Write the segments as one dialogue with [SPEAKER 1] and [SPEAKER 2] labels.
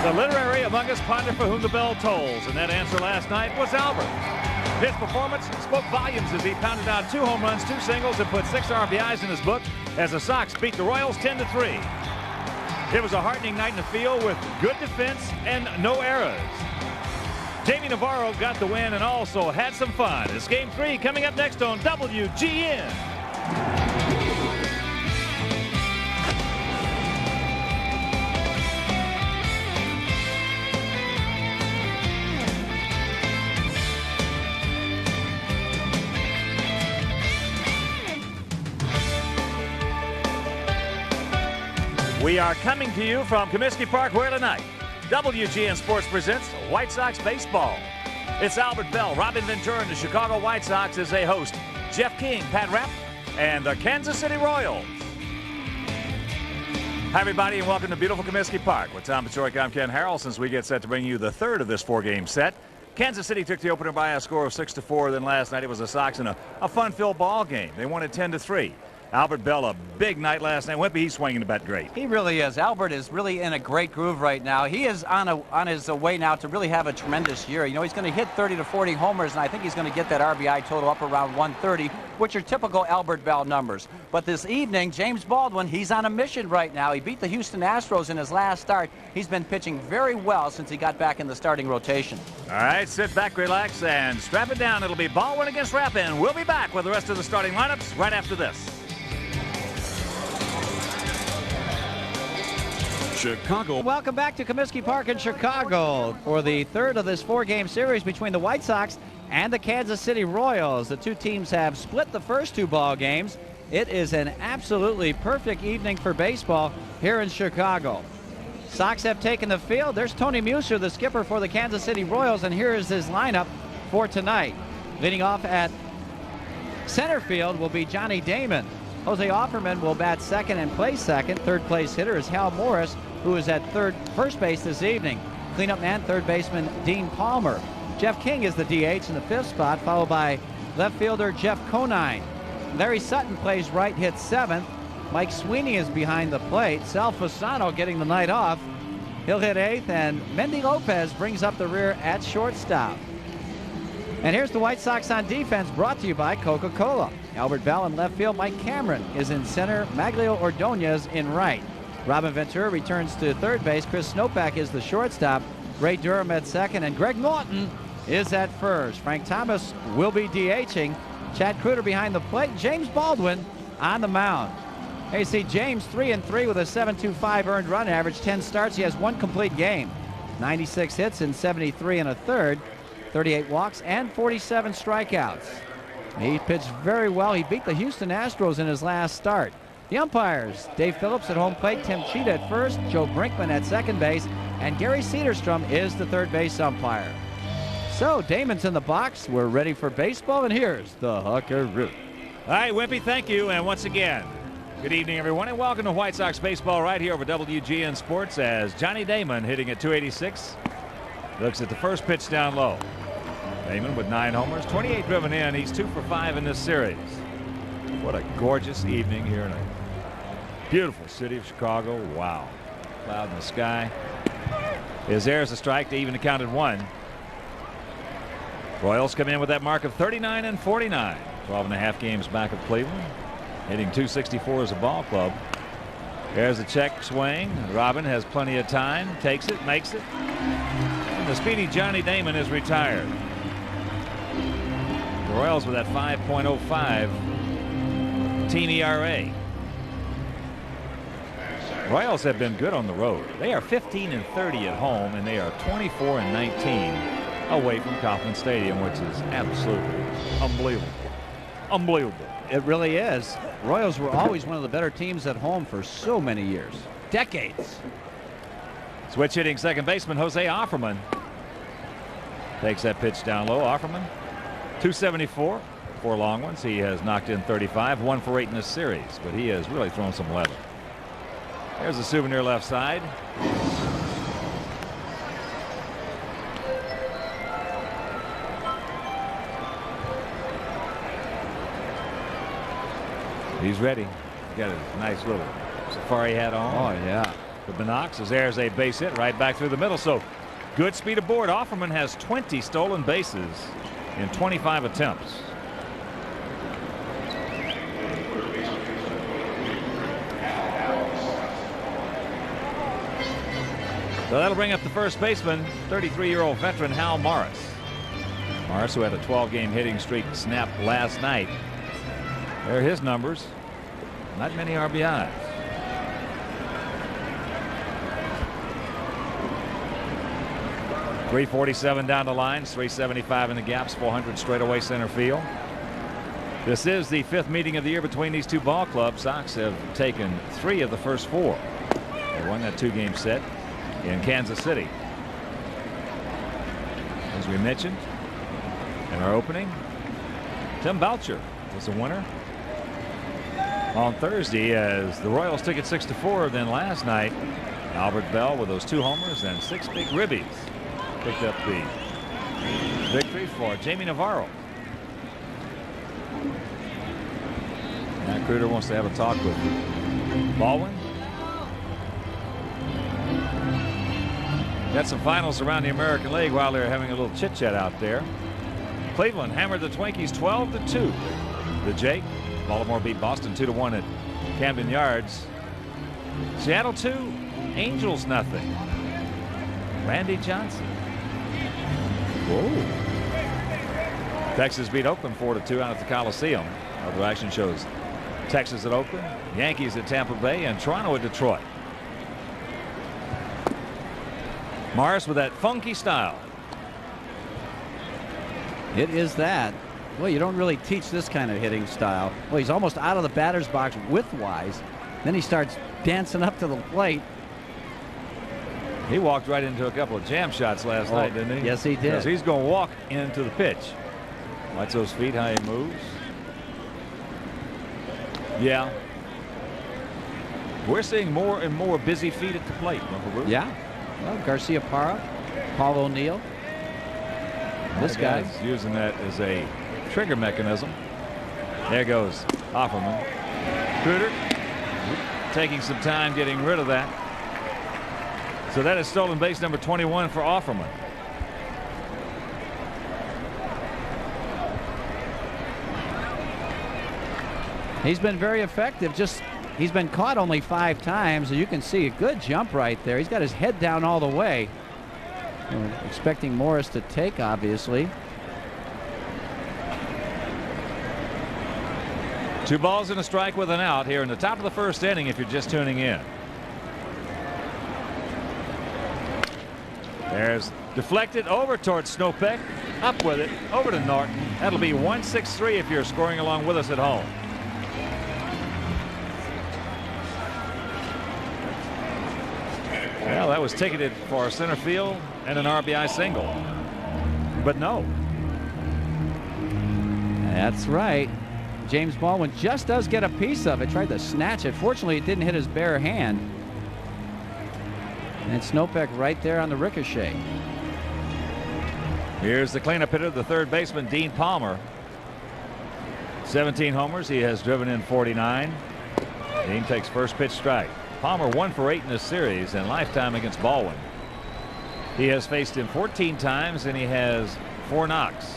[SPEAKER 1] The literary among us ponder for whom the bell tolls, and that answer last night was Albert. His performance spoke volumes as he pounded out 2 home runs, 2 singles, and put 6 RBIs in his book as the Sox beat the Royals 10-3. It was a heartening night in the field with good defense and no errors. Jamie Navarro got the win and also had some fun. It's Game 3 coming up next on WGN. We are coming to you from Comiskey Park where tonight WGN Sports presents White Sox baseball. It's Albert Bell, Robin Ventura, and the Chicago White Sox as they host Jeff King, Pat Rapp, and the Kansas City Royals. Hi, everybody, and welcome to beautiful Comiskey Park. With Tom Pachorik, I'm Ken Harrell. Since we get set to bring you the third of this 4-game set, Kansas City took the opener by a score of 6-4. Then last night it was the Sox in a fun-filled ball game. They won it 10-3. Albert Bell, a big night last night. Wimpy, he's swinging the bat great.
[SPEAKER 2] He really is. Albert is really in a great groove right now. He is on his way now to really have a tremendous year. You know, he's going to hit 30 to 40 homers, and I think he's going to get that RBI total up around 130, which are typical Albert Bell numbers. But this evening, James Baldwin, he's on a mission right now. He beat the Houston Astros in his last start. He's been pitching very well since he got back in the starting rotation.
[SPEAKER 1] All right, sit back, relax, and strap it down. It'll be Baldwin against Rapp, and we'll be back with the rest of the starting lineups right after this.
[SPEAKER 3] Chicago.
[SPEAKER 4] Welcome back to Comiskey Park in Chicago for the third of this 4-game series between the White Sox and the Kansas City Royals. The two teams have split the first 2 ball games. It is an absolutely perfect evening for baseball here in Chicago. Sox have taken the field. There's Tony Muser, the skipper for the Kansas City Royals, and here is his lineup for tonight. Leading off at center field will be Johnny Damon. Jose Offerman will bat second and play second. Third place hitter is Hal Morris, who is at first base this evening. Cleanup man, third baseman Dean Palmer. Jeff King is the DH in the 5th spot, followed by left fielder Jeff Conine. Larry Sutton plays right, hits 7th. Mike Sweeney is behind the plate. Sal Fasano getting the night off. He'll hit 8th, and Mendy Lopez brings up the rear at shortstop. And here's the White Sox on defense, brought to you by Coca-Cola. Albert Bell in left field. Mike Cameron is in center. Maglio Ordonez in right. Robin Ventura returns to third base. Chris Snopek is the shortstop. Ray Durham at second, and Greg Norton is at first. Frank Thomas will be DHing. Chad Kruger behind the plate. James Baldwin on the mound. Hey, see James 3-3 with a 7.25 earned run average. 10 starts. He has 1 complete game. 96 hits in 73 1/3. 38 walks and 47 strikeouts. He pitched very well. He beat the Houston Astros in his last start. The umpires, Dave Phillips at home plate, Tim Cheetah at first, Joe Brinkman at second base, and Gary Cederstrom is the third base umpire. So Damon's in the box. We're ready for baseball, and here's the Hookeroo.
[SPEAKER 1] All right, Wimpy, thank you. And once again, good evening, everyone, and welcome to White Sox baseball right here over WGN Sports as Johnny Damon hitting at 286. Looks at the first pitch down low. Damon with 9 homers, 28 driven in. He's 2 for 5 in this series. What a gorgeous evening here in a beautiful city of Chicago. Wow. Cloud in the sky. There's a strike to even the count at 1. Royals come in with that mark of 39-49. 12.5 games back of Cleveland. Hitting 264 as a ball club. There's a check swing. Robin has plenty of time. Takes it, makes it. And the speedy Johnny Damon is retired. The Royals with that 5.05 team ERA. Royals have been good on the road. They are 15-30 at home, and they are 24-19 away from Kauffman Stadium, which is absolutely unbelievable. Unbelievable.
[SPEAKER 4] It really is. Royals were always one of the better teams at home for so many years. Decades.
[SPEAKER 1] Switch hitting second baseman Jose Offerman takes that pitch down low. Offerman 274, 4 long ones. He has knocked in 35, 1 for 8 in this series, but he has really thrown some leather. There's a souvenir left side. He's ready. Got a nice little safari hat on.
[SPEAKER 4] Oh, yeah.
[SPEAKER 1] with the knocks as there's a base hit right back through the middle. So good speed aboard. Offerman has 20 stolen bases in 25 attempts. So that'll bring up the first baseman, 33-year-old veteran Hal Morris. Morris, who had a 12-game hitting streak snap last night. There are his numbers. Not many RBIs. .347 down the lines, .375 in the gaps, .400 straight away center field. This is the 5th meeting of the year between these two ball clubs. Sox have taken 3 of the first 4. They won that 2-game set in Kansas City. As we mentioned in our opening, Tim Boucher was the winner on Thursday as the Royals took it 6-4. Then last night, Albert Bell with those 2 homers and 6 big ribbies picked up the victory for Jamie Navarro. Matt Cruder wants to have a talk with Baldwin. Got some finals around the American League while they're having a little chit chat out there. Cleveland hammered the Twinkies 12-2. The Jake. Baltimore beat Boston 2-1 at Camden Yards. Seattle 2, Angels nothing. Randy Johnson. Whoa. Texas beat Oakland 4-2 out at the Coliseum. Other action shows Texas at Oakland, Yankees at Tampa Bay, and Toronto at Detroit. Morris with that funky style.
[SPEAKER 4] It is that. Well, you don't really teach this kind of hitting style. Well, he's almost out of the batter's box width-wise. Then he starts dancing up to the plate.
[SPEAKER 1] He walked right into a couple of jam shots last night, didn't he?
[SPEAKER 4] Yes, he did.
[SPEAKER 1] Because he's going to walk into the pitch. Watch those feet, how he moves. Yeah. We're seeing more and more busy feet at the plate, Uncle Bruce.
[SPEAKER 4] Yeah. Well, Garcia Parra, Paul O'Neill. This guy's
[SPEAKER 1] using that as a trigger mechanism. There goes Offerman. Cruder taking some time getting rid of that. So that is stolen base number 21 for Offerman.
[SPEAKER 4] He's been very effective. He's been caught only 5 times, and you can see a good jump right there. He's got his head down all the way. We're expecting Morris to take, obviously.
[SPEAKER 1] 2 balls and a strike with an out here in the top of the first inning if you're just tuning in. There's deflected over towards Snopek. Up with it over to Norton. That'll be 1-6-3 if you're scoring along with us at home. Well, that was ticketed for center field and an RBI single. But no.
[SPEAKER 4] That's right. James Baldwin just does get a piece of it. Tried to snatch it. Fortunately, it didn't hit his bare hand. And Snopek right there on the ricochet.
[SPEAKER 1] Here's the cleanup hitter, the third baseman, Dean Palmer. 17 homers. He has driven in 49. Dean takes first pitch strike. Palmer 1 for 8 in this series and lifetime against Baldwin. He has faced him 14 times and he has 4 knocks.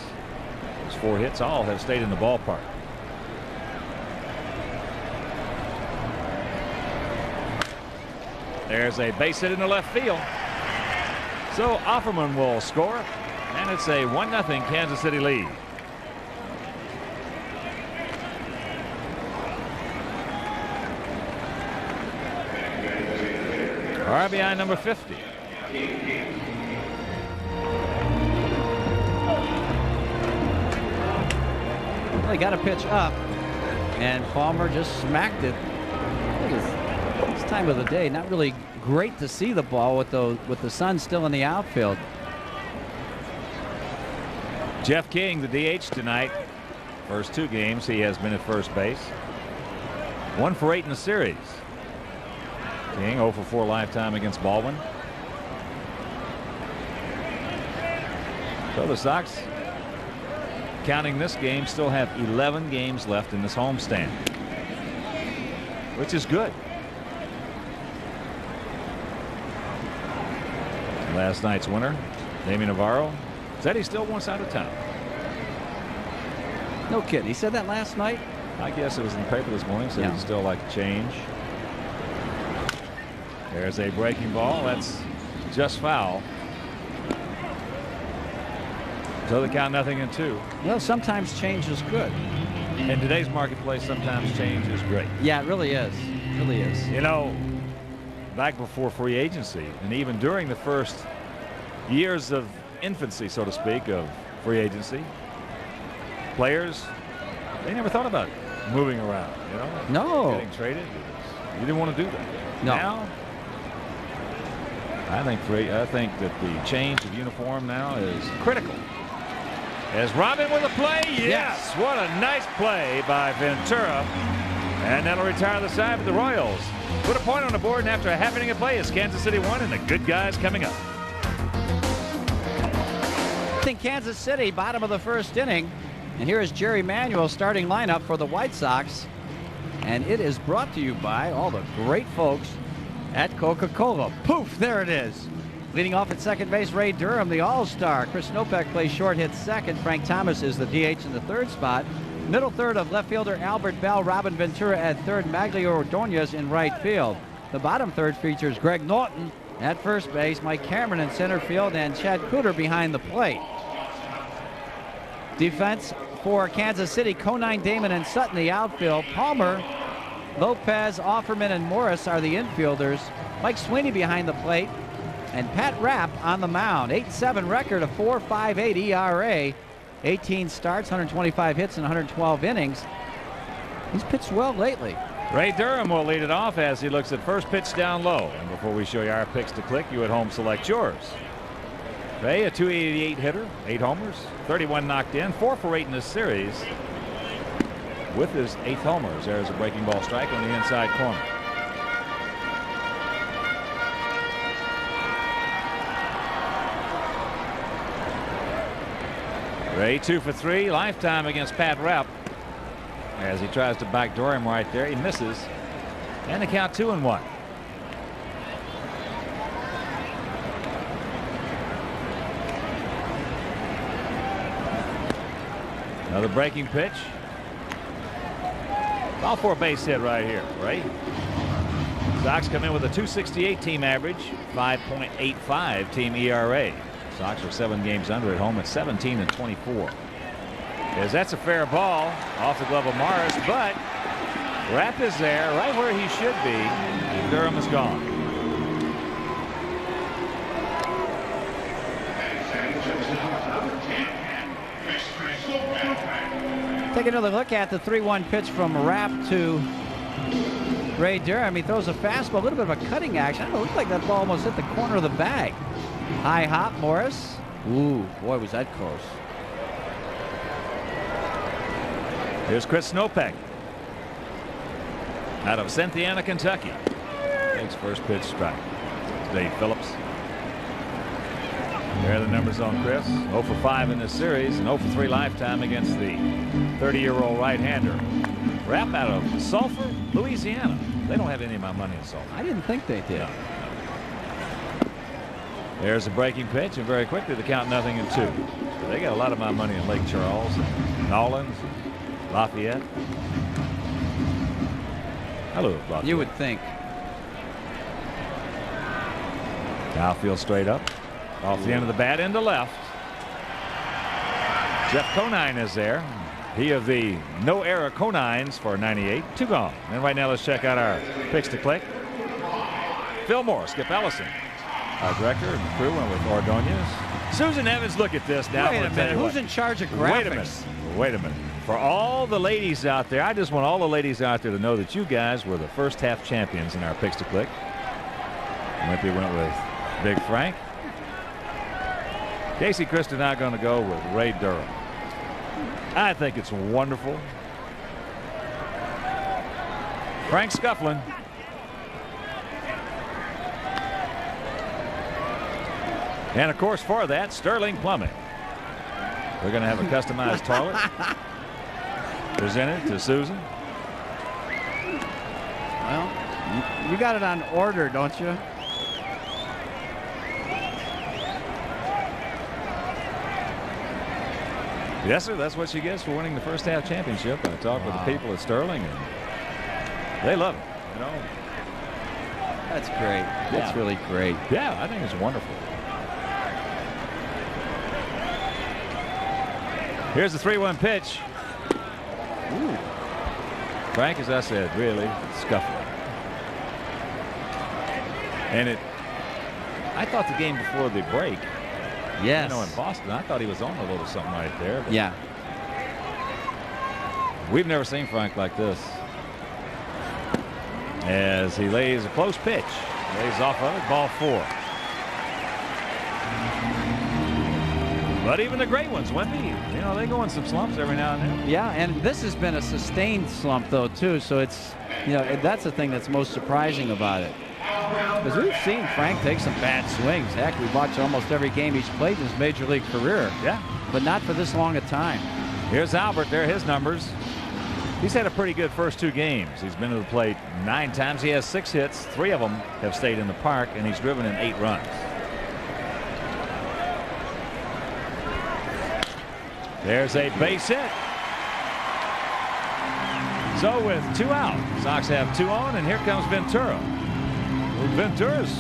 [SPEAKER 1] Those 4 hits all have stayed in the ballpark. There's a base hit in the left field. So Offerman will score, and it's a 1-0 Kansas City lead. RBI number 50.
[SPEAKER 4] Well, they got a pitch up, and Palmer just smacked it. This time of the day, not really great to see the ball with the sun still in the outfield.
[SPEAKER 1] Jeff King, the DH tonight. First 2 games he has been at first base. 1 for 8 in the series. King 0 for 4 lifetime against Baldwin. So the Sox, counting this game, still have 11 games left in this homestand, which is good. Last night's winner, Damian Navarro, said he's still one side of town.
[SPEAKER 4] No kidding. He said that last night?
[SPEAKER 1] I guess it was in the paper this morning, so he'd still like to change. There's a breaking ball. That's just foul. So they count 0-2.
[SPEAKER 4] Well, sometimes change is good.
[SPEAKER 1] In today's marketplace, sometimes change is great.
[SPEAKER 4] Yeah, it really is. It really is.
[SPEAKER 1] You know, back before free agency, and even during the first years of infancy, so to speak, of free agency, players, they never thought about moving around, you know?
[SPEAKER 4] No.
[SPEAKER 1] Getting traded. You didn't want to do that.
[SPEAKER 4] No.
[SPEAKER 1] Now, I think that the change of uniform now is critical. As Robin with a play, yes! What a nice play by Ventura. And that'll retire the side for the Royals. Put a point on the board, and after a half-inning of play, it's Kansas City 1 and the good guys coming up.
[SPEAKER 4] In Kansas City, bottom of the first inning. And here is Jerry Manuel starting lineup for the White Sox. And it is brought to you by all the great folks at Coca-Cola. Poof, there it is. Leading off at second base, Ray Durham, the all-star. Chris Snopek plays short, hits second. Frank Thomas is the DH in the third spot. Middle third of left fielder Albert Bell, Robin Ventura at third, Maglio Ordonez in right field. The bottom third features Greg Norton at first base, Mike Cameron in center field, and Chad Cooter behind the plate. Defense for Kansas City, Conine, Damon, and Sutton the outfield. Palmer, Lopez, Offerman, and Morris are the infielders. Mike Sweeney behind the plate. And Pat Rapp on the mound. 8-7 record, a 4.58 ERA. 18 starts, 125 hits, and 112 innings. He's pitched well lately.
[SPEAKER 1] Ray Durham will lead it off as he looks at first pitch down low. And before we show you our picks to click, you at home select yours. Ray, a 288 hitter, 8 homers, 31 knocked in, 4 for 8 in this series. With his 8th homers, there's a breaking ball strike on the inside corner. Ray 2 for 3, lifetime against Pat Rapp. As he tries to backdoor him right there, he misses. And the count 2-1. Another breaking pitch. Ball for a base hit right here, Ray. Sox come in with a 268 team average, 5.85 team ERA. Sox are 7 games under at home at 17-24. As that's a fair ball off the glove of Morris, but Rapp is there right where he should be. Durham is gone.
[SPEAKER 4] Take another look at the 3-1 pitch from Rapp to Ray Durham. He throws a fastball, a little bit of a cutting action. I don't know, it looked like that ball almost hit the corner of the bag. High hop, Morris. Ooh, boy, was that close.
[SPEAKER 1] Here's Chris Snopek out of Cynthiana, Kentucky. Takes first pitch strike. Dave Phillips. There are the numbers on Chris. 0 for 5 in this series and 0 for 3 lifetime against the 30-year-old right-hander. Rapp out of Sulphur, Louisiana. They don't have any of my money in Sulphur.
[SPEAKER 4] I didn't think they did.
[SPEAKER 1] No. There's a breaking pitch, and very quickly the count 0-2. So they got a lot of my money in Lake Charles, and Nolans, and Lafayette. Hello, Lafayette.
[SPEAKER 4] You would think.
[SPEAKER 1] Outfield straight up. Off the end of the bat into left. Jeff Conine is there. He of the no-era Conines for 98. 2 gone. And right now let's check out our picks to click. Phil Moore, Skip Ellison, our director and crew, and with Ordonez. Susan Evans, look at this now.
[SPEAKER 4] Wait a minute. Who's in charge of graphics?
[SPEAKER 1] Wait a minute. For all the ladies out there, I just want all the ladies out there to know that you guys were the first half champions in our picks to click. Wimpy went with Big Frank. Casey Christ and I are going to go with Ray Durham. I think it's wonderful. Frank Scufflin. And of course, for that, Sterling Plumbing. We're going to have a customized toilet presented to Susan.
[SPEAKER 4] Well, you got it on order, don't you?
[SPEAKER 1] Yes, sir. That's what she gets for winning the first half championship. I talked with the people at Sterling, and they love it. You know.
[SPEAKER 4] That's great. That's really great.
[SPEAKER 1] Yeah, I think it's wonderful. Here's the 3-1 pitch. Ooh. Frank, as I said, really scuffling. And I thought the game before the break,
[SPEAKER 4] yes,
[SPEAKER 1] you know, in Boston, I thought he was on a little something right there.
[SPEAKER 4] Yeah.
[SPEAKER 1] We've never seen Frank like this. As he lays a close pitch, lays off of it, ball 4. But even the great ones, Wimpy, you know, they go in some slumps every now and then.
[SPEAKER 4] Yeah, and this has been a sustained slump, though, too. So it's, you know, that's the thing that's most surprising about it. Because we've seen Frank take some bad swings. Heck, we've watched almost every game he's played in his major league career.
[SPEAKER 1] Yeah.
[SPEAKER 4] But not for this long a time.
[SPEAKER 1] Here's Albert. There are his numbers. He's had a pretty good first 2 games. He's been to the plate 9 times. He has 6 hits. 3 of them have stayed in the park, and he's driven in 8 runs. There's a base hit. So with 2 out, Sox have 2 on, and here comes Ventura. Well, Ventura's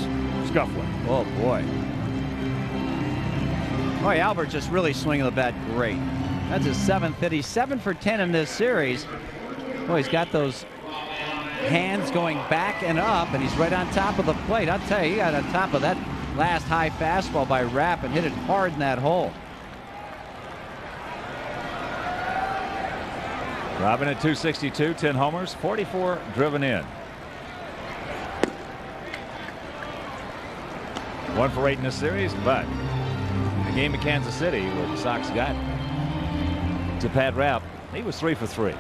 [SPEAKER 1] scuffling.
[SPEAKER 4] Oh, boy. Boy, Albert just really swinging the bat great. That's his 7th hit. He's 7 for 10 in this series. Boy, he's got those hands going back and up, and he's right on top of the plate. I'll tell you, he got on top of that last high fastball by Rapp and hit it hard in that hole.
[SPEAKER 1] Robin at 262, 10 homers, 44 driven in. 1 for 8 in this series, but the game in Kansas City where the Sox got to Pat Rapp, he was 3 for 3.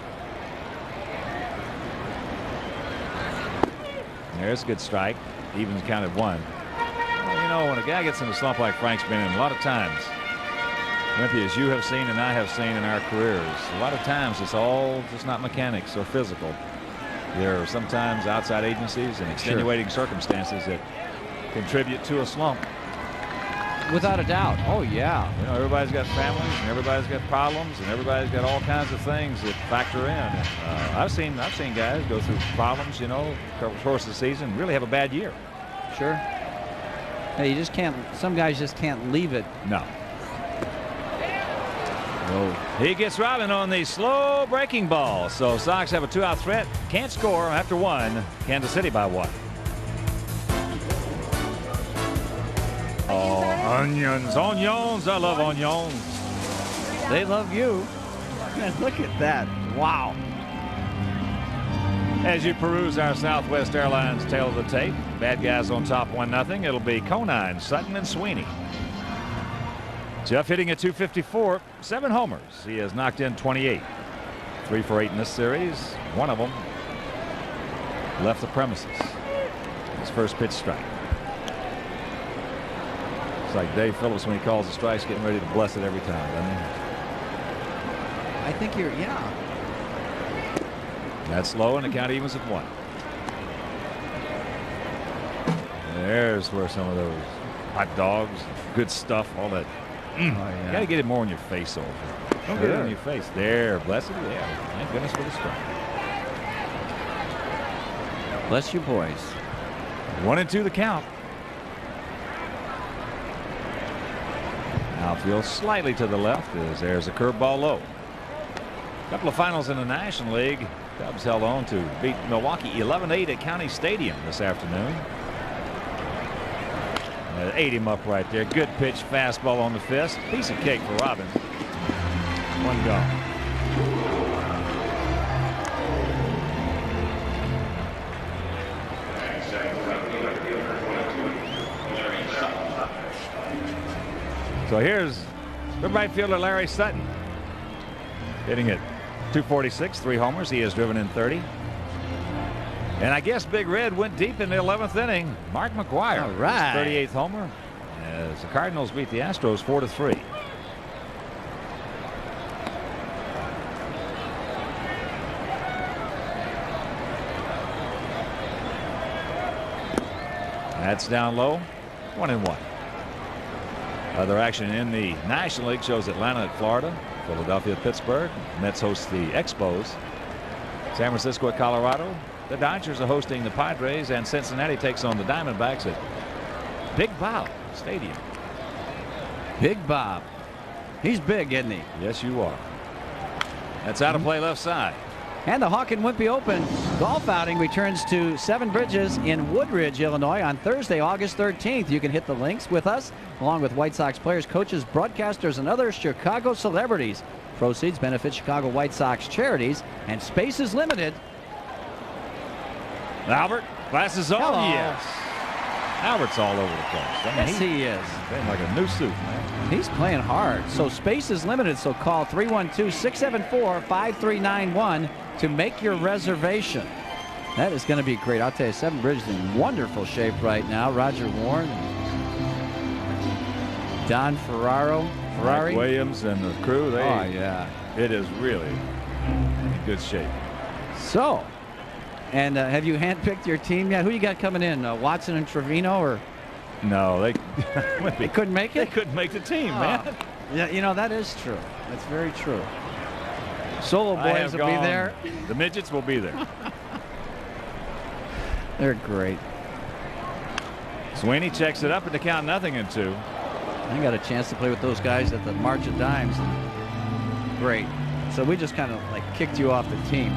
[SPEAKER 1] There's a good strike. Even counted 1. Well, you know, when a guy gets in a slump like Frank's been in, a lot of times, Wimpy, as you have seen and I have seen in our careers, a lot of times it's all just not mechanics or physical. There are sometimes outside agencies and extenuating circumstances that contribute to a slump.
[SPEAKER 4] Without a doubt. Oh, yeah.
[SPEAKER 1] You know, everybody's got families and everybody's got problems and everybody's got all kinds of things that factor in. I've seen guys go through problems, you know, over the course of the season, really have a bad year.
[SPEAKER 4] Sure. Hey, you just can't. Some guys just can't leave it.
[SPEAKER 1] No. Oh. He gets Robin on the slow breaking ball. So Sox have a 2-out threat. Can't score after 1. Kansas City by 1. Oh, onions, onions. I love onions.
[SPEAKER 4] They love you. Man, look at that. Wow.
[SPEAKER 1] As you peruse our Southwest Airlines tail of the tape, bad guys on top 1-0. It'll be Conine, Sutton, and Sweeney. Jeff hitting at 254, 7 homers. He has knocked in 28. 3 for 8 in this series. 1 of them left the premises. His first pitch strike. It's like Dave Phillips when he calls the strikes, getting ready to bless it every time, doesn't he?
[SPEAKER 4] I think you're, yeah.
[SPEAKER 1] That's low, and the count evens at 1. There's where some of those hot dogs, good stuff, all that. Oh, yeah. You got to get it more in your face over. Don't get it in your face. There, bless it. Yeah, thank goodness for the strike.
[SPEAKER 4] Bless you, boys.
[SPEAKER 1] 1-2 the count. Outfield slightly to the left as there's a curveball low. Couple of finals in the National League. Cubs held on to beat Milwaukee 11-8 at County Stadium this afternoon. Ate him up right there. Good pitch, fastball on the fist. Piece of cake for Robin. 1 gone. So here's the right fielder Larry Sutton hitting it 246, 3 homers. He has driven in 30. And I guess Big Red went deep in the 11th inning. Mark McGwire,
[SPEAKER 4] all right.
[SPEAKER 1] His 38th homer, as the Cardinals beat the Astros 4-3. That's down low. 1-1. Other action in the National League shows Atlanta at Florida. Philadelphia at Pittsburgh. Mets host the Expos. San Francisco at Colorado. The Dodgers are hosting the Padres, and Cincinnati takes on the Diamondbacks at Big Bob Stadium.
[SPEAKER 4] Big Bob. He's big, isn't he?
[SPEAKER 1] Yes, you are. That's out of play left side.
[SPEAKER 4] And the Hawk and Wimpy Open golf outing returns to Seven Bridges in Woodridge, Illinois on Thursday, August 13th. You can hit the links with us, along with White Sox players, coaches, broadcasters, and other Chicago celebrities. Proceeds benefit Chicago White Sox charities, and space is limited.
[SPEAKER 1] Albert, glasses on.
[SPEAKER 4] Hello.
[SPEAKER 1] Yes. Albert's all over the place. I mean,
[SPEAKER 4] Yes, he is.
[SPEAKER 1] playing like a new suit, man.
[SPEAKER 4] He's playing hard. So space is limited. So call 312-674-5391 to make your reservation. That is going to be great. I'll tell you, Seven Bridges in wonderful shape right now. Roger Warren, Don Ferrari.
[SPEAKER 1] Mike Williams and the crew.
[SPEAKER 4] Yeah.
[SPEAKER 1] It is really in good shape.
[SPEAKER 4] So, and have you handpicked your team yet? Who you got coming in? Watson and Trevino, or
[SPEAKER 1] No, they
[SPEAKER 4] couldn't make
[SPEAKER 1] they
[SPEAKER 4] it?
[SPEAKER 1] couldn't make the team, man.
[SPEAKER 4] Yeah, you know, that is true. That's very true. Solo
[SPEAKER 1] I have
[SPEAKER 4] boys will be
[SPEAKER 1] gone-
[SPEAKER 4] there.
[SPEAKER 1] The midgets will be there.
[SPEAKER 4] They're great.
[SPEAKER 1] Sweeney checks it up at the count 0-2.
[SPEAKER 4] I got a chance to play with those guys at the March of Dimes. Great. So we just kind of like kicked you off the team.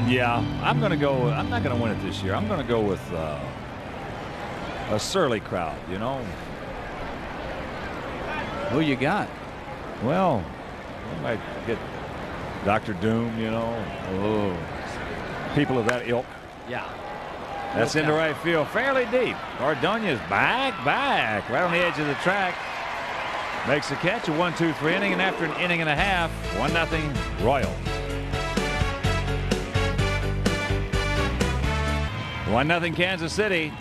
[SPEAKER 1] Yeah, I'm going to go. I'm not going to win it this year. I'm going to go with a surly crowd, you know.
[SPEAKER 4] Who you got?
[SPEAKER 1] Well, we might get Dr. Doom, you know. Oh, people of that ilk.
[SPEAKER 4] Yeah.
[SPEAKER 1] That's into right field, fairly deep. Ordonez back, right on the edge of the track. Makes the catch, a 1-2-3 inning, and after an inning and a half, 1-0 Royals. 1-0 Kansas City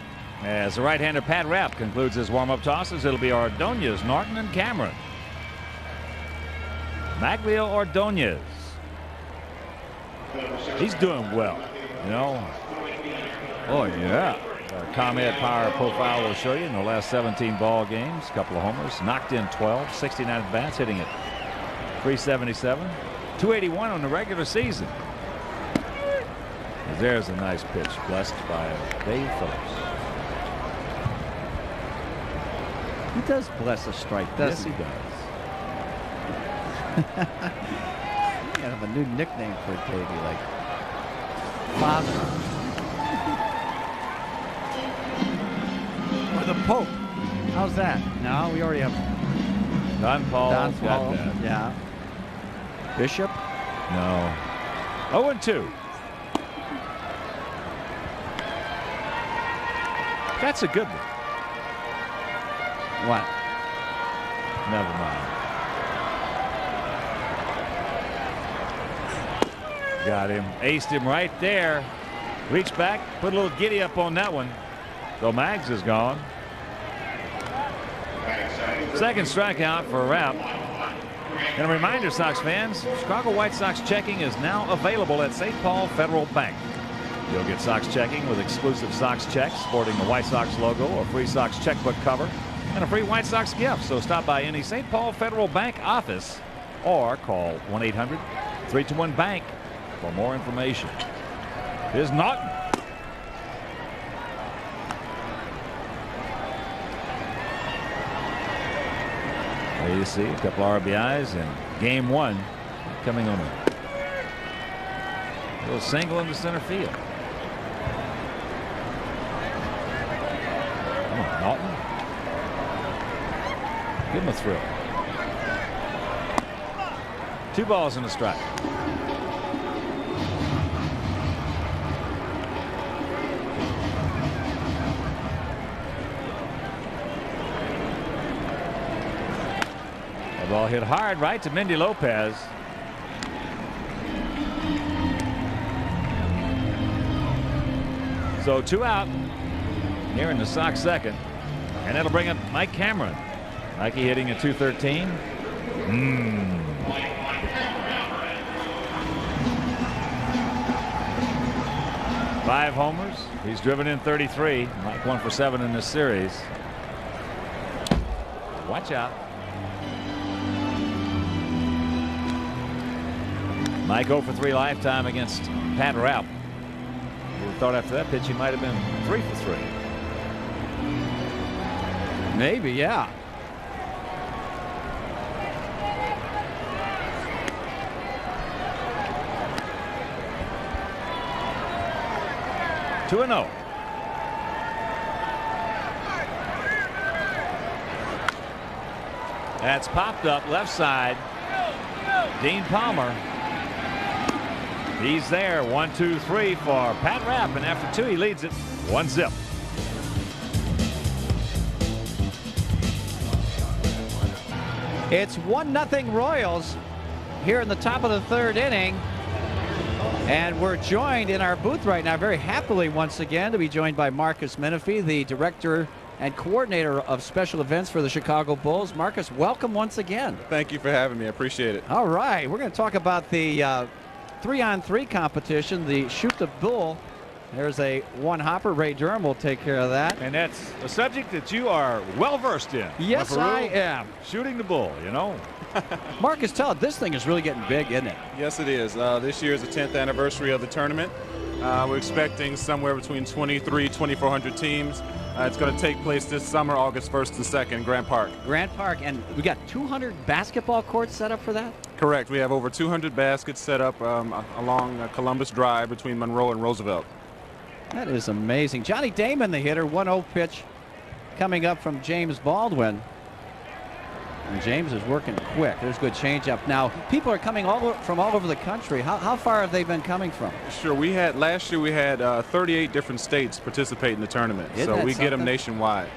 [SPEAKER 1] as the right-hander Pat Rapp concludes his warm-up tosses. It'll be Ordonez, Norton, and Cameron. Maglio Ordonez. He's doing well, you know. Oh, yeah. ComEd Power Profile will show you in the last 17 ball games. A couple of homers. Knocked in 12. 69 at bats. Hitting it 377. 281 on the regular season. There's a nice pitch. Blessed by Dave Phillips.
[SPEAKER 4] He does bless a strike, doesn't
[SPEAKER 1] Yes, he does.
[SPEAKER 4] You have a new nickname for Davey, like Father. Or the Pope. How's that? No, we already have
[SPEAKER 1] Don Paul.
[SPEAKER 4] Don
[SPEAKER 1] got
[SPEAKER 4] Paul.
[SPEAKER 1] that.
[SPEAKER 4] Yeah. Bishop.
[SPEAKER 1] No. 0-2. That's a good one.
[SPEAKER 4] What?
[SPEAKER 1] Never mind. Got him. Aced him right there. Reached back. Put a little giddy up on that one. So Mags is gone. Second strikeout for Rapp. And a reminder, Sox fans, Chicago White Sox checking is now available at St. Paul Federal Bank. You'll get Sox checking with exclusive Sox checks sporting the White Sox logo, a free Sox checkbook cover, and a free White Sox gift. So stop by any St. Paul Federal Bank office or call 1-800-321-BANK for more information. Here's Naughton. There you see a couple RBIs in game one, coming on a little single into center field. Come on, Naughton. Give him a thrill. 2 balls and a strike. That ball hit hard right to Mindy Lopez. So 2 out here in the Sox second, and that'll bring up Mike Cameron. Mikey hitting a 213. 5 homers. He's driven in 33. Mike 1 for 7 in this series. Watch out. Might go for 3 lifetime against Pat Rapp. You would have thought after that pitch he might have been 3 for 3.
[SPEAKER 4] Maybe, yeah.
[SPEAKER 1] Two and 0. That's popped up left side. Dean Palmer. He's there. 1, 2, 3 for Pat Rapp, and after 2 he leads it 1-0.
[SPEAKER 4] It's 1-0 Royals here in the top of the 3rd inning. And we're joined in our booth right now very happily once again to be joined by Marcus Menifee, the director and coordinator of special events for the Chicago Bulls. Marcus, welcome once again.
[SPEAKER 3] Thank you for having me. I appreciate it.
[SPEAKER 4] All right, we're going to talk about the 3-on-3 competition, the Shoot the Bull. There's a one-hopper. Ray Durham will take care of that.
[SPEAKER 1] And that's a subject that you are well versed in.
[SPEAKER 4] Yes, I am.
[SPEAKER 1] Shooting the bull, you know.
[SPEAKER 4] Marcus, tell it, this thing is really getting big, isn't it?
[SPEAKER 3] Yes, it is. This year is the 10th anniversary of the tournament. We're expecting somewhere between 2,400 teams. It's going to take place this summer, August 1st and 2nd, Grant Park.
[SPEAKER 4] Grant Park, and we got 200 basketball courts set up for that?
[SPEAKER 3] Correct. We have over 200 baskets set up along Columbus Drive between Monroe and Roosevelt.
[SPEAKER 4] That is amazing. Johnny Damon, the hitter, 1-0 pitch coming up from James Baldwin. And James is working quick. There's good changeup. Now, people are coming from all over the country. How far have they been coming from?
[SPEAKER 3] Sure. Last year we had 38 different states participate in the tournament. So we get them nationwide.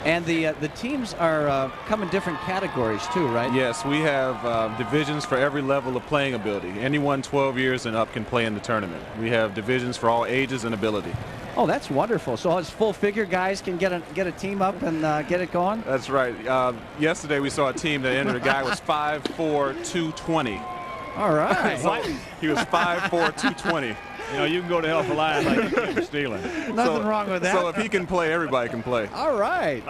[SPEAKER 4] And the teams are come in different categories too, right?
[SPEAKER 3] Yes, we have divisions for every level of playing ability. Anyone 12 years and up can play in the tournament. We have divisions for all ages and ability.
[SPEAKER 4] Oh, that's wonderful. So us full figure guys can get a team up and get it going?
[SPEAKER 3] That's right. Yesterday we saw a team that entered. A guy was 5'4", 220.
[SPEAKER 4] All right.
[SPEAKER 3] He was 5'4", 220.
[SPEAKER 1] You know, you can go to hell for lying like you're stealing.
[SPEAKER 4] Nothing wrong with that.
[SPEAKER 3] So if he can play, everybody can play.
[SPEAKER 4] All right.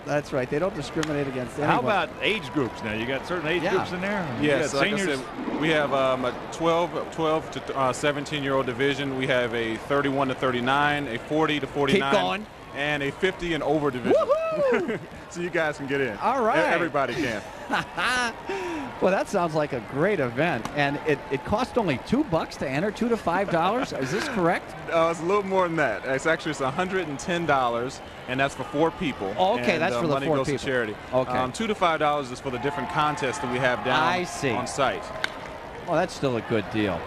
[SPEAKER 4] That's right. They don't discriminate against anyone.
[SPEAKER 1] How about age groups now? You got certain age groups in there?
[SPEAKER 3] Yes, like
[SPEAKER 1] seniors?
[SPEAKER 3] I said, we have a 12 to 17-year-old division. We have a 31 to 39, a 40 to 49.
[SPEAKER 4] Keep going.
[SPEAKER 3] And a 50 and over division.
[SPEAKER 4] Woohoo!
[SPEAKER 3] So you guys can get in.
[SPEAKER 4] All right.
[SPEAKER 3] Everybody can.
[SPEAKER 4] Well, that sounds like a great event. And it cost only $2 to enter, $2 to $5. Is this correct?
[SPEAKER 3] It's a little more than that. It's $110, and that's for 4 people.
[SPEAKER 4] Oh, okay,
[SPEAKER 3] and,
[SPEAKER 4] that's for the 4 people.
[SPEAKER 3] Money goes to charity.
[SPEAKER 4] Okay.
[SPEAKER 3] $2 to $5 is for the different contests that we have down on site.
[SPEAKER 4] Well, that's still a good deal.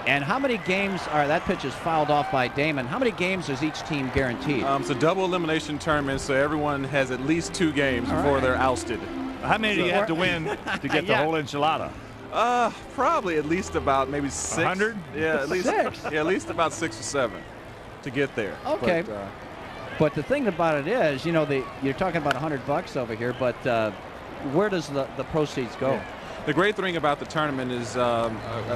[SPEAKER 4] And how many games are that pitch is fouled off by Damon? How many games is each team guaranteed?
[SPEAKER 3] It's a double elimination tournament, so everyone has at least 2 games before they're ousted.
[SPEAKER 1] How many do you have to win to get the whole enchilada?
[SPEAKER 3] Probably at least about maybe 6.
[SPEAKER 1] 100?
[SPEAKER 3] Yeah, at least
[SPEAKER 4] 6.
[SPEAKER 3] Yeah, at least about 6 or 7 to get there.
[SPEAKER 4] Okay. But the thing about it is, you know, you're talking about $100 over here, but where does the proceeds go?
[SPEAKER 3] Yeah. The great thing about the tournament is a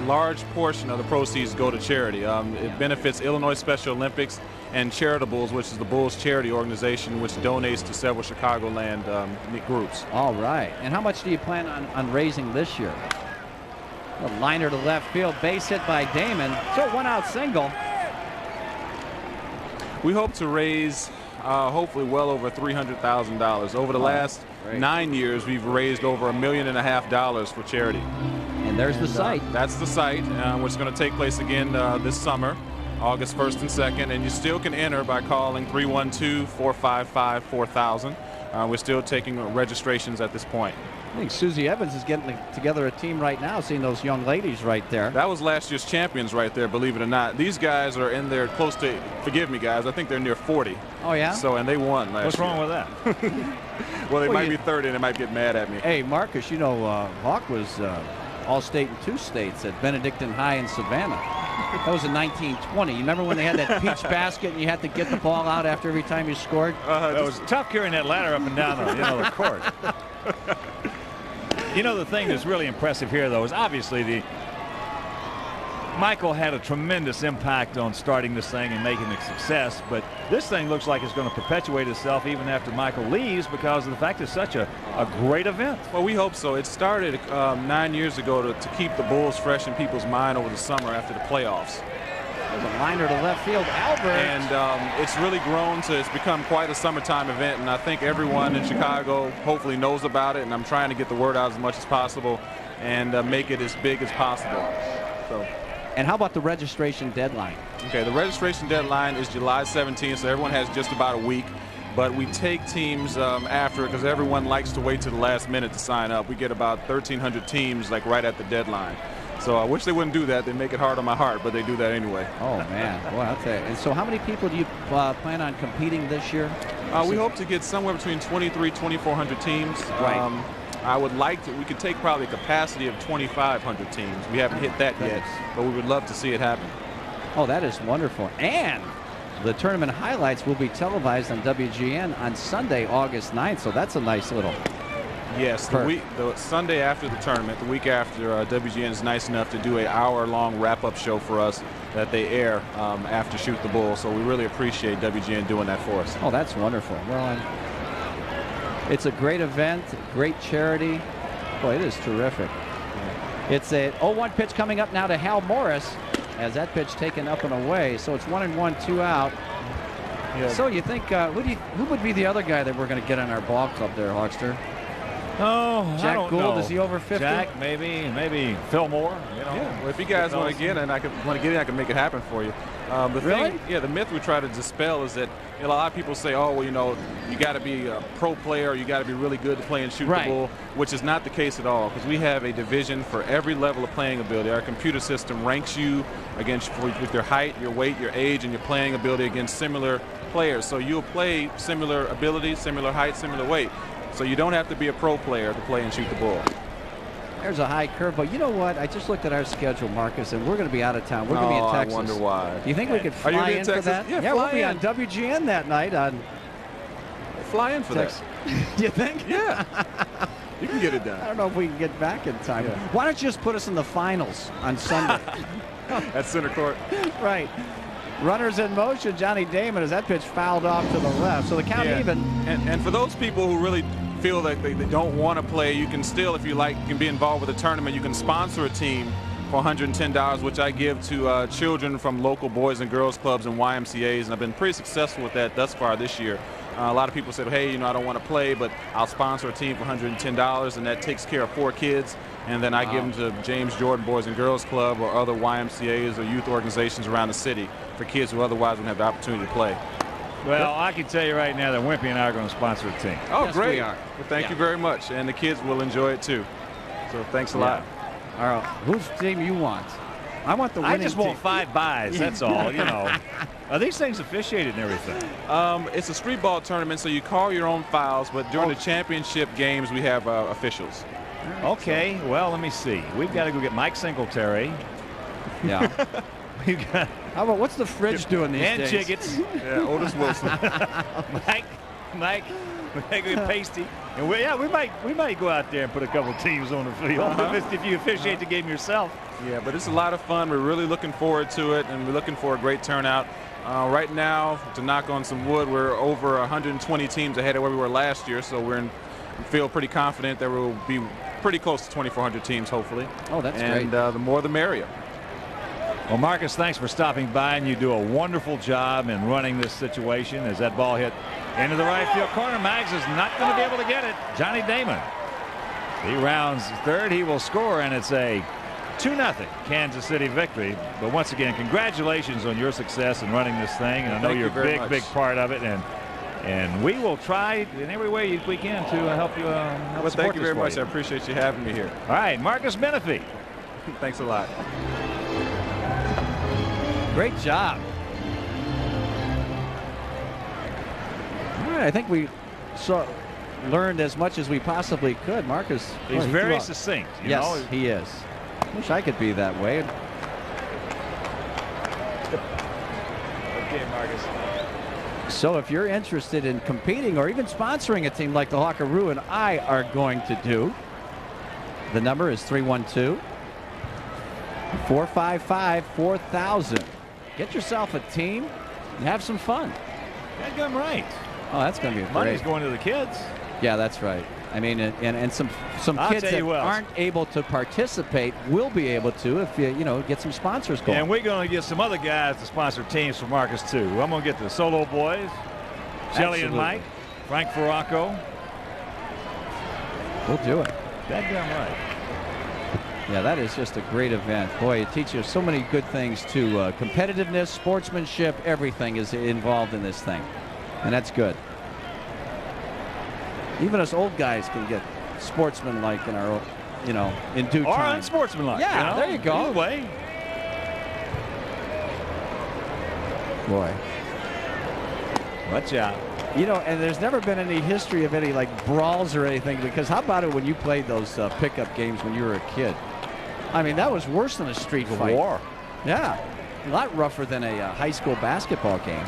[SPEAKER 3] large portion of the proceeds go to charity. It benefits Illinois Special Olympics and Charitables, which is the Bulls charity organization, which donates to several Chicagoland groups.
[SPEAKER 4] All right. And how much do you plan on raising this year? A liner to left field, base hit by Damon. So 1-out single.
[SPEAKER 3] We hope to raise hopefully well over $300,000. Over the last 9 years, we've raised over $1.5 million for charity.
[SPEAKER 4] And there's the site.
[SPEAKER 3] That's the site, which is going to take place again this summer, August 1st and 2nd. And you still can enter by calling 312-455-4000. We're still taking registrations at this point.
[SPEAKER 4] I think Susie Evans is getting together a team right now, seeing those young ladies right there.
[SPEAKER 3] That was last year's champions right there, believe it or not. These guys are in there close to, forgive me guys, I think they're near 40.
[SPEAKER 4] Oh, yeah?
[SPEAKER 3] So, and they won last
[SPEAKER 1] What's
[SPEAKER 3] year.
[SPEAKER 1] wrong with that?
[SPEAKER 3] Well, they might be 30 and they might get mad at me.
[SPEAKER 4] Hey, Marcus, you know, Hawk was All-State in 2 states at Benedictine High in Savannah. That was in 1920. You remember when they had that peach basket and you had to get the ball out after every time you scored?
[SPEAKER 1] It was tough carrying that ladder up and down the court. You know, the thing that's really impressive here, though, is obviously the Michael had a tremendous impact on starting this thing and making it a success, but this thing looks like it's going to perpetuate itself even after Michael leaves because of the fact it's such a great event.
[SPEAKER 3] Well, we hope so. It started 9 years ago to keep the Bulls fresh in people's mind over the summer after the playoffs.
[SPEAKER 4] There's a liner to left field, Albert.
[SPEAKER 3] And it's really grown to, it's become quite a summertime event, and I think everyone in Chicago hopefully knows about it, and I'm trying to get the word out as much as possible and make it as big as possible. So.
[SPEAKER 4] And how about the registration deadline?
[SPEAKER 3] Okay, the registration deadline is July 17th, so everyone has just about a week. But we take teams after it because everyone likes to wait to the last minute to sign up. We get about 1,300 teams like right at the deadline. So I wish they wouldn't do that. They make it hard on my heart, but they do that anyway.
[SPEAKER 4] Oh, man. Boy, I'll tell you. And so how many people do you plan on competing this year?
[SPEAKER 3] We hope to get somewhere between 2,400 teams.
[SPEAKER 4] Right.
[SPEAKER 3] I would like to, we could take probably a capacity of 2,500 teams. We haven't hit that yet, but we would love to see it happen.
[SPEAKER 4] Oh, that is wonderful. And the tournament highlights will be televised on WGN on Sunday, August 9th. So that's a nice little.
[SPEAKER 3] Yes, the Sunday after the tournament, the week after, WGN is nice enough to do an hour-long wrap-up show for us that they air after Shoot the Bull. So we really appreciate WGN doing that for us.
[SPEAKER 4] Oh, that's wonderful. Well, it's a great event, great charity. Boy, it is terrific. It's a 0-1 pitch coming up now to Hal Morris as that pitch taken up and away. So it's 1-1, 2 out. Yeah. So you think who would be the other guy that we're going to get on our ball club there, Hawkster?
[SPEAKER 1] Oh,
[SPEAKER 4] Jack
[SPEAKER 1] I don't
[SPEAKER 4] Gould,
[SPEAKER 1] know.
[SPEAKER 4] Is he over 50?
[SPEAKER 1] Jack, maybe Phil Moore. You know.
[SPEAKER 3] Yeah. Well, if you guys want to get in, I can make it happen for you. The myth we try to dispel is that a lot of people say, oh, well, you got to be a pro player, you got to be really good to play and shoot the bull, which is not the case at all, because we have a division for every level of playing ability. Our computer system ranks you with your height, your weight, your age, and your playing ability against similar players. So you'll play similar abilities, similar height, similar weight. So you don't have to be a pro player to play and shoot the bull.
[SPEAKER 4] There's a high curve, but you know what? I just looked at our schedule, Marcus, and we're going to be out of town. We're going to be in Texas.
[SPEAKER 3] I wonder why.
[SPEAKER 4] Do you think we could fly in for that?
[SPEAKER 3] Yeah,
[SPEAKER 4] we'll be on WGN that night.
[SPEAKER 3] Fly in for
[SPEAKER 4] Texas. That. Do you think?
[SPEAKER 3] Yeah. You can get it done.
[SPEAKER 4] I don't know if we can get back in time. Yeah. Why don't you just put us in the finals on Sunday?
[SPEAKER 3] At center court.
[SPEAKER 4] Right. Runners in motion. Johnny Damon as that pitch fouled off to the left. So the count even.
[SPEAKER 3] And for those people who really feel like they don't want to play, you can still, if you like, can be involved with a tournament. You can sponsor a team for $110, which I give to children from local boys and girls clubs and YMCAs, and I've been pretty successful with that thus far this year. A lot of people said, hey, I don't want to play, but I'll sponsor a team for $110, and that takes care of 4 kids, and then I give them to James Jordan Boys and Girls Club or other YMCAs or youth organizations around the city for kids who otherwise wouldn't have the opportunity to play.
[SPEAKER 1] Well, I can tell you right now that Wimpy and I are going to sponsor a team.
[SPEAKER 3] Oh,
[SPEAKER 4] yes,
[SPEAKER 3] great.
[SPEAKER 4] We are.
[SPEAKER 3] Well, thank you very much. And the kids will enjoy it, too. So thanks a lot.
[SPEAKER 4] All right. Whose team you want? I want the winning
[SPEAKER 1] I just want 5 buys, that's all, Are these things officiated and everything?
[SPEAKER 3] It's a street ball tournament, so you call your own fouls, but during the championship games, we have officials.
[SPEAKER 1] Okay, well, let me see. We've got to go get Mike Singletary.
[SPEAKER 4] Yeah.
[SPEAKER 1] We've got
[SPEAKER 4] how about what's the fridge doing these
[SPEAKER 1] and
[SPEAKER 4] days?
[SPEAKER 1] Chickets.
[SPEAKER 3] Yeah, Otis Wilson.
[SPEAKER 1] Mike, Pasty, and we might go out there and put a couple teams on the field if you officiate the game yourself.
[SPEAKER 3] Yeah, but it's a lot of fun. We're really looking forward to it, and we're looking for a great turnout. Right now, to knock on some wood, we're over 120 teams ahead of where we were last year, so we feel pretty confident that we'll be pretty close to 2,400 teams, hopefully.
[SPEAKER 4] Oh, that's great.
[SPEAKER 3] And the more the merrier.
[SPEAKER 1] Well, Marcus, thanks for stopping by, and you do a wonderful job in running this situation as that ball hit into the right field corner. Maggs is not going to be able to get it. Johnny Damon. He rounds third. He will score, and it's a 2-0 Kansas City victory. But once again, congratulations on your success in running this thing, and I know you're a big part of it. And we will try in every way we can to help you.
[SPEAKER 3] Well, thank you very much. I appreciate you having me here.
[SPEAKER 1] All right, Marcus Menifee.
[SPEAKER 3] Thanks a lot.
[SPEAKER 4] Great job. All right, I think we learned as much as we possibly could. Marcus,
[SPEAKER 1] he's very succinct.
[SPEAKER 4] Yes, he is. Wish I could be that way.
[SPEAKER 1] Okay, Marcus.
[SPEAKER 4] So if you're interested in competing or even sponsoring a team like the Hawkeroo and I are going to do, the number is 312 455-4000. Get yourself a team and have some fun.
[SPEAKER 1] That got right.
[SPEAKER 4] Oh, that's going to be great.
[SPEAKER 1] Money's going to the kids.
[SPEAKER 4] Yeah, that's right. I mean, and some kids that aren't able to participate will be able to if you get some sponsors going.
[SPEAKER 1] And we're going to get some other guys to sponsor teams for Marcus too. I'm going to get the Solo Boys, Shelly and Mike, Frank Ferracco.
[SPEAKER 4] We'll do it.
[SPEAKER 1] That got right.
[SPEAKER 4] Yeah, that is just a great event. Boy, it teaches you so many good things too. Competitiveness, sportsmanship, everything is involved in this thing, and that's good. Even us old guys can get sportsmanlike in our, in due time.
[SPEAKER 1] Or unsportsmanlike.
[SPEAKER 4] Yeah, there you go.
[SPEAKER 1] Either way.
[SPEAKER 4] Boy.
[SPEAKER 1] Watch out.
[SPEAKER 4] And there's never been any history of any like brawls or anything, because how about it when you played those pickup games when you were a kid? I mean, that was worse than a street fight.
[SPEAKER 1] War.
[SPEAKER 4] Yeah, a lot rougher than a high school basketball game.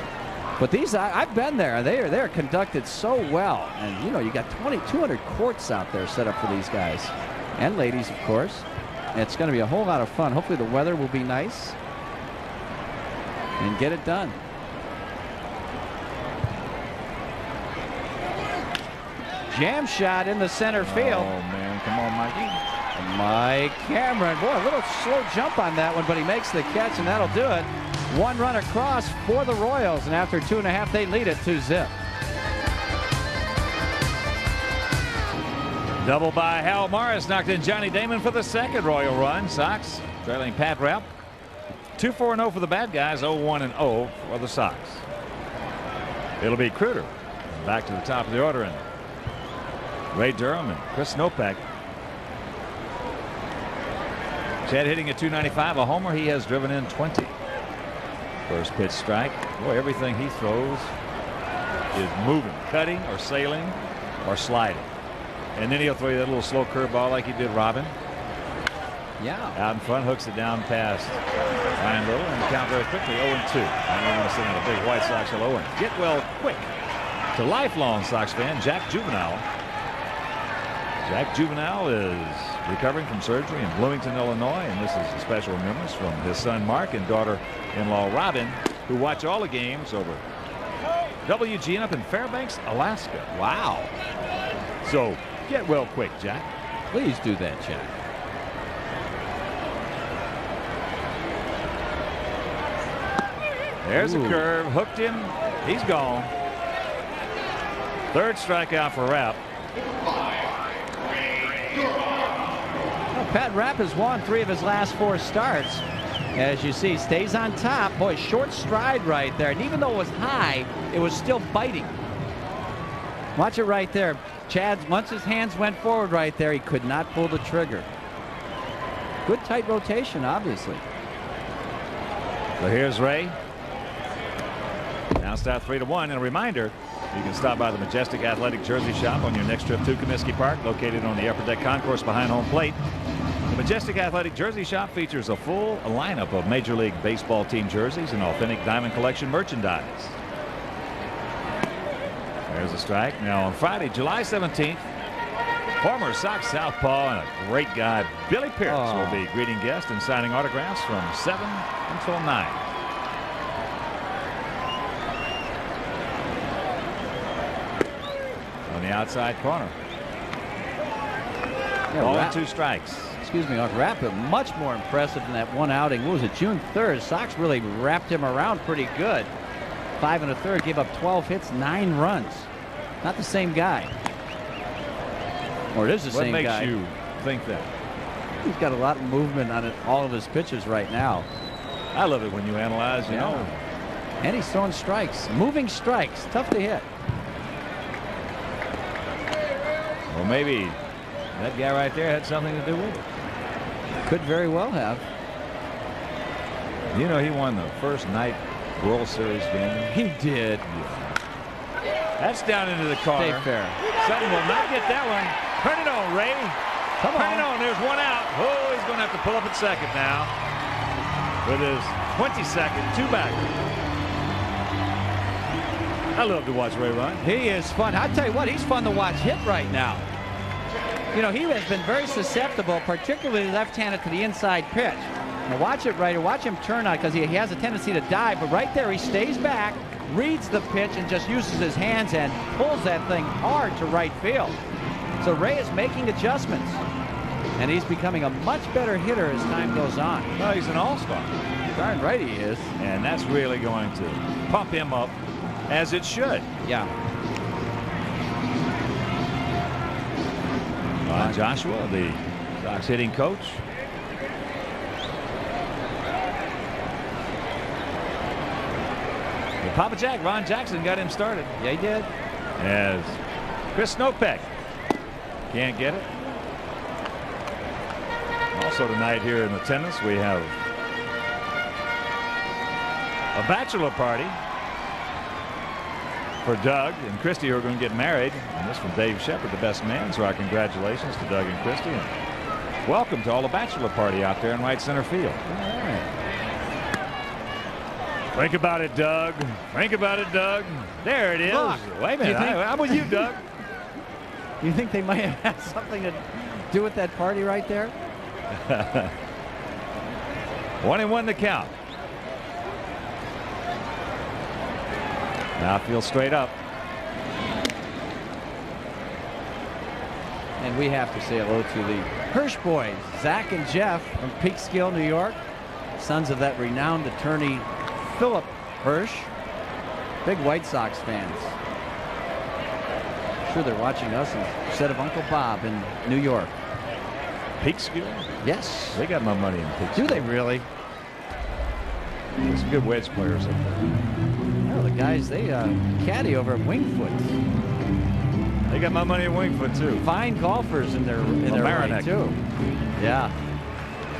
[SPEAKER 4] But these, I've been there. They're conducted so well, and you got 200 courts out there set up for these guys and ladies, of course. And it's going to be a whole lot of fun. Hopefully the weather will be nice and get it done. Jam shot in the center field.
[SPEAKER 1] Oh man, come on, Mikey.
[SPEAKER 4] Mike Cameron, boy, a little slow jump on that one, but he makes the catch, and that'll do it. One run across for the Royals, and after 2.5, they lead it 2-zip.
[SPEAKER 1] Double by Hal Morris knocked in Johnny Damon for the second Royal run. Sox trailing Pat Rapp. 2-4-0 for the bad guys, 0-1-0 for the Sox. It'll be Kruder back to the top of the order, and Ray Durham and Chris Snopek. Chad hitting at 295, a homer. He has driven in 20. First pitch strike. Boy, everything he throws is moving, cutting or sailing or sliding. And then he'll throw you that little slow curveball like he did Robin.
[SPEAKER 4] Yeah.
[SPEAKER 1] Out in front, hooks it down past Ryan Little, and the count very quickly 0-2. I don't want to send out a big White Sox hello and get well quick to lifelong Sox fan Jack Juvenile. Jack Juvenile is recovering from surgery in Bloomington, Illinois, and this is a special remembrance from his son Mark and daughter-in-law Robin, who watch all the games over WGN up in Fairbanks, Alaska.
[SPEAKER 4] Wow.
[SPEAKER 1] So get well quick, Jack.
[SPEAKER 4] Please do that, Jack.
[SPEAKER 1] There's a curve, hooked him, he's gone. Third strikeout for Rapp.
[SPEAKER 4] Pat Rapp has won 3 of his last 4 starts. As you see, stays on top. Boy, short stride right there. And even though it was high, it was still biting. Watch it right there. Chad, once his hands went forward right there, he could not pull the trigger. Good tight rotation, obviously.
[SPEAKER 1] So here's Ray. Now start 3-1. And a reminder, you can stop by the Majestic Athletic Jersey Shop on your next trip to Comiskey Park, located on the upper deck concourse behind home plate. The Majestic Athletic Jersey Shop features a full lineup of Major League Baseball team jerseys and authentic Diamond Collection merchandise. There's a strike. Now on Friday, July 17th, former Sox southpaw and a great guy, Billy Pierce, will be greeting guests and signing autographs from 7 until 9. On the outside corner. Ball and 2 strikes.
[SPEAKER 4] Excuse me, Rapp, much more impressive than that one outing. What was it, June 3rd? Sox really wrapped him around pretty good. 5 1/3, gave up 12 hits, 9 runs. Not the same guy. Or it is the same guy.
[SPEAKER 1] What makes you think that?
[SPEAKER 4] He's got a lot of movement on all of his pitches right now.
[SPEAKER 1] I love it when you analyze, you know.
[SPEAKER 4] And he's throwing strikes, moving strikes, tough to hit.
[SPEAKER 1] Well, maybe that guy right there had something to do with it.
[SPEAKER 4] Could very well have.
[SPEAKER 1] You know, he won the first night World Series game.
[SPEAKER 4] He did.
[SPEAKER 1] Yeah. That's down into the corner.
[SPEAKER 4] Stay fair.
[SPEAKER 1] Sutton will not get that one. Turn it on, Ray.
[SPEAKER 4] Come on.
[SPEAKER 1] Turn it on. There's one out. Oh, he's going to have to pull up at second now with his 22nd 2-back. I love to watch Ray run.
[SPEAKER 4] He is fun. I'll tell you what, he's fun to watch hit right now. You know, he has been very susceptible, particularly left-handed to the inside pitch. Now watch it right here. Watch him turn on because he has a tendency to dive, but right there he stays back, reads the pitch, and just uses his hands and pulls that thing hard to right field. So Ray is making adjustments, and he's becoming a much better hitter as time goes on.
[SPEAKER 1] Well, he's an all-star.
[SPEAKER 4] Darn right he is.
[SPEAKER 1] And that's really going to pump him up, as it should.
[SPEAKER 4] Yeah.
[SPEAKER 1] Ron Joshua, the Sox hitting coach. Well, Papa Jack, Ron Jackson got him started.
[SPEAKER 4] Yeah, he did.
[SPEAKER 1] As Chris Snopek can't get it. Also tonight here in attendance we have a bachelor party for Doug and Christy, who are going to get married. And this from Dave Shepard, the best man. So our congratulations to Doug and Christy. And welcome to all the bachelor party out there in right center field.
[SPEAKER 4] All right.
[SPEAKER 1] Think about it, Doug. Think about it, Doug. There it is.
[SPEAKER 4] Look,
[SPEAKER 1] wait a minute. I'm with you, Doug.
[SPEAKER 4] You think they might have had something to do with that party right there?
[SPEAKER 1] 1-1 to count. Now feel straight up.
[SPEAKER 4] And we have to say hello to the Hirsch boys, Zach and Jeff from Peekskill, New York, sons of that renowned attorney Philip Hirsch. Big White Sox fans. I'm sure they're watching us instead of Uncle Bob in New York.
[SPEAKER 1] Peekskill?
[SPEAKER 4] Yes.
[SPEAKER 1] They got my money in Peekskill.
[SPEAKER 4] Do they really?
[SPEAKER 1] There's some good wedge players up there.
[SPEAKER 4] Oh, the guys, they caddy over at Wingfoot.
[SPEAKER 1] They got my money in Wingfoot too.
[SPEAKER 4] Fine golfers in their right
[SPEAKER 1] Mamaroneck.
[SPEAKER 4] too. Yeah.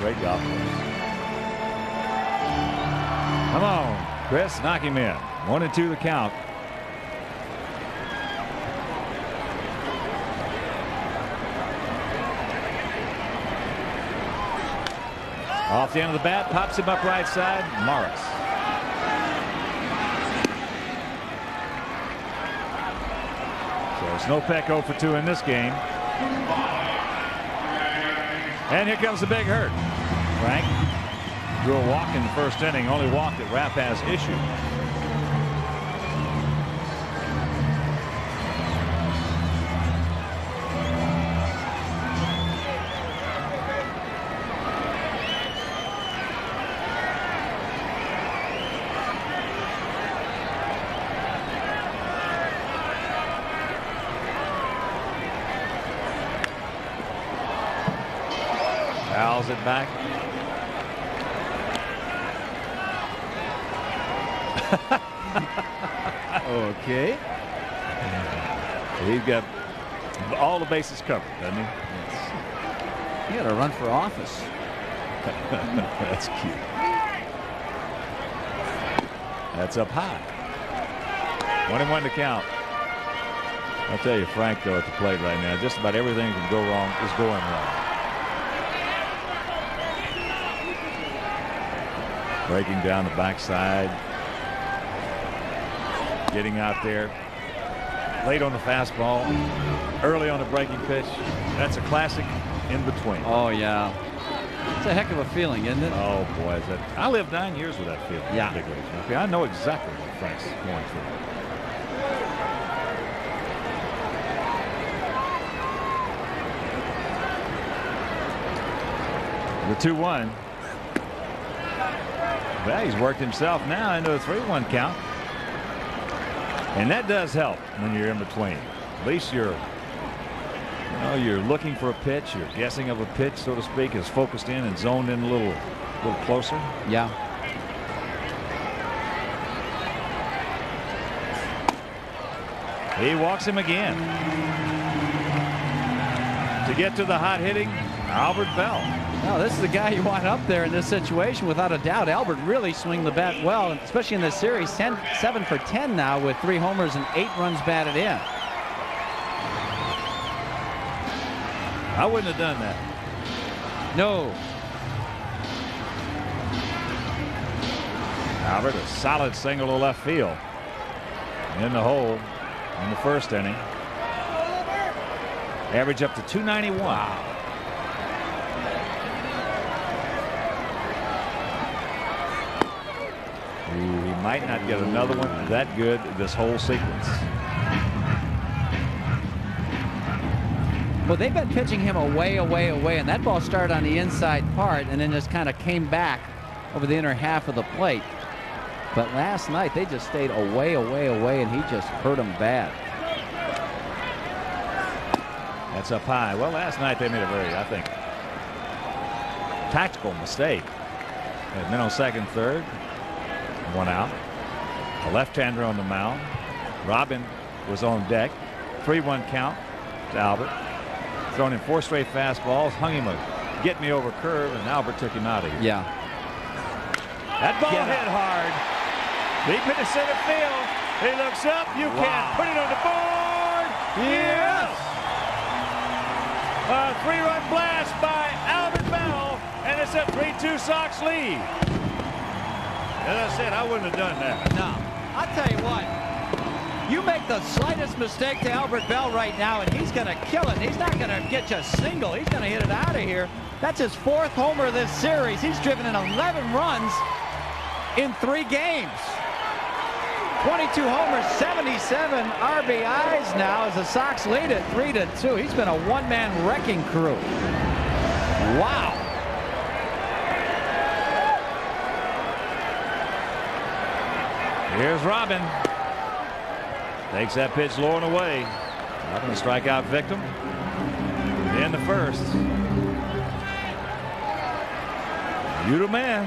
[SPEAKER 1] Great golf course. Come on, Chris, knock him in. 1-2 the count. Off the end of the bat, pops him up right side. Morris. So Snopek 0 for 2 in this game. And here comes the big hurt. Frank drew a walk in the first inning. Only walk that Rapp has issued. Fouls it back.
[SPEAKER 4] Okay.
[SPEAKER 1] He's got all the bases covered, doesn't he?
[SPEAKER 4] He got to run for office.
[SPEAKER 1] That's cute. That's up high. 1-1 to count. I'll tell you, Frank, though, at the plate right now, just about everything that can go wrong is going wrong. Breaking down the backside. Getting out there. Late on the fastball. Early on the breaking pitch. That's a classic in between.
[SPEAKER 4] Oh, yeah. It's a heck of a feeling, isn't it?
[SPEAKER 1] Oh, boy. Is that, I lived 9 years with that feeling.
[SPEAKER 4] Yeah.
[SPEAKER 1] Big leagues. Okay, I know exactly what Frank's going through. The 2-1. Well, he's worked himself now into a 3-1 count. And that does help when you're in between. At least you're looking for a pitch. You're guessing of a pitch, so to speak, is focused in and zoned in a little closer.
[SPEAKER 4] Yeah.
[SPEAKER 1] He walks him again. To get to the hot hitting, Albert Bell.
[SPEAKER 4] No, this is the guy you want up there in this situation, without a doubt. Albert really swing the bat well, especially in this series. 7 for 10 now with 3 homers and 8 runs batted in.
[SPEAKER 1] I wouldn't have done that.
[SPEAKER 4] No.
[SPEAKER 1] Albert, a solid single to left field. In the hole in the first inning. Average up to 291. Wow. might not get another one that good this whole sequence.
[SPEAKER 4] Well, they've been pitching him away, and that ball started on the inside part and then just kind of came back over the inner half of the plate. But last night they just stayed away, and he just hurt them bad.
[SPEAKER 1] That's up high. Well, last night they made a very, I think, tactical mistake. Had men on second, third, one out. A left-hander on the mound. Robin was on deck. 3-1 count to Albert. Thrown in 4 straight fastballs. Hung him a get me over curve, and Albert took him out of here.
[SPEAKER 4] Yeah.
[SPEAKER 1] That ball hit hard. Deep into center field. He looks up. You can't put it on the board. Yes. A 3-run blast by Albert Bell, and it's a 3-2 Sox lead. As I said, I wouldn't have done that.
[SPEAKER 4] No. I'll tell you what. You make the slightest mistake to Albert Bell right now, and he's going to kill it. He's not going to get you a single. He's going to hit it out of here. That's his 4th homer this series. He's driven in 11 runs in 3 games. 22 homers, 77 RBIs now as the Sox lead at 3-2. He's been a one-man wrecking crew. Wow.
[SPEAKER 1] Here's Robin. Takes that pitch low and away. Not going to strike out victim. In the first. You the man.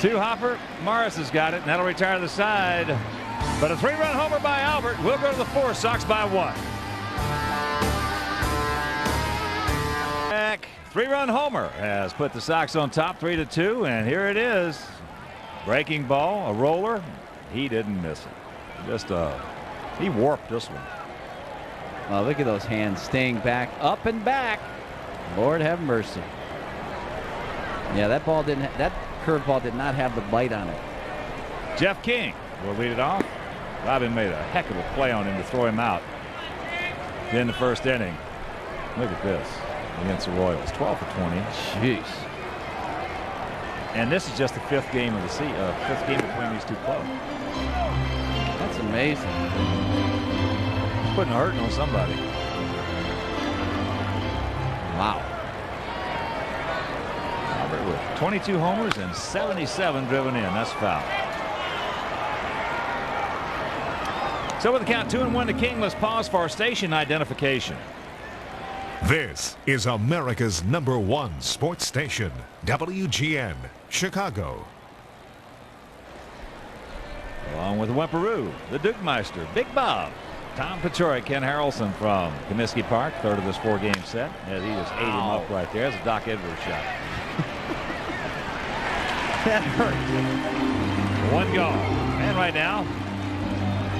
[SPEAKER 1] 2 hopper. Morris has got it, and that'll retire the side. But a 3-run homer by Albert. We'll go to the 4th. Sox by 1. Back. 3-run homer has put the Sox on top 3-2, and here it is. Breaking ball, a roller. He didn't miss it. Just he warped this one.
[SPEAKER 4] Oh, look at those hands staying back, up and back. Lord have mercy. Yeah, that ball didn't. That curveball did not have the bite on it.
[SPEAKER 1] Jeff King will lead it off. Robin made a heck of a play on him to throw him out in the first inning. Look at this against the Royals, 12 for 20.
[SPEAKER 4] Jeez.
[SPEAKER 1] And this is just the 5th game of the season, 5th game between these two clubs.
[SPEAKER 4] That's amazing.
[SPEAKER 1] He's putting a hurting on somebody.
[SPEAKER 4] Wow.
[SPEAKER 1] Albert with 22 homers and 77 driven in. That's foul. So with the count 2-1 to King, let's pause for our station identification.
[SPEAKER 5] This is America's #1 sports station, WGN, Chicago.
[SPEAKER 1] Along with Wemperoo, the Duke Meister, Big Bob, Tom Paciorek, Ken Harrelson from Comiskey Park, 3rd of this 4-game set, as he just ate him up right there. That's a Doc Edwards shot.
[SPEAKER 4] That hurt.
[SPEAKER 1] 1 gone. And right now,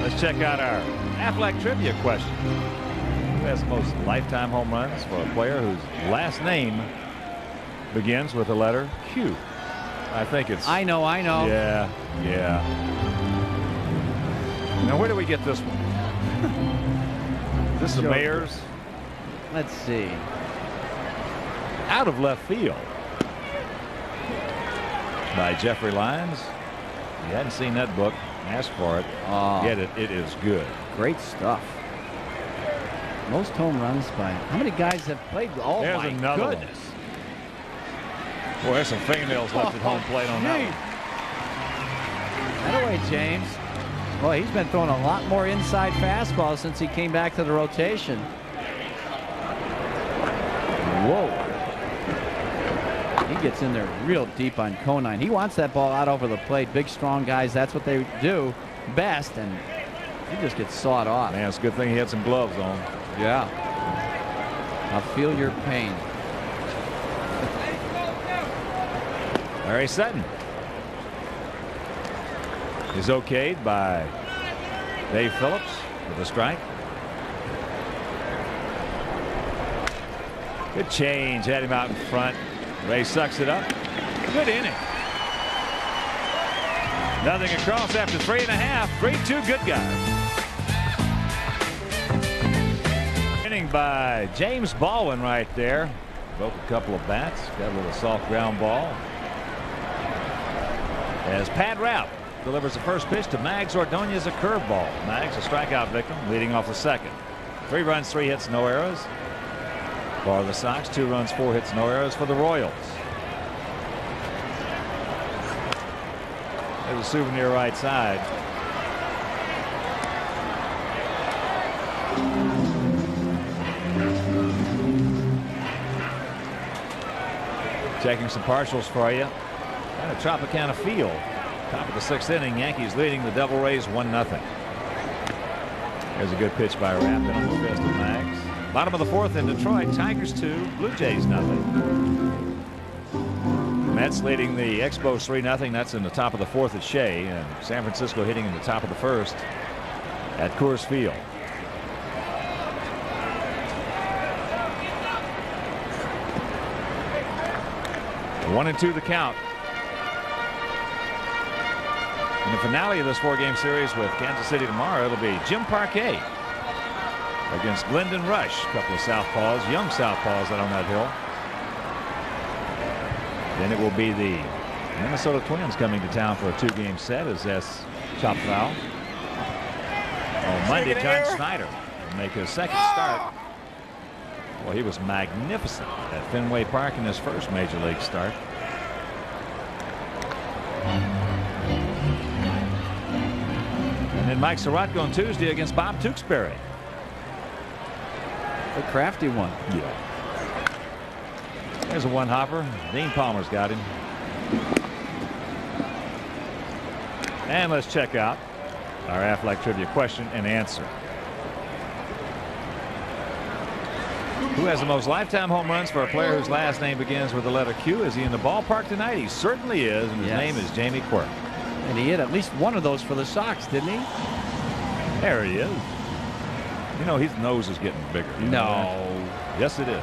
[SPEAKER 1] let's check out our Aflac trivia question. Who has the most lifetime home runs for a player whose last name begins with the letter Q? I think it's.
[SPEAKER 4] I know.
[SPEAKER 1] Yeah. Now, where do we get this one? This is the Mayor's.
[SPEAKER 4] Let's see.
[SPEAKER 1] Out of left field by Jeffrey Lyons. You hadn't seen that book. Ask for it. Get it. It is good.
[SPEAKER 4] Great stuff. Most home runs by how many guys have played? Oh,
[SPEAKER 1] There's
[SPEAKER 4] my
[SPEAKER 1] another
[SPEAKER 4] goodness.
[SPEAKER 1] One. Boy, there's some fingernails left at home plate on that one.
[SPEAKER 4] That away, James. Boy, he's been throwing a lot more inside fastballs since he came back to the rotation. Whoa. He gets in there real deep on Conine. He wants that ball out over the plate. Big, strong guys, that's what they do best, and he just gets sawed off.
[SPEAKER 1] Man, it's a good thing he had some gloves on.
[SPEAKER 4] Yeah. I'll feel your pain.
[SPEAKER 1] Larry Sutton is okayed by Dave Phillips with a strike. Good change. Had him out in front. Ray sucks it up. Good inning. Nothing across after 3.5. 3-2 good guys. Inning by James Baldwin right there. Broke a couple of bats. Got a little soft ground ball. as Pat Rapp delivers the first pitch to Mags Ordonez, a curveball. Mags, a strikeout victim, leading off the second. 3 runs, 3 hits, no errors for the Sox. 2 runs, 4 hits, no errors for the Royals. There's a souvenir right side. Checking some partials for you. And a Tropicana field. Top of the 6th inning. Yankees leading the Devil Rays 1-0. There's a good pitch by Rapp on the fist of Mags. Bottom of the 4th in Detroit. Tigers 2, Blue Jays 0. Mets leading the Expos 3-0. That's in the top of the 4th at Shea. And San Francisco hitting in the top of the 1st at Coors Field. One and 2 the count. In the finale of this 4-game series with Kansas City tomorrow, it'll be Jim Parquet against Glendon Rush. A couple of southpaws, young southpaws out on that hill. Then it will be the Minnesota Twins coming to town for a 2-game set as that's chopped foul. On Monday, John Schneider will make his second start. Well, he was magnificent at Fenway Park in his first major league start. And then Mike Sirotko on Tuesday against Bob Tewksbury.
[SPEAKER 4] A crafty one.
[SPEAKER 1] Yeah. There's a one-hopper. Dean Palmer's got him. And let's check out our Aflac Trivia question and answer. Who has the most lifetime home runs for a player whose last name begins with the letter Q? Is he in the ballpark tonight? He certainly is, and his name is Jamie Quirk.
[SPEAKER 4] And he hit at least one of those for the Sox, didn't he?
[SPEAKER 1] There he is. You know, his nose is getting bigger.
[SPEAKER 4] No.
[SPEAKER 1] Yes, it is.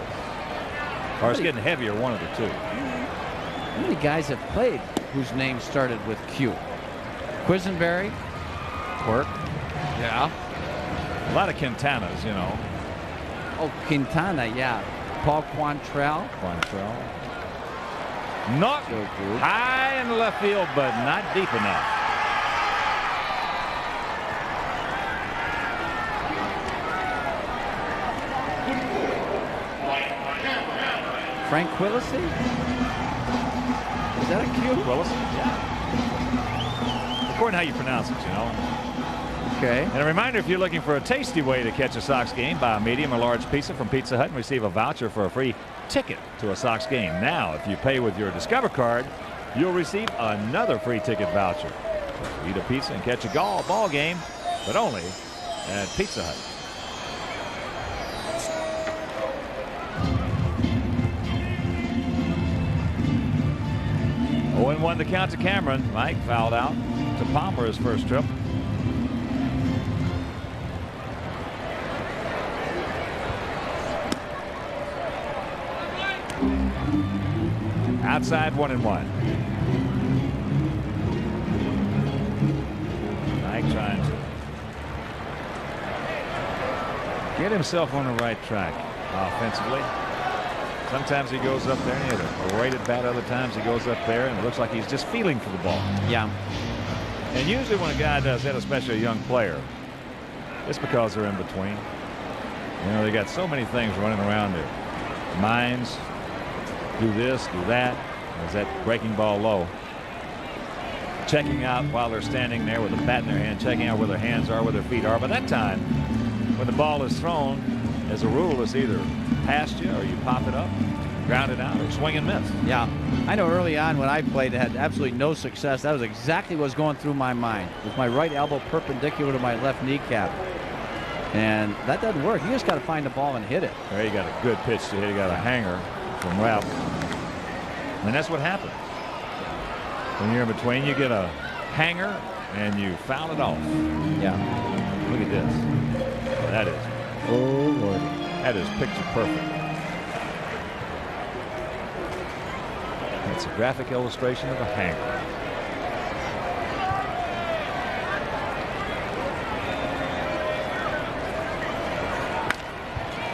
[SPEAKER 1] Or it's getting heavier, one of the two.
[SPEAKER 4] How many guys have played whose name started with Q? Quisenberry?
[SPEAKER 1] Quirk.
[SPEAKER 4] Yeah.
[SPEAKER 1] A lot of Quintanas, you know.
[SPEAKER 4] Oh, Quintana, yeah. Paul Quantrell.
[SPEAKER 1] Not
[SPEAKER 4] So good.
[SPEAKER 1] high in the left field, but not deep enough.
[SPEAKER 4] Frank Quillisi? Is that a Q?
[SPEAKER 1] Willis? Yeah. According to how you pronounce it, you know.
[SPEAKER 4] Okay.
[SPEAKER 1] And a reminder, if you're looking for a tasty way to catch a Sox game, buy a medium or large pizza from Pizza Hut and receive a voucher for a free ticket to a Sox game. Now, if you pay with your Discover card, you'll receive another free ticket voucher. So eat a pizza and catch a ball game, but only at Pizza Hut. Oh, and 1 the count to Cameron. Mike fouled out to Palmer his first trip. Outside 1-1. Mike trying to get himself on the right track offensively. Sometimes he goes up there and he has a great at bat. Other times he goes up there and it looks like he's just feeling for the ball.
[SPEAKER 4] Yeah.
[SPEAKER 1] And usually when a guy does that, especially a young player, it's because they're in between. You know, they got so many things running around their minds. Do this, do that. Is that breaking ball low? Checking out while they're standing there with a bat in their hand, checking out where their hands are, where their feet are. By that time, when the ball is thrown, as a rule, it's either past you or you pop it up, ground it out, or swing and miss.
[SPEAKER 4] Yeah. I know early on when I played, had absolutely no success. That was exactly what was going through my mind. With my right elbow perpendicular to my left kneecap. And that doesn't work. You just got to find the ball and hit it.
[SPEAKER 1] There you got a good pitch to hit. You got a hanger from Rapp. And that's what happens. When you're in between, you get a hanger and you foul it off.
[SPEAKER 4] Yeah.
[SPEAKER 1] Look at this. That is, oh Lord, that is picture perfect. That's a graphic illustration of a hanger.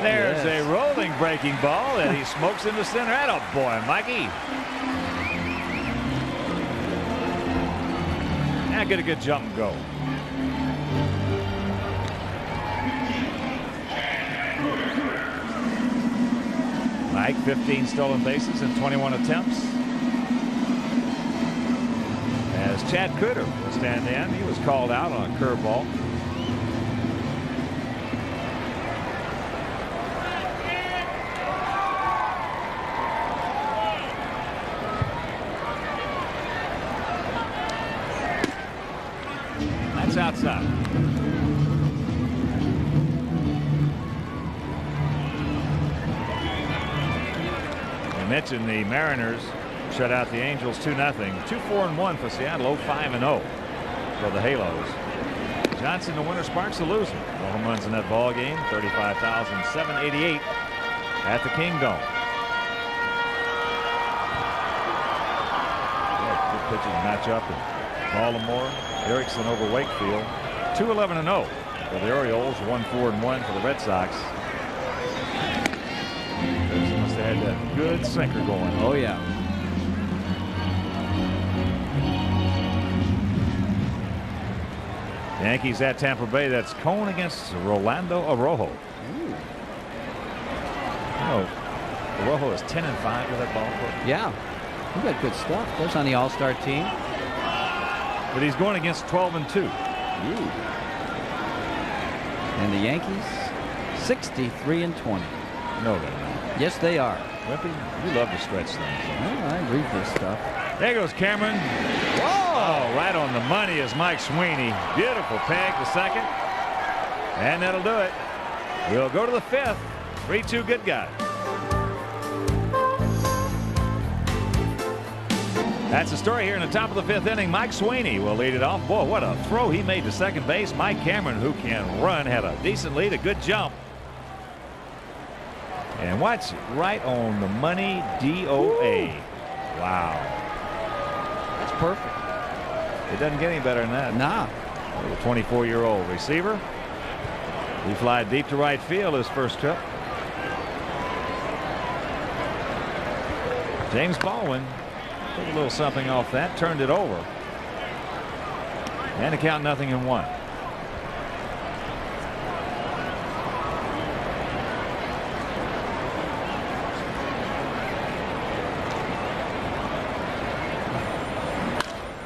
[SPEAKER 1] There's a rolling breaking ball that he smokes into center. Atta boy, Mikey. And get a good jump and go. Mike, 15 stolen bases in 21 attempts. As Chad Cooter will stand in. He was called out on a curveball. That's outside. I mentioned the Mariners shut out the Angels 2-0. 2-4-1 for Seattle. 0-5-0 for the Halos. Johnson the winner, Sparks the loser. No home runs in that ball game. 35,788 at the Kingdome. Yeah, good pitching matchup in Baltimore. Erickson over Wakefield. 2-11-0 for the Orioles. 1-4-1 for the Red Sox. Erickson must have had that good sinker going.
[SPEAKER 4] Oh yeah.
[SPEAKER 1] Yankees at Tampa Bay. That's Cone against Rolando Arrojo. Oh, Arrojo is 10-5 with that ball club.
[SPEAKER 4] Yeah. He got good stuff. Goes on the All-Star team.
[SPEAKER 1] But he's going against 12-2.
[SPEAKER 4] And the Yankees 63-20.
[SPEAKER 1] No, they're not.
[SPEAKER 4] Yes, they are.
[SPEAKER 1] Wimpy, you love to stretch things.
[SPEAKER 4] Well, I read this stuff.
[SPEAKER 1] There goes Cameron. Oh, right on the money is Mike Sweeney. Beautiful peg to second. And that'll do it. We'll go to the fifth. 3-2 good guys. That's the story here in the top of the fifth inning. Mike Sweeney will lead it off. Boy, what a throw he made to second base. Mike Cameron, who can run, had a decent lead, a good jump. And watch, right on the money, DOA. Wow.
[SPEAKER 4] That's perfect.
[SPEAKER 1] It doesn't get any better than that.
[SPEAKER 4] Nah.
[SPEAKER 1] The 24-year-old receiver. He fly deep to right field his first trip. James Baldwin took a little something off that, turned it over. And the count 0-1.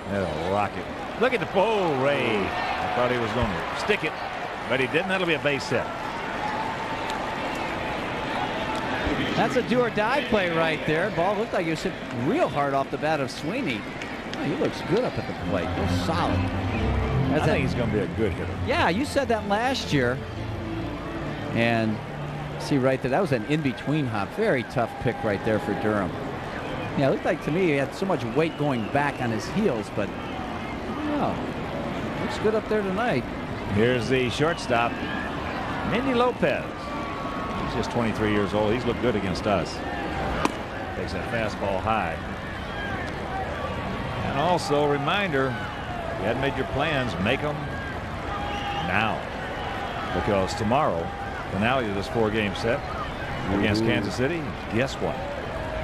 [SPEAKER 1] That'll rock it. Look at the pole, Ray. I thought he was going to stick it, but he didn't. That'll be a base hit.
[SPEAKER 4] That's a do-or-die play right there. Ball looked like he was hit real hard off the bat of Sweeney. Oh, he looks good up at the plate. Real solid.
[SPEAKER 1] I think he's going to be a good hitter.
[SPEAKER 4] Yeah, you said that last year. And see right there, that was an in-between hop. Very tough pick right there for Durham. Yeah, it looked like to me he had so much weight going back on his heels, but looks good up there tonight.
[SPEAKER 1] Here's the shortstop, Mindy Lopez. He's just 23 years old. He's looked good against us. Takes that fastball high. And also a reminder, if you hadn't made your plans, make them now. Because tomorrow, finale of this 4-game set against Kansas City, guess what?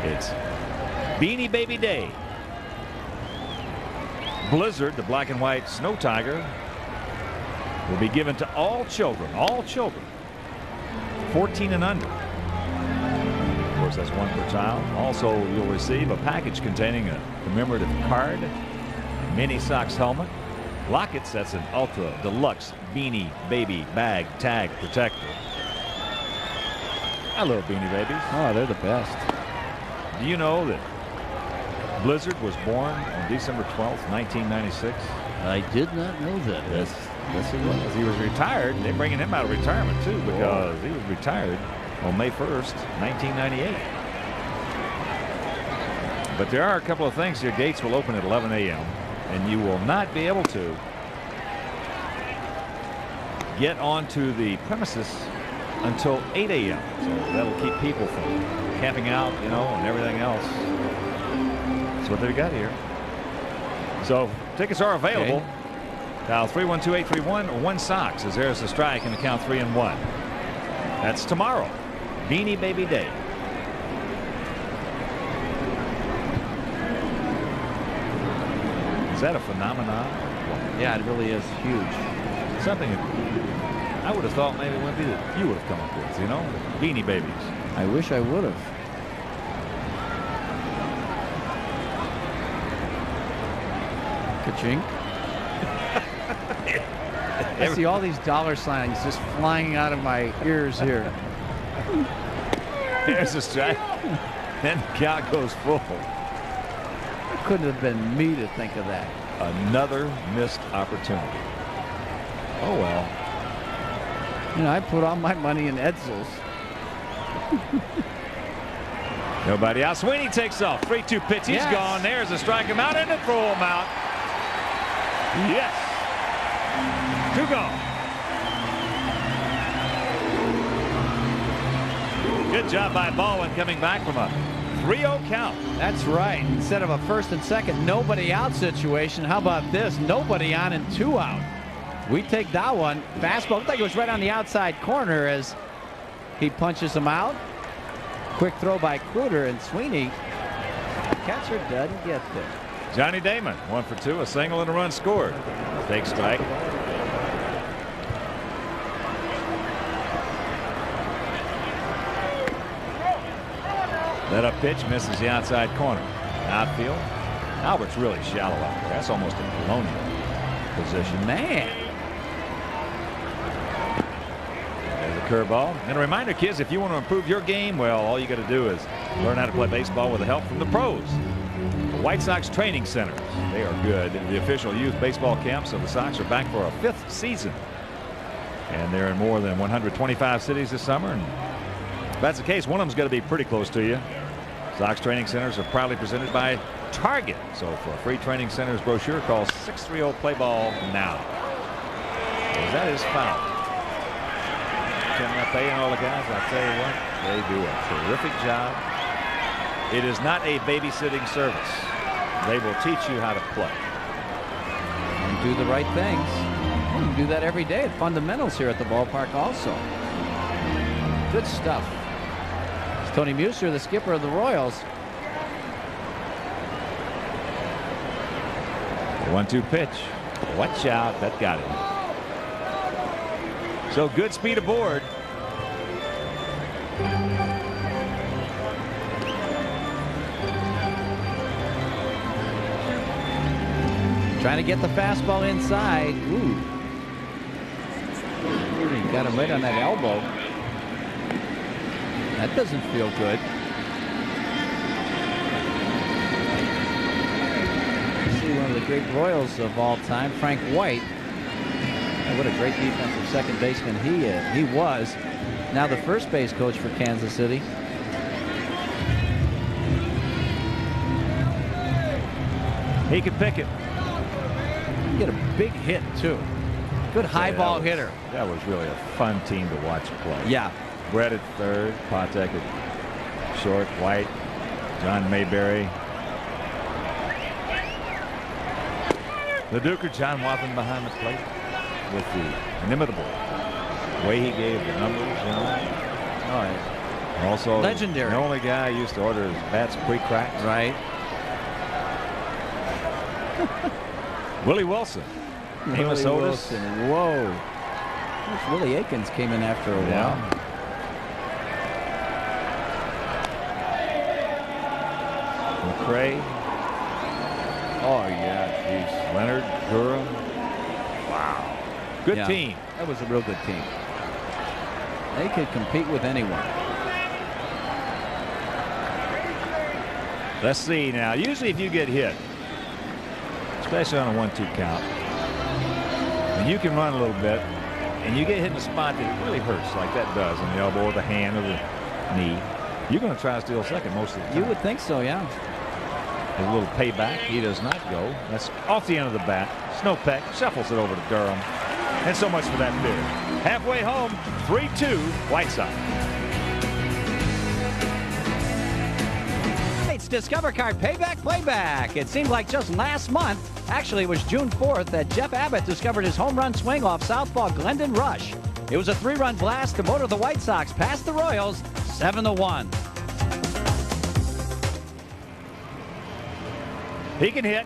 [SPEAKER 1] It's Beanie Baby Day. Blizzard, the black and white snow tiger, will be given to all children, 14 and under. Of course, that's one per child. Also, you'll receive a package containing a commemorative card, mini socks helmet, lockets, that's an ultra deluxe Beanie Baby bag tag protector. I love Beanie Babies.
[SPEAKER 4] Oh, they're the best.
[SPEAKER 1] Do you know that Blizzard was born on December 12th, 1996?
[SPEAKER 4] I did not know that.
[SPEAKER 1] Yes, he was. He was retired. They're bringing him out of retirement, too, because he was retired on May 1st, 1998. But there are a couple of things. Your gates will open at 11 a.m., and you will not be able to get onto the premises until 8 a.m. So that'll keep people from camping out, and everything else. That's what they've got here. So tickets are available.
[SPEAKER 4] Okay.
[SPEAKER 1] Dial 312-831-1 Sox as there's the strike in the count 3-1. That's tomorrow. Beanie Baby Day. Is that a phenomenon?
[SPEAKER 4] Yeah, it really is huge.
[SPEAKER 1] Something I would have thought maybe would be that you would have come up with, you know, Beanie Babies.
[SPEAKER 4] I wish I would have. Ka-chink. I see all these dollar signs just flying out of my ears here.
[SPEAKER 1] There's a strike. Then the count goes full.
[SPEAKER 4] It couldn't have been me to think of that.
[SPEAKER 1] Another missed opportunity. Oh, well.
[SPEAKER 4] You know, I put all my money in Edsels.
[SPEAKER 1] Nobody out. Sweeney takes off. 3-2 pitch. He's
[SPEAKER 4] Yes.
[SPEAKER 1] gone. There's a strike him out and a throw him out. Yes. 2 gone. Good job by Baldwin coming back from a 3-0 count.
[SPEAKER 4] That's right. Instead of a first and second nobody out situation, how about this? Nobody on and 2 out. We take that one. Fastball looked like it was right on the outside corner as he punches him out. Quick throw by Cruder, and Sweeney, catcher, doesn't get there.
[SPEAKER 1] Johnny Damon 1 for 2, a single and a run scored. Take strike. Let up pitch, misses the outside corner. Outfield. Albert's really shallow out there. That's almost a colonial position.
[SPEAKER 4] Man.
[SPEAKER 1] There's a curveball. And a reminder, kids, if you want to improve your game, well, all you got to do is learn how to play baseball with the help from the pros. The White Sox training centers. They are good. The official youth baseball camps of the Sox are back for a 5th season. And they're in more than 125 cities this summer. And if that's the case, one of them's going to be pretty close to you. Sox training centers are proudly presented by Target. So for a free training centers brochure, call 630-PLAY-BALL now. That is foul. Can I pay all the guys? I tell you what, they do a terrific job. It is not a babysitting service. They will teach you how to play.
[SPEAKER 4] And do the right things. You can do that every day at fundamentals here at the ballpark also. Good stuff. It's Tony Muser, the skipper of the Royals.
[SPEAKER 1] 1-2 pitch. Watch out. That got him. So good speed aboard.
[SPEAKER 4] Trying to get the fastball inside. Ooh. He got him right on that elbow. That doesn't feel good. See one of the great Royals of all time, Frank White. What a great defensive second baseman he was. Now the first base coach for Kansas City.
[SPEAKER 1] He could pick it.
[SPEAKER 4] Get a big hit too. Good high ball hitter.
[SPEAKER 1] That was really a fun team to watch play.
[SPEAKER 4] Yeah.
[SPEAKER 1] Brett at third, Patek at short, White, John Mayberry. The Duker, John Wathan behind the plate with the inimitable way he gave the numbers, you know.
[SPEAKER 4] All right.
[SPEAKER 1] Also,
[SPEAKER 4] legendary.
[SPEAKER 1] The only guy who used to order his bats pre-cracked.
[SPEAKER 4] Right.
[SPEAKER 1] Willie Wilson. Amos Otis.
[SPEAKER 4] Wilson. Whoa. Willie Aikens came in after a while.
[SPEAKER 1] McRae. Oh, yeah, geez. Leonard, Durham. Wow. Good team.
[SPEAKER 4] That was a real good team. They could compete with anyone.
[SPEAKER 1] Let's see now. Usually if you get hit, especially on a 1-2 count, and you can run a little bit, and you get hit in a spot that really hurts, like that does, in the elbow or the hand or the knee, you're going to try to steal second most of the time.
[SPEAKER 4] You would think so, yeah.
[SPEAKER 1] A little payback. He does not go. That's off the end of the bat. Snowpeck shuffles it over to Durham. And so much for that bid. Halfway home, 3-2 White Sox.
[SPEAKER 4] It's Discover Card Playback. It seemed like just last month, actually it was June 4th, that Jeff Abbott discovered his home run swing off southpaw Glendon Rush. It was a 3-run blast to motor the White Sox past the Royals 7-1.
[SPEAKER 1] He can hit.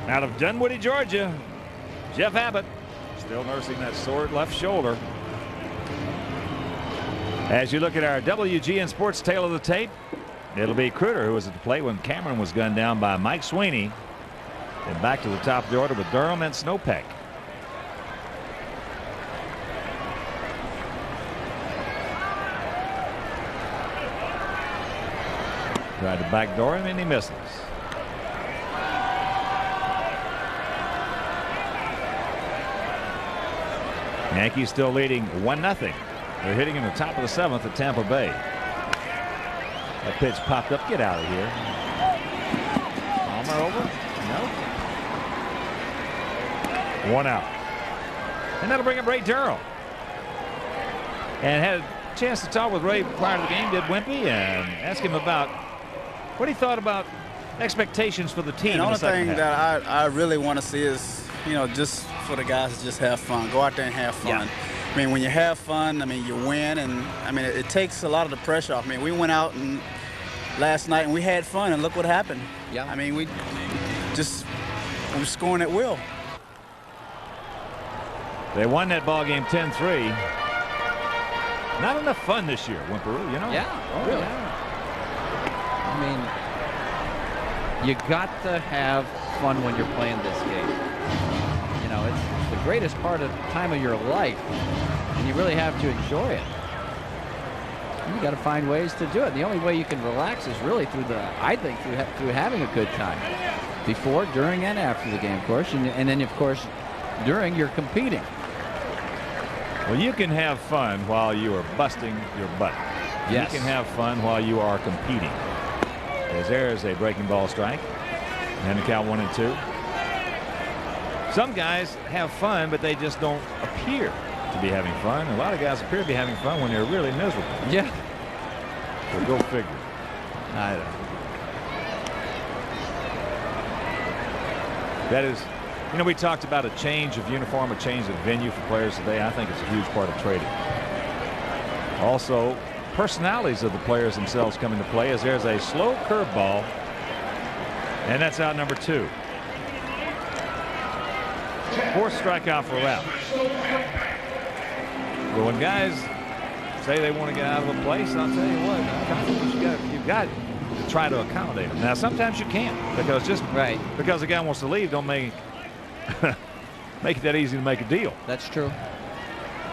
[SPEAKER 1] Out of Dunwoody, Georgia, Jeff Abbott still nursing that sore left shoulder. As you look at our WGN Sports Tale of the Tape, it'll be Kruder who was at the plate when Cameron was gunned down by Mike Sweeney. And back to the top of the order with Durham and Snopek. Tried to backdoor him and he misses. Yankees still leading 1-0. They're hitting in the top of the 7th at Tampa Bay. That pitch popped up. Get out of here. Palmer over? No. 1 out. And that'll bring up Ray Durham. And had a chance to talk with Ray prior to the game, did Wimpy, and ask him about what he thought about expectations for the team.
[SPEAKER 6] The only thing
[SPEAKER 1] half.
[SPEAKER 6] that I really want to see is, just for the guys to just have fun. Go out there and have fun.
[SPEAKER 1] Yeah.
[SPEAKER 6] I mean, when you have fun, you win, and it takes a lot of the pressure off. We went out and last night and we had fun, and look what happened.
[SPEAKER 4] Yeah.
[SPEAKER 6] We were scoring at will.
[SPEAKER 1] They won that ball game 10-3. Not enough fun this year, Wimperoo,
[SPEAKER 4] Yeah. Oh,
[SPEAKER 1] really.
[SPEAKER 4] Yeah. You got to have fun when you're playing this game. It's the greatest time of your life, and you really have to enjoy it. You got to find ways to do it. The only way you can relax is really through having a good time, before, during, and after the game, of course, and then of course during you're competing.
[SPEAKER 1] Well, you can have fun while you are busting your butt.
[SPEAKER 4] Yes.
[SPEAKER 1] You can have fun while you are competing. As there is a breaking ball strike, and the count 1-2. Some guys have fun, but they just don't appear to be having fun. A lot of guys appear to be having fun when they're really miserable.
[SPEAKER 4] Yeah.
[SPEAKER 1] So go figure.
[SPEAKER 4] I don't.
[SPEAKER 1] That is, we talked about a change of uniform, a change of venue for players today. I think it's a huge part of trading. Also, personalities of the players themselves come into play as there's a slow curveball, and that's out number 2. 4th strikeout for Rapp. But when guys say they want to get out of a place, I'll tell you what, I think you've got to try to accommodate them. Now, sometimes you can't, because because the guy wants to leave, don't make make it that easy to make a deal.
[SPEAKER 4] That's true.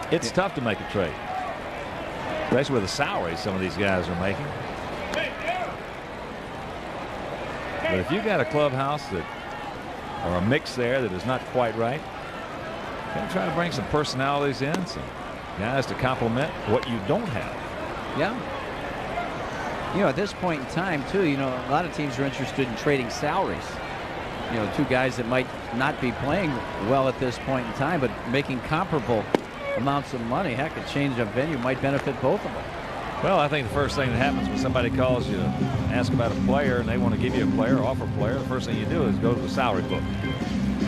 [SPEAKER 1] It's tough to make a trade, especially with the salaries some of these guys are making. But if you've got a clubhouse or a mix there that is not quite right, you got to try to bring some personalities in, some guys to complement what you don't have.
[SPEAKER 4] Yeah. At this point in time, too, a lot of teams are interested in trading salaries. 2 guys that might not be playing well at this point in time, but making comparable amounts of money. Heck, a change of venue might benefit both of them.
[SPEAKER 1] Well, I think the first thing that happens when somebody calls you to ask about a player and they want to give you a player, offer a player, the first thing you do is go to the salary book.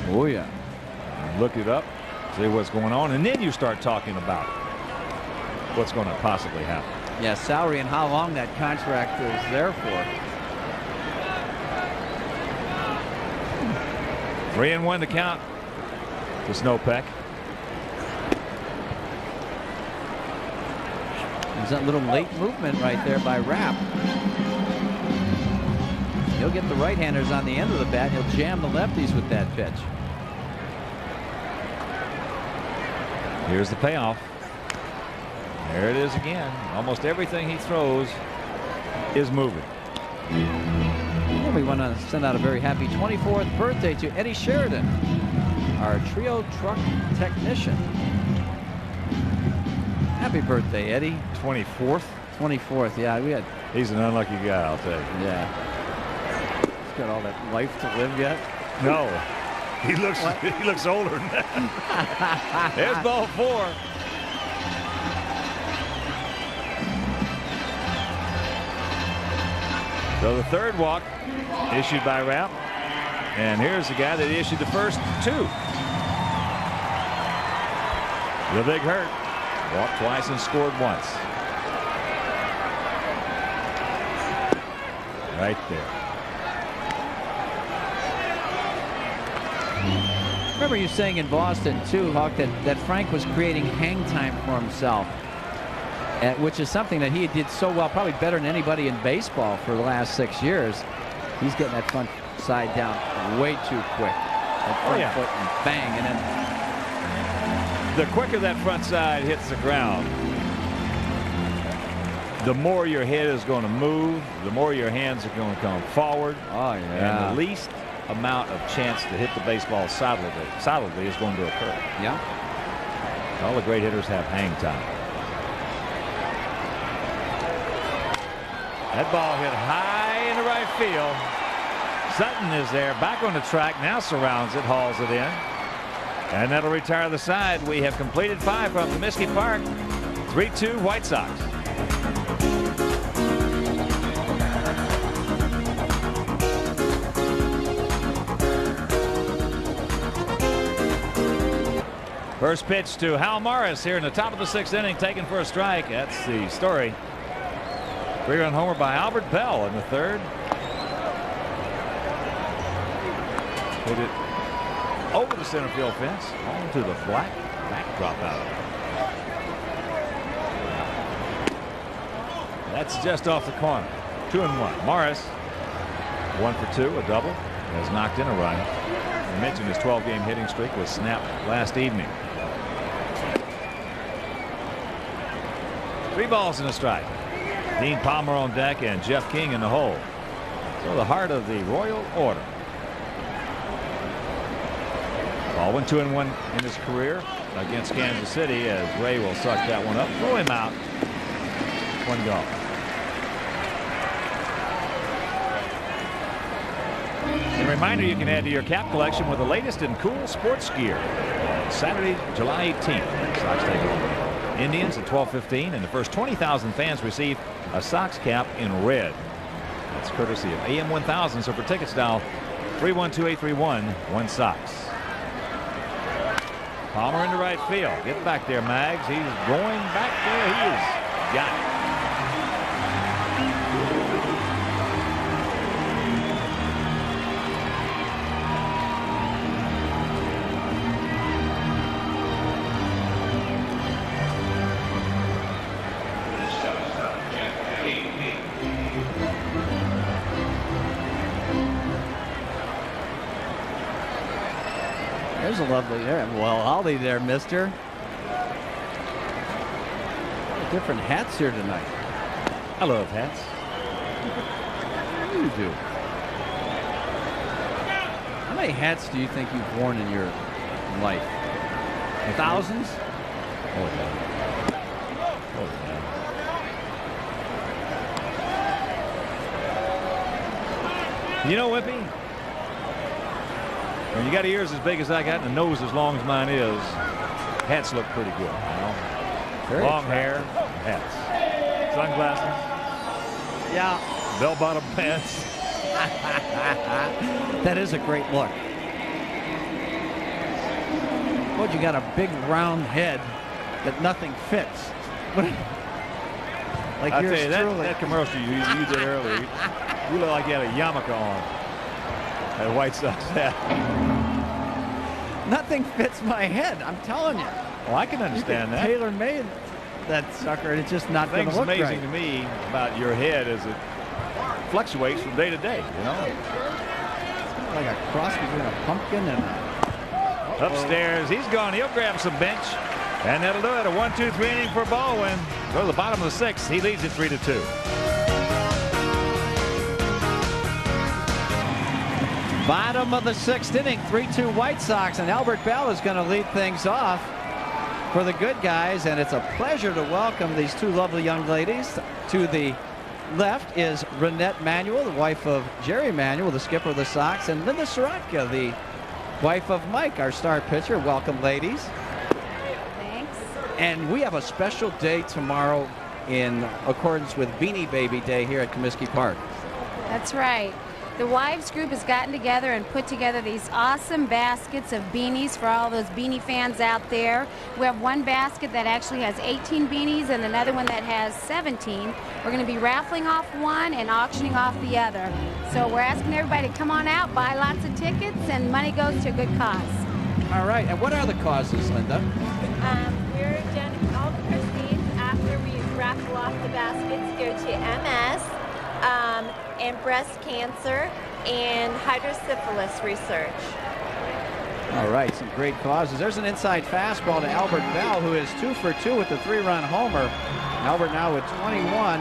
[SPEAKER 4] Oh, yeah.
[SPEAKER 1] Look it up, see what's going on, and then you start talking about what's going to possibly happen.
[SPEAKER 4] Yeah, salary and how long that contract is there for.
[SPEAKER 1] 3-1 to count to Snopek.
[SPEAKER 4] There's that little late movement right there by Rapp. He'll get the right-handers on the end of the bat. He'll jam the lefties with that pitch.
[SPEAKER 1] Here's the payoff. There it is again. Almost everything he throws is moving.
[SPEAKER 4] And we want to send out a very happy 24th birthday to Eddie Sheridan, our trio truck technician. Happy birthday, Eddie.
[SPEAKER 1] 24th?
[SPEAKER 4] 24th, yeah.
[SPEAKER 1] He's an unlucky guy, I'll tell you.
[SPEAKER 4] Yeah. He's got all that life to live yet.
[SPEAKER 1] No. He looks older than that. There's ball 4. So the third walk issued by Rapp. And here's the guy that issued the first 2. The big hurt. Walked twice and scored once. Right there.
[SPEAKER 4] remember you saying in Boston, too, Hawk, that Frank was creating hang time for himself, which is something that he did so well, probably better than anybody in baseball for the last 6 years. He's getting that front side down way too quick. That front foot and bang, and then
[SPEAKER 1] the quicker that front side hits the ground, the more your head is going to move, the more your hands are going to come forward.
[SPEAKER 4] Oh, yeah.
[SPEAKER 1] And the least amount of chance to hit the baseball solidly is going to occur.
[SPEAKER 4] Yeah.
[SPEAKER 1] All the great hitters have hang time. That ball hit high into right field. Sutton is there, back on the track, now surrounds it, hauls it in. And that'll retire the side. We have completed 5 from Comiskey Park. 3-2 White Sox. First pitch to Hal Morris here in the top of the 6th inning, taken for a strike. That's the story. 3-run homer by Albert Bell in the 3rd. Hit it over the center field fence, onto the black backdrop out. That's just off the corner. 2-1. Morris, 1 for 2, a double, has knocked in a run. I mentioned his 12-game hitting streak was snapped last evening. 3 balls and a strike. Dean Palmer on deck and Jeff King in the hole. So the heart of the Royal Order. Baldwin 2-1 in his career against Kansas City, as Ray will suck that one up, throw him out. 1 gone. And a reminder, you can add to your cap collection with the latest in cool sports gear. Saturday, July 18th. Sox take over Indians at 12:15, and the first 20,000 fans receive a Sox cap in red. That's courtesy of AM 1000. So for tickets, dial 312-831-1-SOX. Palmer into right field. Get back there, Mags. He's going back there. He is got it.
[SPEAKER 4] There's a lovely there. Well, howdy there, mister. Different hats here tonight.
[SPEAKER 1] I love hats.
[SPEAKER 4] You do. How many hats do you think you've worn in your life? Thousands?
[SPEAKER 1] Oh, yeah. Oh, yeah. You know, Wimpy, when you got ears as big as I got and a nose as long as mine is, hats look pretty good. You know? Long hair, hats, sunglasses,
[SPEAKER 4] yeah,
[SPEAKER 1] bell-bottom pants.
[SPEAKER 4] That is a great look. Well, you got a big round head that nothing fits. Like
[SPEAKER 1] I
[SPEAKER 4] yours
[SPEAKER 1] tell you,
[SPEAKER 4] truly.
[SPEAKER 1] that commercial you did earlier, you look like you had a yarmulke on. That White Sox hat.
[SPEAKER 4] Nothing fits my head. I'm telling you.
[SPEAKER 1] Well, I can understand that.
[SPEAKER 4] Tailor-made that sucker, and it's just not going to
[SPEAKER 1] Thing's
[SPEAKER 4] look
[SPEAKER 1] amazing
[SPEAKER 4] right.
[SPEAKER 1] to me about your head is it fluctuates from day to day. You know.
[SPEAKER 4] Like a cross between a pumpkin and a...
[SPEAKER 1] Upstairs, he's gone. He'll grab some bench, and that'll do it. A 1-2-3 inning for Baldwin. Go to the bottom of the 6th. He leads it 3-2.
[SPEAKER 4] Bottom of the 6th inning, 3-2 White Sox, and Albert Bell is going to lead things off for the good guys, and it's a pleasure to welcome these 2 lovely young ladies. To the left is Renette Manuel, the wife of Jerry Manuel, the skipper of the Sox, and Linda Sorotka, the wife of Mike, our star pitcher. Welcome, ladies.
[SPEAKER 7] Thanks.
[SPEAKER 4] And we have a special day tomorrow in accordance with Beanie Baby Day here at Comiskey Park.
[SPEAKER 7] That's right. The wives group has gotten together and put together these awesome baskets of beanies for all those beanie fans out there. We have one basket that actually has 18 beanies and another one that has 17. We're going to be raffling off one and auctioning off the other. So we're asking everybody to come on out, buy lots of tickets, and money goes to a good cause.
[SPEAKER 4] All right, and what are the causes, Linda?
[SPEAKER 8] We're donating all the proceeds after we raffle off the baskets go to MS and breast cancer and hydrosyphilis research.
[SPEAKER 4] All right, some great causes. There's an inside fastball to Albert Bell, who is 2 for 2 with the 3-run homer. Albert now with 21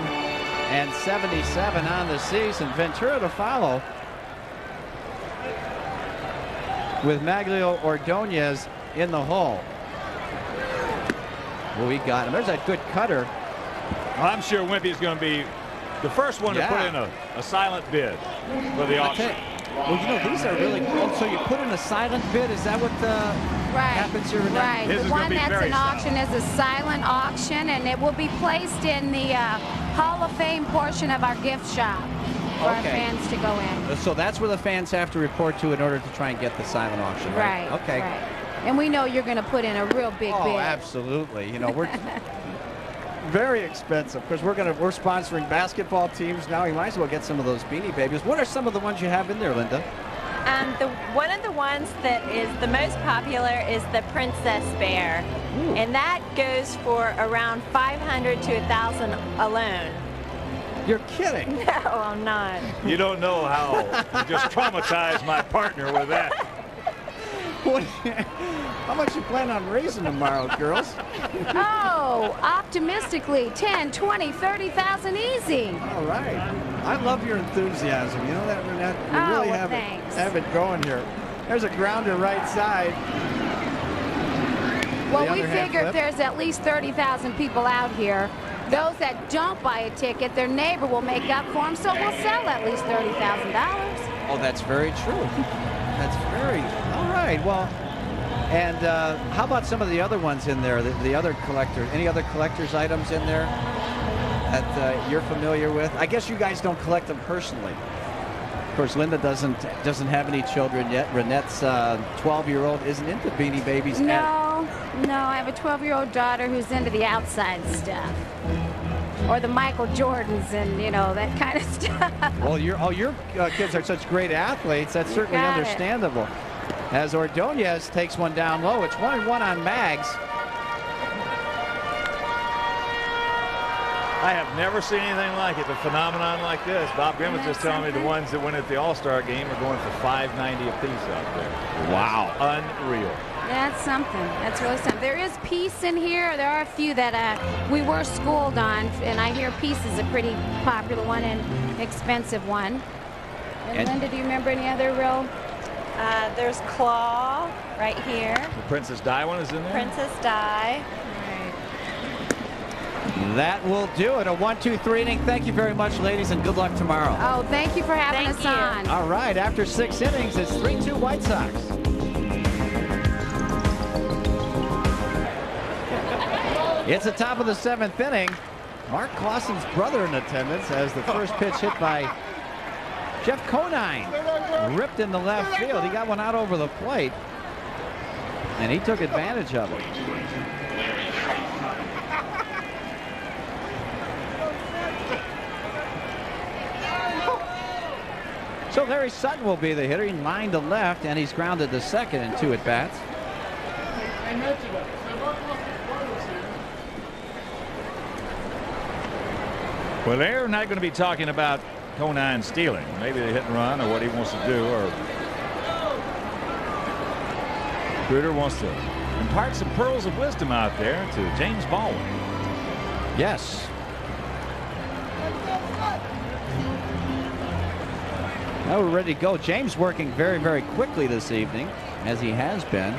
[SPEAKER 4] and 77 on the season. Ventura to follow with Maglio Ordonez in the hole. Well, we got him. There's that good cutter.
[SPEAKER 1] Well, I'm sure Wimpy's going to be the first one to put in a silent bid for the auction.
[SPEAKER 4] Well, you know, these are really cool. So you put in a silent bid. Is that what happens here?
[SPEAKER 7] Right.
[SPEAKER 1] His
[SPEAKER 7] The
[SPEAKER 1] is gonna
[SPEAKER 7] one
[SPEAKER 1] be
[SPEAKER 7] that's
[SPEAKER 1] very
[SPEAKER 7] an auction is a silent auction, and it will be placed in the Hall of Fame portion of our gift shop for our fans to go in.
[SPEAKER 4] So that's where the fans have to report to in order to try and get the silent auction, right? Okay.
[SPEAKER 7] Right. And we know you're going to put in a real big bid.
[SPEAKER 4] Oh, absolutely. You know, we're very expensive because we're sponsoring basketball teams now. You might as well get some of those Beanie Babies. What are some of the ones you have in there, Linda?
[SPEAKER 8] One of the ones that is the most popular is the Princess Bear.
[SPEAKER 4] Ooh.
[SPEAKER 8] And that goes for around $500 to $1,000 alone.
[SPEAKER 4] You're kidding.
[SPEAKER 8] No, I'm not.
[SPEAKER 1] You don't know how you just traumatized my partner with that.
[SPEAKER 4] How much you plan on raising tomorrow, girls?
[SPEAKER 7] Oh, optimistically, 10, 20, 30,000 easy.
[SPEAKER 4] All right. I love your enthusiasm. You know that, Renette? You really have it going here. There's a grounder right side.
[SPEAKER 7] Well, we figure if there's at least 30,000 people out here, those that don't buy a ticket, their neighbor will make up for them, so we'll sell at least $30,000.
[SPEAKER 4] Oh, that's very true. That's very, all right. Well, and how about some of the other ones in there, the other collectors? Any other collector's items in there that you're familiar with? I guess you guys don't collect them personally. Of course, Linda doesn't have any children yet. Renette's 12-year-old isn't into Beanie Babies.
[SPEAKER 7] No, I have a 12-year-old daughter who's into the outside stuff. Or the Michael Jordans and, you know, that kind of stuff.
[SPEAKER 4] Well, your kids are such great athletes. That's certainly understandable. As Ordonez takes one down low, it's 1-1 on Mags.
[SPEAKER 1] I have never seen anything like it, a phenomenon like this. Bob Grimm was just telling me the ones that went at the All-Star game are going for $5.90 a piece out there.
[SPEAKER 4] Wow.
[SPEAKER 1] That's unreal.
[SPEAKER 7] That's something. That's really something. There is Peace in here. There are a few that we were schooled on, and I hear Peace is a pretty popular one and expensive one. And Linda, do you remember any other real?
[SPEAKER 8] There's Claw right here.
[SPEAKER 1] The Princess Di one is in there?
[SPEAKER 8] Princess Di.
[SPEAKER 4] That will do it. A 1-2-3 inning. Thank you very much, ladies, and good luck tomorrow.
[SPEAKER 7] Oh, thank you for having us on.
[SPEAKER 4] All right, after 6 innings, it's 3-2 White Sox. It's the top of the 7th inning. Mark Clausen's brother in attendance as the first pitch hit by Jeff Conine. Ripped in the left field. He got one out over the plate, and he took advantage of it. So Larry Sutton will be the hitter. He lined to left, and he's grounded to second in 2 at-bats.
[SPEAKER 1] Well, they're not going to be talking about Conine stealing. Maybe the hit and run or what he wants to do. Or Gruder wants to impart some pearls of wisdom out there to James Baldwin.
[SPEAKER 4] Yes. Now we're ready to go. James working very, very quickly this evening, as he has been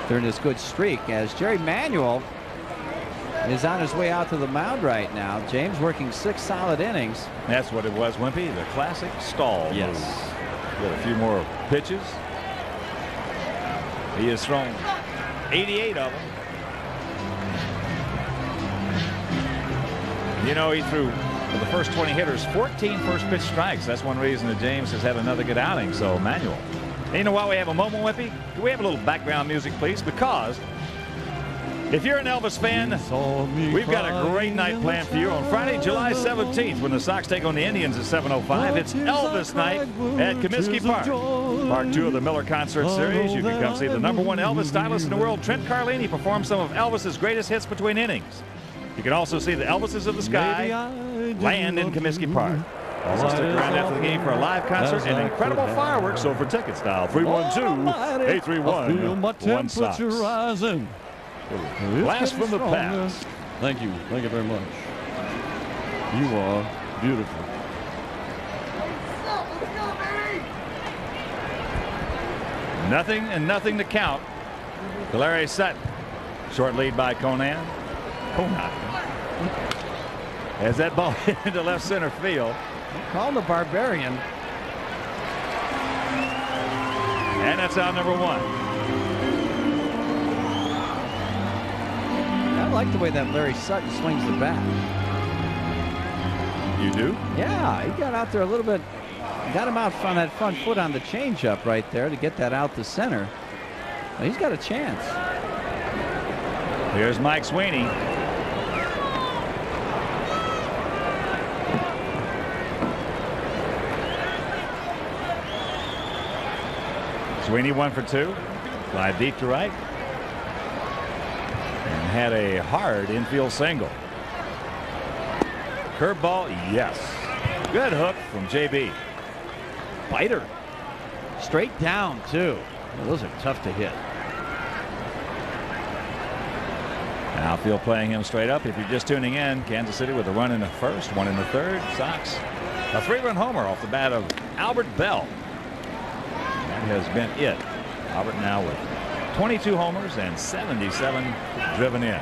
[SPEAKER 4] during this good streak, as Jerry Manuel is on his way out to the mound right now. James working 6 solid innings.
[SPEAKER 1] That's what it was, Wimpy, the classic stall.
[SPEAKER 4] Yes.
[SPEAKER 1] Got a few more pitches. He has thrown 88 of them. You know, he threw, for the first 20 hitters, 14 first pitch strikes. That's one reason that James has had another good outing. So, Manuel. And you know why we have a moment, Wimpy? Can we have a little background music, please? Because if you're an Elvis fan, we've got a great night planned for you on Friday, July 17th, when the Sox take on the Indians at 7:05. It's Elvis night at Comiskey Park. Part 2 of the Miller Concert Series. You can come see the #1 Elvis stylist in the world, Trent Carlini, perform some of Elvis's greatest hits between innings. You can also see the Elvises of the Sky land in Comiskey Park. Also stick around after the game for a live concert and incredible fireworks. So for tickets, dial 312-831-1Sox. Blast from the past.
[SPEAKER 4] Thank you. Thank you very much. You are beautiful.
[SPEAKER 1] Nothing and nothing to count. Larry Sutton. Short lead by Conan. As that ball hit into left center field.
[SPEAKER 4] Called the Barbarian.
[SPEAKER 1] And that's out #1.
[SPEAKER 4] I like the way that Larry Sutton swings the bat.
[SPEAKER 1] You do?
[SPEAKER 4] Yeah, he got out there a little bit. Got him out on that front foot on the changeup right there to get that out to center. Well, he's got a chance.
[SPEAKER 1] Here's Mike Sweeney. Sweeney 1 for 2. Fly deep to right. And had a hard infield single. Curveball, yes. Good hook from JB.
[SPEAKER 4] Biter. Straight down, too. Well, those are tough to hit.
[SPEAKER 1] Outfield playing him straight up. If you're just tuning in, Kansas City with a run in the first, 1 in the third. Sox a 3-run homer off the bat of Albert Bell. That has been it. Albert now with 22 homers and 77 driven in.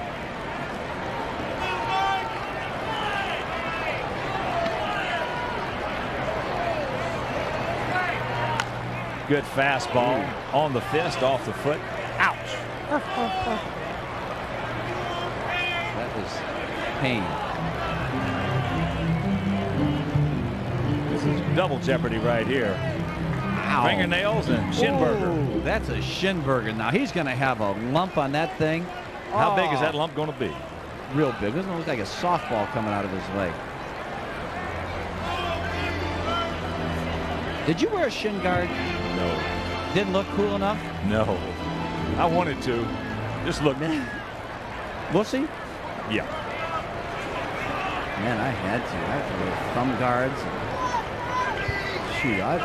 [SPEAKER 1] Good fastball on the fist, off the foot. Ouch.
[SPEAKER 4] That was pain.
[SPEAKER 1] This is double jeopardy right here.
[SPEAKER 4] Ow.
[SPEAKER 1] Fingernails and shin burger.
[SPEAKER 4] Ooh, that's a shin burger. Now he's going to have a lump on that thing.
[SPEAKER 1] How big is that lump going to be?
[SPEAKER 4] Real big. Doesn't look like a softball coming out of his leg. Did you wear a shin guard?
[SPEAKER 1] No.
[SPEAKER 4] Didn't look cool enough?
[SPEAKER 1] No. I wanted to. Just look.
[SPEAKER 4] Wussy?
[SPEAKER 1] Yeah.
[SPEAKER 4] Man, I had to. I had to wear thumb guards. Shoot, if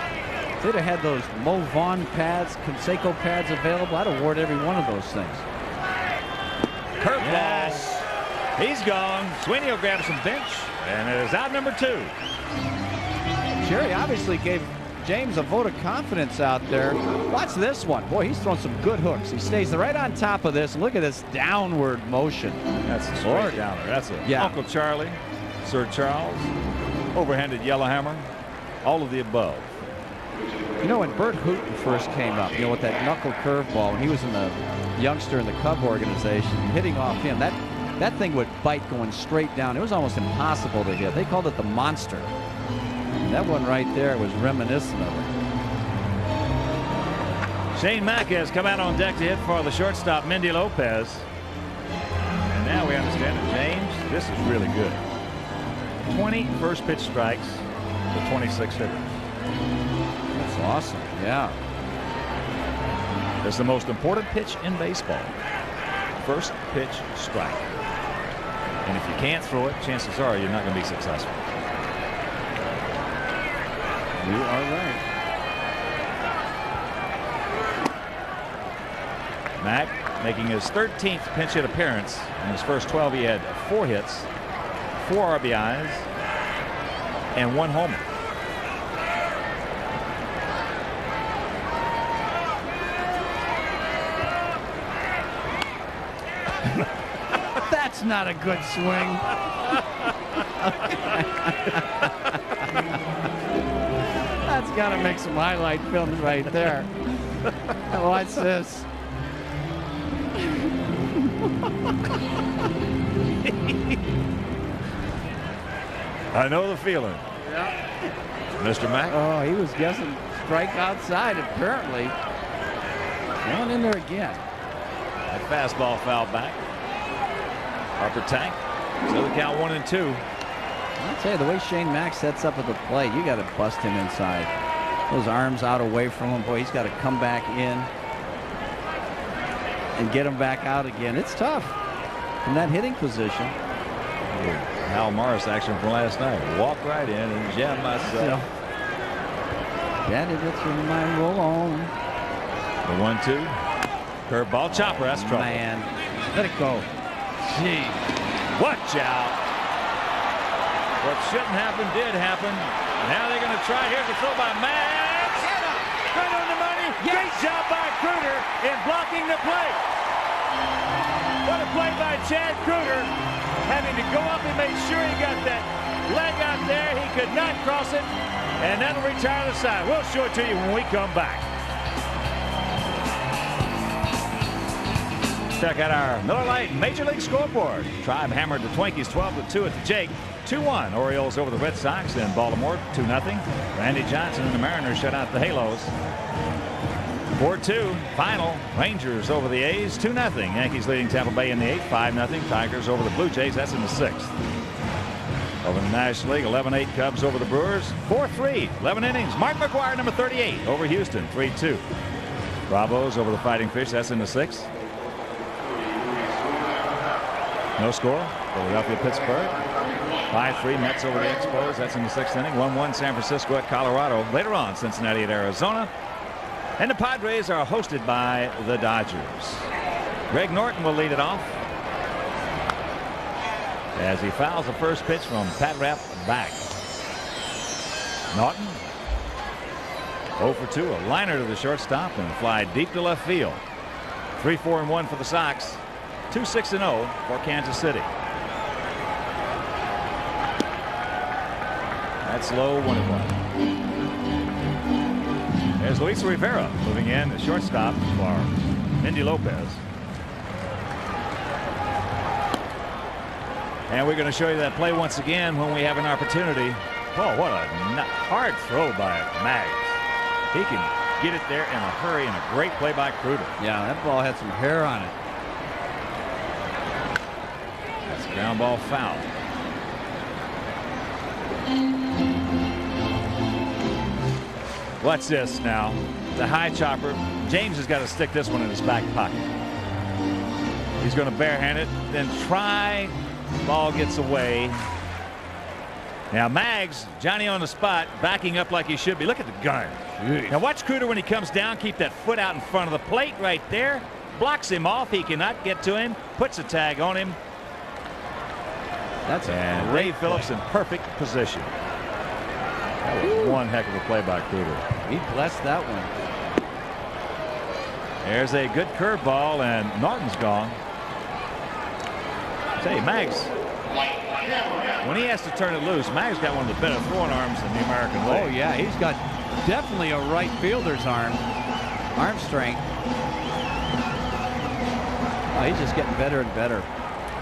[SPEAKER 4] they'd have had those Mo Vaughn pads, Conseco pads available, I'd have worn every one of those things.
[SPEAKER 1] Curveball. Yes. He's gone. Sweeney will grab some bench, and it is out #2.
[SPEAKER 4] Jerry obviously gave James a vote of confidence out there. Watch this one. Boy, he's thrown some good hooks. He stays right on top of this. And look at this downward motion.
[SPEAKER 1] That's a straight downer. That's a Uncle Charlie, Sir Charles, overhanded Yellowhammer, all of the above.
[SPEAKER 4] You know, when Bert Hooton first came up, you know, with that knuckle curveball, when he was in the youngster in the Cub organization, hitting off him, that thing would bite going straight down. It was almost impossible to hit. They called it the monster. That one right there was reminiscent of it.
[SPEAKER 1] Shane Mack has come out on deck to hit for the shortstop, Mendy Lopez. And now we understand that, James, this is really good. 20 first pitch strikes with 26 hitters.
[SPEAKER 4] That's awesome. Yeah.
[SPEAKER 1] It's the most important pitch in baseball. First pitch strike. And if you can't throw it, chances are you're not going to be successful.
[SPEAKER 4] You are right.
[SPEAKER 1] Mack making his 13th pinch hit appearance. In his first 12, he had 4 hits, 4 RBIs, and 1 homer.
[SPEAKER 4] That's not a good swing. That's got to make some highlight films right there. Watch this.
[SPEAKER 1] I know the feeling.
[SPEAKER 4] Yeah.
[SPEAKER 1] Mr. Mack.
[SPEAKER 4] Oh, he was guessing strike outside, apparently. Going in there again.
[SPEAKER 1] That fastball foul back. Upper tank. So the count 1-2.
[SPEAKER 4] I'll tell you, the way Shane Mack sets up at the plate, you got to bust him inside. Those arms out away from him. Boy, he's got to come back in and get him back out again. It's tough from that hitting position.
[SPEAKER 1] Hal Morris action from last night. Walk right in and jam myself.
[SPEAKER 4] Daddy, that's your mind roll on.
[SPEAKER 1] The 1-2. Curveball chopper. That's trouble.
[SPEAKER 4] Man, let it go. Gee.
[SPEAKER 1] Watch out. What shouldn't happen did happen. Now they're going to try. Here's a throw by Max. Right on the money. Yes. Great job by Kruger in blocking the play. What a play by Chad Kruger. Having to go up and make sure he got that leg out there. He could not cross it. And that'll retire the side. We'll show it to you when we come back. Check out our Miller Lite Major League scoreboard. Tribe hammered the Twinkies 12-2 at the Jake. 2-1 Orioles over the Red Sox in Baltimore. 2-0. Randy Johnson and the Mariners shut out the Halos. 4-2 final. Rangers over the A's. 2-0. Yankees leading Tampa Bay in the 8th. 5-0. Tigers over the Blue Jays. That's in the 6th. Over in the National League, 11-8 Cubs over the Brewers. 4-3. 11 innings. Mark McGwire, number 38, over Houston. 3-2. Bravos over the Fighting Fish. That's in the 6th. No score. Philadelphia, Pittsburgh. 5-3 Mets over the Expos. That's in the 6th inning. 1-1 San Francisco at Colorado. Later on, Cincinnati at Arizona. And the Padres are hosted by the Dodgers. Greg Norton will lead it off as he fouls the first pitch from Pat Rapp back. Norton 0-for-2. A liner to the shortstop and fly deep to left field. 3-4-1 for the Sox. 2-6-0 for Kansas City. That's low, 1-1. There's Luis Rivera moving in the shortstop for Mindy Lopez. And we're going to show you that play once again when we have an opportunity. Oh, what a hard throw by Maggs. He can get it there in a hurry, and a great play by Kruger.
[SPEAKER 4] Yeah, that ball had some hair on it.
[SPEAKER 1] That's a ground ball foul. What's this now? The high chopper. James has got to stick this one in his back pocket. He's going to barehand it, then try. Ball gets away. Now Maggs, Johnny on the spot, backing up like he should be. Look at the gun. Jeez. Now watch Kruger when he comes down. Keep that foot out in front of the plate right there. Blocks him off. He cannot get to him. Puts a tag on him.
[SPEAKER 4] That's
[SPEAKER 1] and Ray Phillips in perfect position. That was one heck of a play by Kruger.
[SPEAKER 4] He blessed that one.
[SPEAKER 1] There's a good curveball, and Norton's gone. Say, Maggs, when he has to turn it loose, Maggs got one of the better throwing arms in the American League.
[SPEAKER 4] Oh yeah, he's got definitely a right fielder's arm strength. Oh, he's just getting better and better.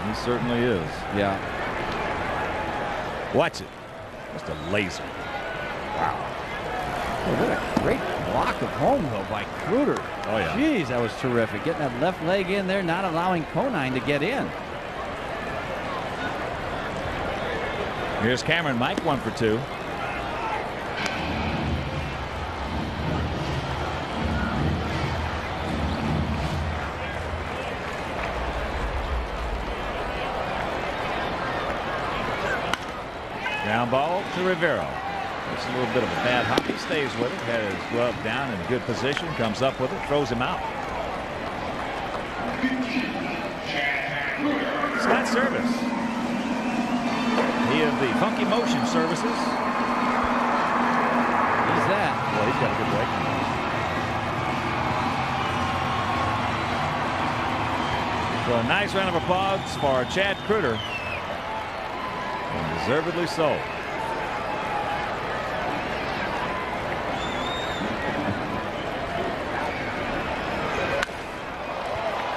[SPEAKER 1] He certainly is.
[SPEAKER 4] Yeah.
[SPEAKER 1] Watch it. Just a laser. Wow.
[SPEAKER 4] Oh, what a great block of home, though, by Kruger.
[SPEAKER 1] Oh, yeah.
[SPEAKER 4] Jeez, that was terrific. Getting that left leg in there, not allowing Conine to get in.
[SPEAKER 1] Here's Cameron Mike, 1-for-2. Ground ball to Rivera. It's a little bit of a bad hop. He stays with it. Had his glove down in good position. Comes up with it. Throws him out. Scott Service. He of the Funky Motion Services.
[SPEAKER 4] Who's that?
[SPEAKER 1] Well, he's got a good breaking ball. So a nice round of applause for Chad Kruger. And deservedly so.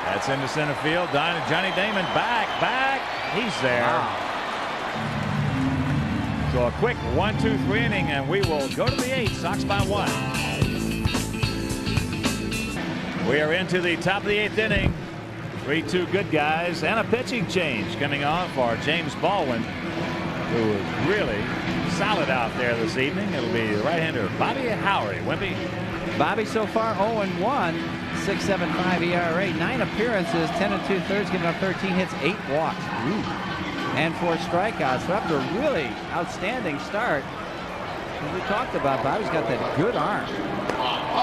[SPEAKER 1] That's into center field. Johnny Damon back. He's there.
[SPEAKER 4] Wow.
[SPEAKER 1] So a quick 1-2-3 inning, and we will go to the 8th. Sox by 1. We are into the top of the 8th inning. 3-2 good guys, and a pitching change coming on for James Baldwin, who was really solid out there this evening. It'll be the right-hander Bobby Howry. Wimpy.
[SPEAKER 4] Bobby so far 0-1, 6.75 ERA, 9 appearances, 10 2/3, giving up 13 hits, 8 walks. Ooh. And 4 strikeouts. So after a really outstanding start, as we talked about, Bobby's got that good arm.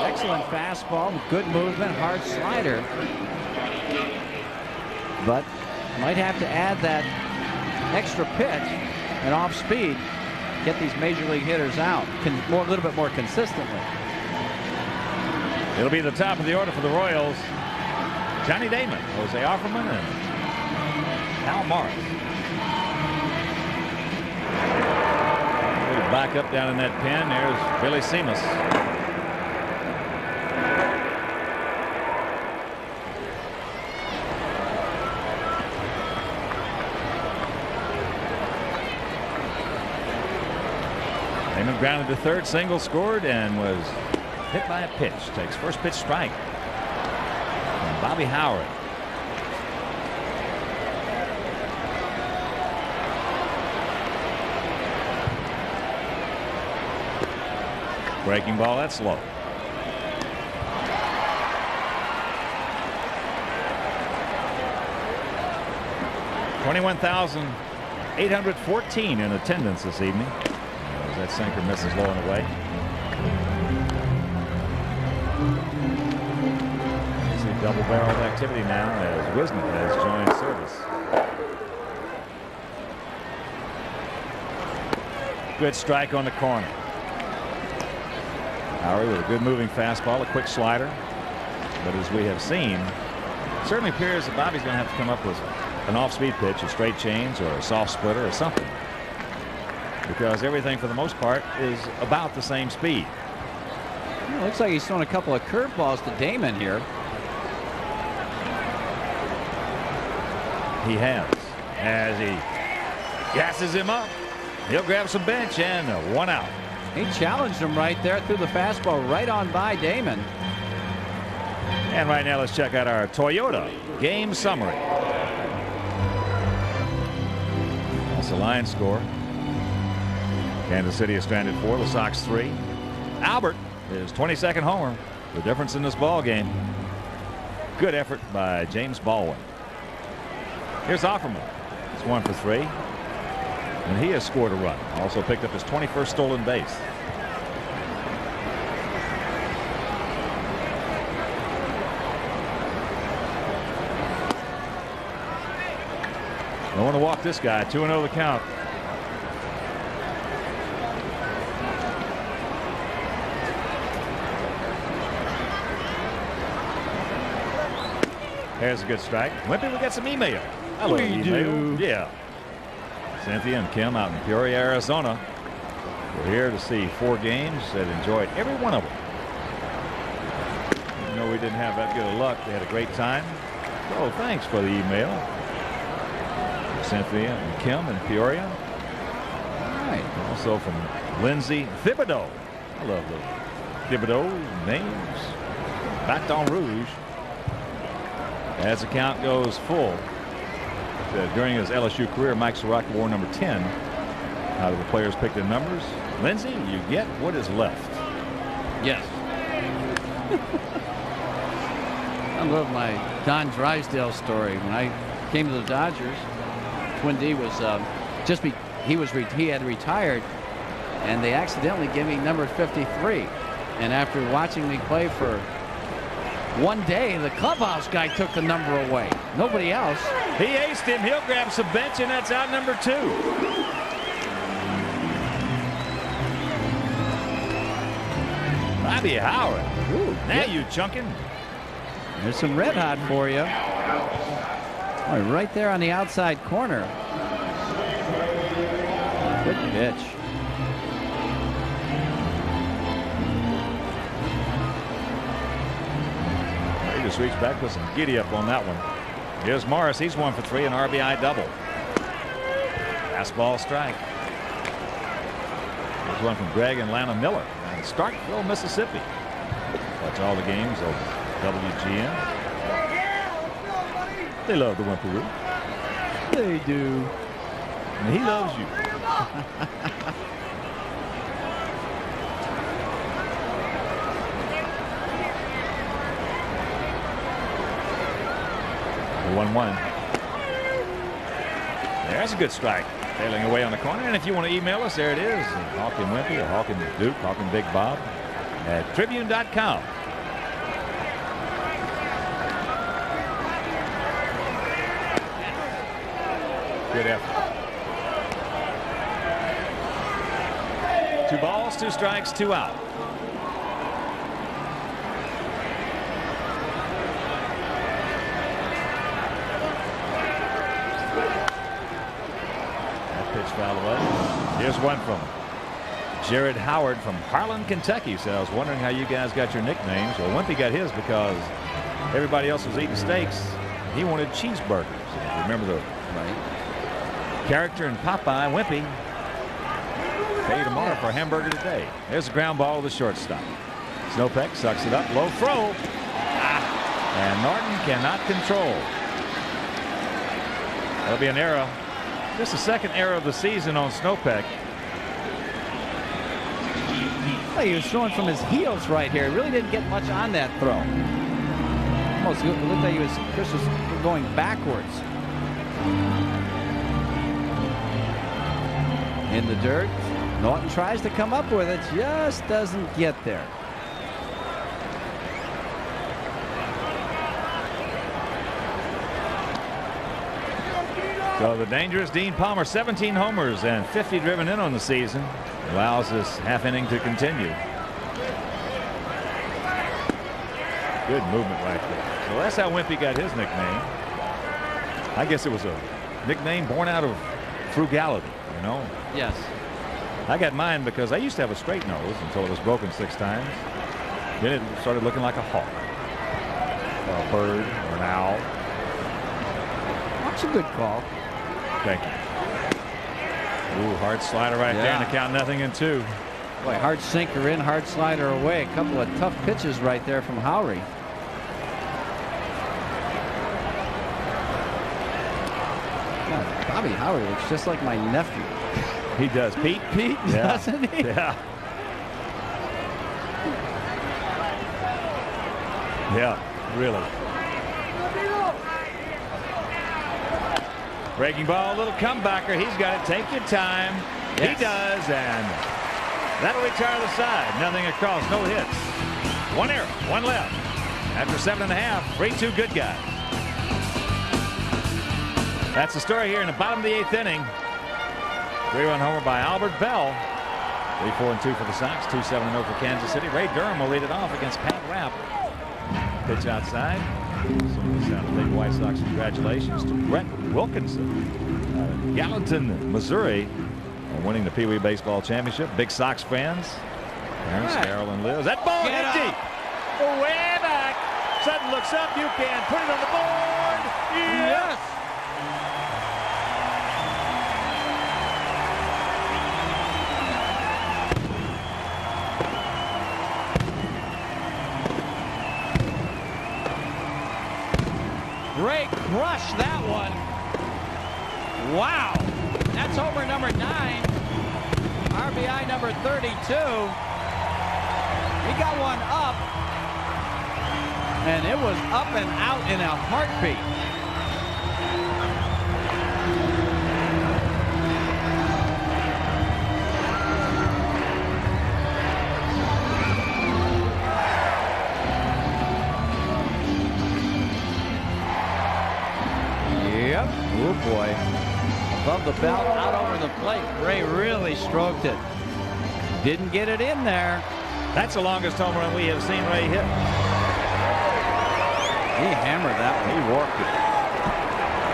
[SPEAKER 4] Excellent fastball, good movement, hard slider. But might have to add that extra pitch and off speed, get these major league hitters out a little bit more consistently.
[SPEAKER 1] It'll be the top of the order for the Royals. Johnny Damon, Jose Offerman, and Al Morris. Back up down in that pen. There's Billy Seamus. Damon grounded to third, single, scored, and was hit by a pitch. Takes first pitch strike from Bobby Howry. Breaking ball, that's low. $21,814 in attendance this evening. As that sinker misses low and away. You see double-barreled activity now as Wisnick has joined service. Good strike on the corner. Howry with a good moving fastball, a quick slider. But as we have seen, it certainly appears that Bobby's going to have to come up with an off-speed pitch, a straight change or a soft splitter or something. Because everything for the most part is about the same speed.
[SPEAKER 4] Well, looks like he's throwing a couple of curveballs to Damon here.
[SPEAKER 1] He has. As he gasses him up, he'll grab some bench and 1 out.
[SPEAKER 4] He challenged him right there, threw the fastball right on by Damon.
[SPEAKER 1] And right now let's check out our Toyota game summary. That's the line score. Kansas City is stranded 4, the Sox 3. Albert, his 22nd homer, the difference in this ball game. Good effort by James Baldwin. Here's Offerman. It's 1 for 3. And he has scored a run. Also picked up his 21st stolen base. Don't want to walk this guy. 2-0 the count. There's a good strike. Wimpy, we got some email. Hello, email. Yeah. Cynthia and Kim out in Peoria, Arizona. We're here to see 4 games and enjoyed every one of them. Even though we didn't have that good of luck, they had a great time. So thanks for the email. Cynthia and Kim in Peoria. All right. Also from Lindsay Thibodeau. I love the Thibodeau names. Baton Rouge. As the count goes full. During his LSU career, Mike Soroka wore number 10. Out of the players picked their numbers. Lindsay, you get what is left.
[SPEAKER 4] Yes. I love my Don Drysdale story. When I came to the Dodgers, Twin D was he had retired, and they accidentally gave me number 53. And after watching me play for one day, the clubhouse guy took the number away. Nobody else.
[SPEAKER 1] He aced him. He'll grab some bench, and that's out number 2. Bobby Howry. Ooh, now you chunking.
[SPEAKER 4] There's some red hot for you. Oh, right there on the outside corner. Good pitch.
[SPEAKER 1] He just reached back with some giddy up on that one. Here's Morris. He's 1 for 3, an RBI double. Fastball strike. Here's one from Greg and Lana Miller in Starkville, Mississippi. Watch all the games over WGN. They love the Whimperoo.
[SPEAKER 4] They do.
[SPEAKER 1] And he loves you. 1-1. There's a good strike. Tailing away on the corner. And if you want to email us, there it is. Hawk and Wimpy, or Hawk and Duke, Hawk and Big Bob at Tribune.com. Good effort. 2 balls, 2 strikes, 2 out. Foul away. Here's one from Jared Howard from Harlan, Kentucky. So I was wondering how you guys got your nicknames. Well, Wimpy got his because everybody else was eating steaks. He wanted cheeseburgers. Remember the character in Popeye, Wimpy. Pay you tomorrow for a hamburger today. There's a ground ball to the shortstop. Snopek sucks it up. Low throw. And Norton cannot control. That'll be an error. Just the second error of the season on Snopek.
[SPEAKER 4] Well, he was throwing from his heels right here. He really didn't get much on that throw. Almost looked like Chris was going backwards. In the dirt. Norton tries to come up with it. Just doesn't get there.
[SPEAKER 1] So the dangerous Dean Palmer, 17 homers and 50 driven in on the season, allows this half inning to continue. Good movement right there. So that's how Wimpy got his nickname. I guess it was a nickname born out of frugality, you know.
[SPEAKER 4] Yes.
[SPEAKER 1] I got mine because I used to have a straight nose until it was broken 6 times. Then it started looking like a hawk, or a bird, or an owl.
[SPEAKER 4] That's a good call.
[SPEAKER 1] Thank you. Ooh, hard slider right there, and the count 0-2.
[SPEAKER 4] Boy, hard sinker in, hard slider away. A couple of tough pitches right there from Howry. God, Bobby Howry looks just like my nephew.
[SPEAKER 1] He does. Pete,
[SPEAKER 4] doesn't he?
[SPEAKER 1] Yeah. Yeah, really. Breaking ball, a little comebacker. He's got it. Take your time. Yes. He does, and that'll retire the side. Nothing across, no hits. 1 error, 1 left. After 7.5, 3-2 good guys. That's the story here in the bottom of the 8th inning. 3-run homer by Albert Bell. 3-4-2 for the Sox. 2-7-0 for Kansas City. Ray Durham will lead it off against Pat Rapp. Pitch outside. So we sound a big White Sox congratulations to Brett Wilkinson, Gallatin, Missouri, winning the Pee Wee Baseball Championship. Big Sox fans. Parents, Carol and Liz. That ball hit deep. Way back. Sutton looks up. You can put it on the board. Yes.
[SPEAKER 4] Ray crushed that one. Wow. That's homer number 9. RBI number 32. He got one up. And it was up and out in a heartbeat. Yep. Oh boy. Above the belt, out over the plate. Ray really stroked it. Didn't get it in there.
[SPEAKER 1] That's the longest home run we have seen Ray hit.
[SPEAKER 4] He hammered that one.
[SPEAKER 1] He worked it.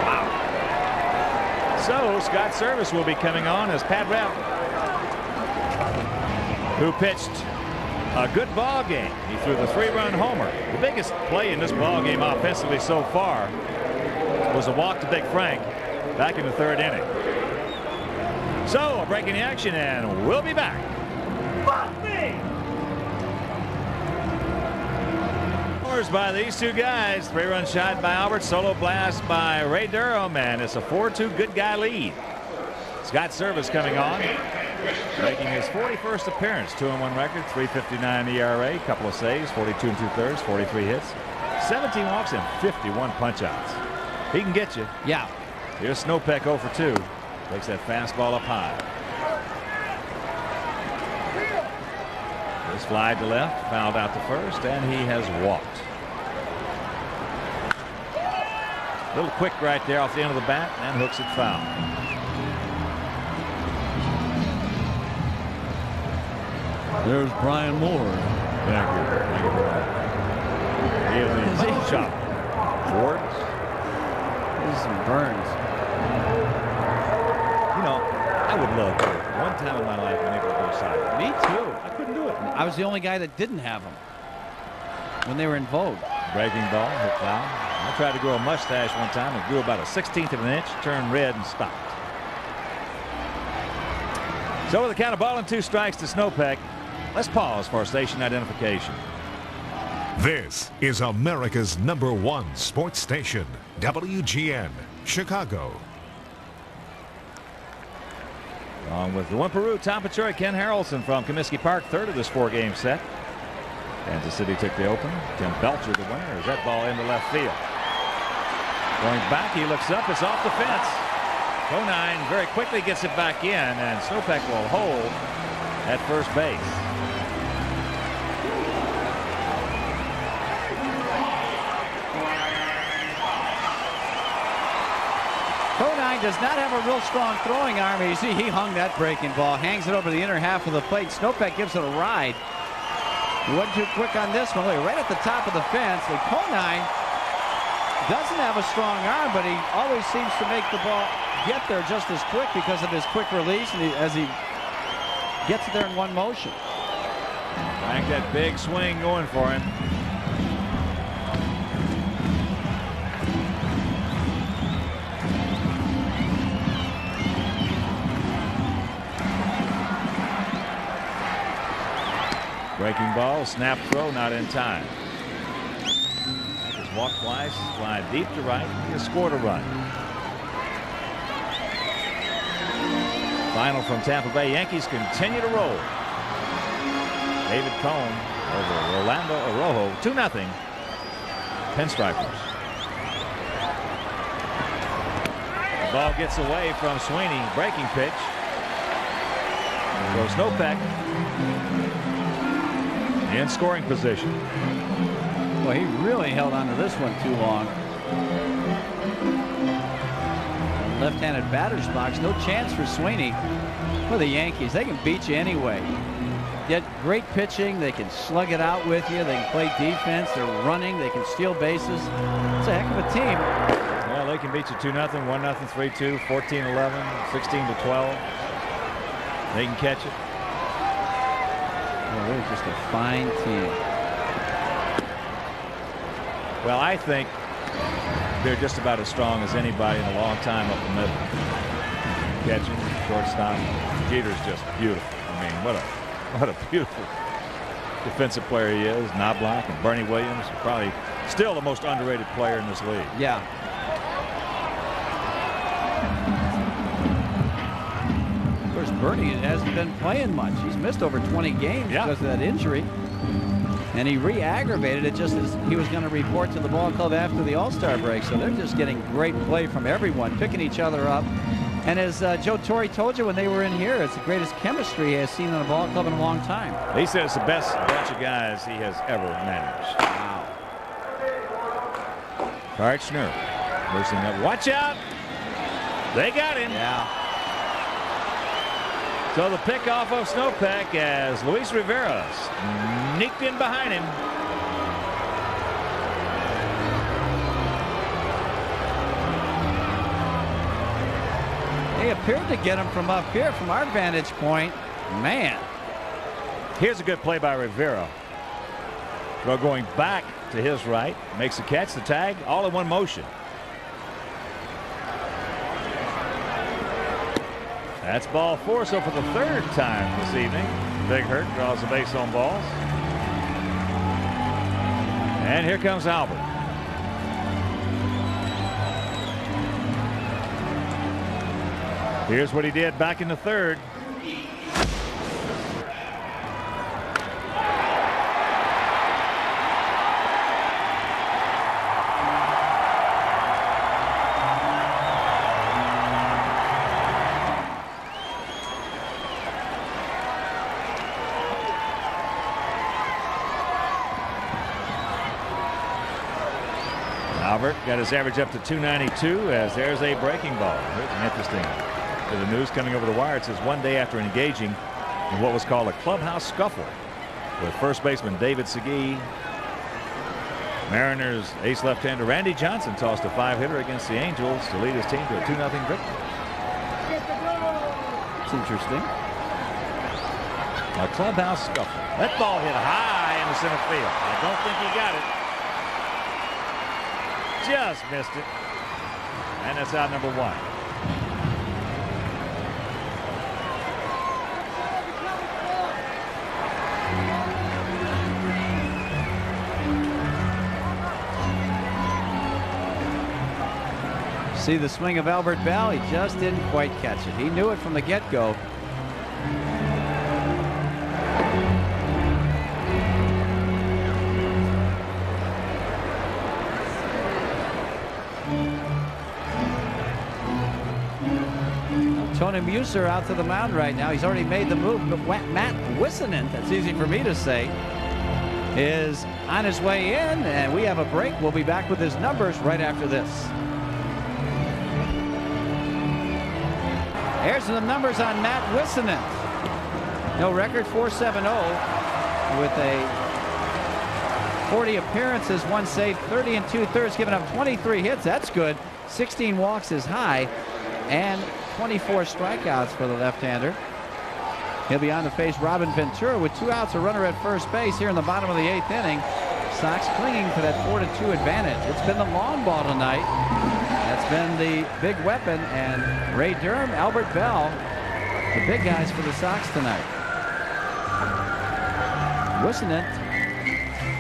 [SPEAKER 1] Wow. So Scott Service will be coming on as Pat Rapp, who pitched a good ball game. He threw the 3-run homer. The biggest play in this ball game offensively so far was a walk to Big Frank back in the 3rd inning. So a break in the action, and we'll be back. By these two guys. 3-run shot by Albert, solo blast by Ray Durham, and it's a 4-2 good guy lead. Scott Service coming on, making his 41st appearance. 2-1 record, 3.59 ERA, couple of saves, 42 2/3, 43 hits, 17 walks, and 51 punch outs. He can get you.
[SPEAKER 4] Yeah.
[SPEAKER 1] Here's Snopek 0 for 2. Takes that fastball up high. This fly to left, fouled out to first, and he has walked. A little quick right there off the end of the bat, and hooks it foul.
[SPEAKER 4] There's Brian Moore.
[SPEAKER 1] Thank you. Thank you. He is the shot. Schwartz.
[SPEAKER 4] There's some burns.
[SPEAKER 1] You know, I would love to. One time in my life, been able to go side.
[SPEAKER 4] Me too.
[SPEAKER 1] I couldn't do it.
[SPEAKER 4] I was the only guy that didn't have them when they were in vogue.
[SPEAKER 1] Breaking ball, hit foul. I tried to grow a mustache one time. It grew about a 1/16 of an inch, turned red, and stopped. So with the count of 2 strikes to Snopek, let's pause for station identification.
[SPEAKER 5] This is America's #1 sports station, WGN, Chicago.
[SPEAKER 1] Along with the Wimperoo, Tom Paciori, Ken Harrelson from Comiskey Park, third of this 4-game set. Kansas City took the open. Tim Belcher the winner as that ball into left field. Going back, he looks up, it's off the fence. Conine very quickly gets it back in, and Snopek will hold at first base.
[SPEAKER 4] Conine does not have a real strong throwing arm. You see, he hung that breaking ball, hangs it over the inner half of the plate. Snopek gives it a ride. He wasn't too quick on this one. Look, right at the top of the fence. And Conine doesn't have a strong arm, but he always seems to make the ball get there just as quick because of his quick release, and as he gets it there in one motion.
[SPEAKER 1] Back that big swing going for him. Breaking ball, snap throw, not in time. Just walk twice, slide deep to right. He has scored a run. Final from Tampa Bay. Yankees continue to roll. David Cone over Rolando Arrojo, 2-0. Pinstripers. The ball gets away from Sweeney. Breaking pitch. Goes Snopek in scoring position.
[SPEAKER 4] Well, he really held on to this one too long. Left-handed batter's box, no chance for Sweeney. For the Yankees, they can beat you anyway. Get great pitching, they can slug it out with you, they can play defense, they're running, they can steal bases. It's a heck of a team.
[SPEAKER 1] Well, they can beat you 2-0, 1-0, 3-2, 14-11, 16-12. They can catch it.
[SPEAKER 4] Well, they're just a fine team.
[SPEAKER 1] Well, I think they're just about as strong as anybody in a long time up the middle. Catching, shortstop. Jeter's just beautiful. I mean, what a beautiful defensive player he is. Knobloch and Bernie Williams, probably still the most underrated player in this league.
[SPEAKER 4] Yeah. Of course, Bernie hasn't been playing much. He's missed over 20 games because of that injury. And he re-aggravated it just as he was going to report to the ball club after the All-Star break. So they're just getting great play from everyone, picking each other up. And as Joe Torre told you when they were in here, it's the greatest chemistry he has seen on a ball club in a long time.
[SPEAKER 1] He said it's the best bunch of guys he has ever managed.
[SPEAKER 4] Wow.
[SPEAKER 1] Karchner loosening up. Watch out. They got him.
[SPEAKER 4] Yeah.
[SPEAKER 1] So the pick off of Snopek as Luis Rivera sneaked in behind him.
[SPEAKER 4] They appeared to get him from up here from our vantage point. Man.
[SPEAKER 1] Here's a good play by Rivera. Throw going back to his right. Makes the catch, the tag, all in one motion. That's ball 4. So for the 3rd time this evening, Big Hurt draws the base on balls. And here comes Albert. Here's what he did back in the 3rd. got his average up to 292 as there's a breaking ball. Interesting. To the news coming over the wire, it says one day after engaging in what was called a clubhouse scuffle with first baseman David Segui, Mariners ace left-hander Randy Johnson tossed a 5-hitter against the Angels to lead his team to a 2-0 victory.
[SPEAKER 4] It's interesting.
[SPEAKER 1] A clubhouse scuffle. That ball hit high in the center field. I don't think he got it. Just missed it. And that's out number 1.
[SPEAKER 4] See the swing of Albert Bell. He just didn't quite catch it. He knew it from the get-go. Tony Muser out to the mound right now. He's already made the move, but Matt Wissenant, that's easy for me to say, is on his way in, and we have a break. We'll be back with his numbers right after this. Here's the numbers on Matt Wissenant. No record, 4.70 with a 40 appearances, 1 save, 30 2/3, giving up 23 hits. That's good. 16 walks is high, and 24 strikeouts for the left-hander. He'll be on to face Robin Ventura with 2 outs, a runner at first base here in the bottom of the 8th inning. Sox clinging to that 4-2 advantage. It's been the long ball tonight. That's been the big weapon, and Ray Durham, Albert Bell, the big guys for the Sox tonight. Wissenant,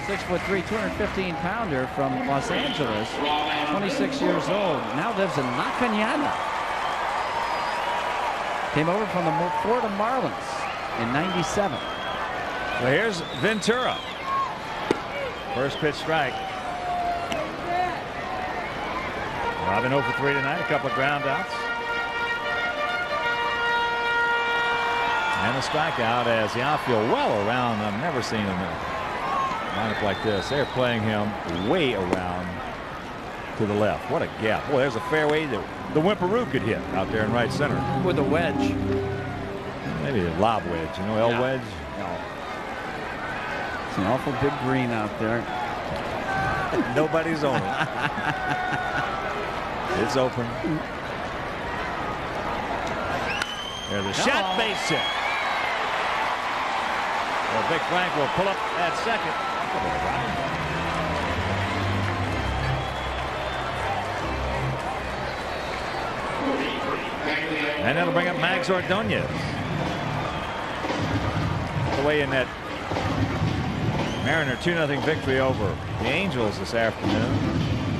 [SPEAKER 4] 6'3", 215-pounder from Los Angeles, 26 years old, now lives in La Cañada. Came over from the Florida Marlins in '97.
[SPEAKER 1] So here's Ventura. First pitch strike. Robin 0 for 3 tonight, a couple of ground outs. And a strikeout as the outfield well around. I've never seen him line up like this. They're playing him way around to the left. What a gap. Boy, there's a fairway that the Whimperoo could hit out there in right center.
[SPEAKER 4] With a wedge.
[SPEAKER 1] Maybe a lob wedge, you know, L wedge.
[SPEAKER 4] No. It's an awful big green out there.
[SPEAKER 1] Nobody's on it. It's open. There's a shot, base hit. Well, Vic Frank will pull up at second. And that'll bring up Mags Ordonez. The way in that Mariner 2-0 victory over the Angels this afternoon.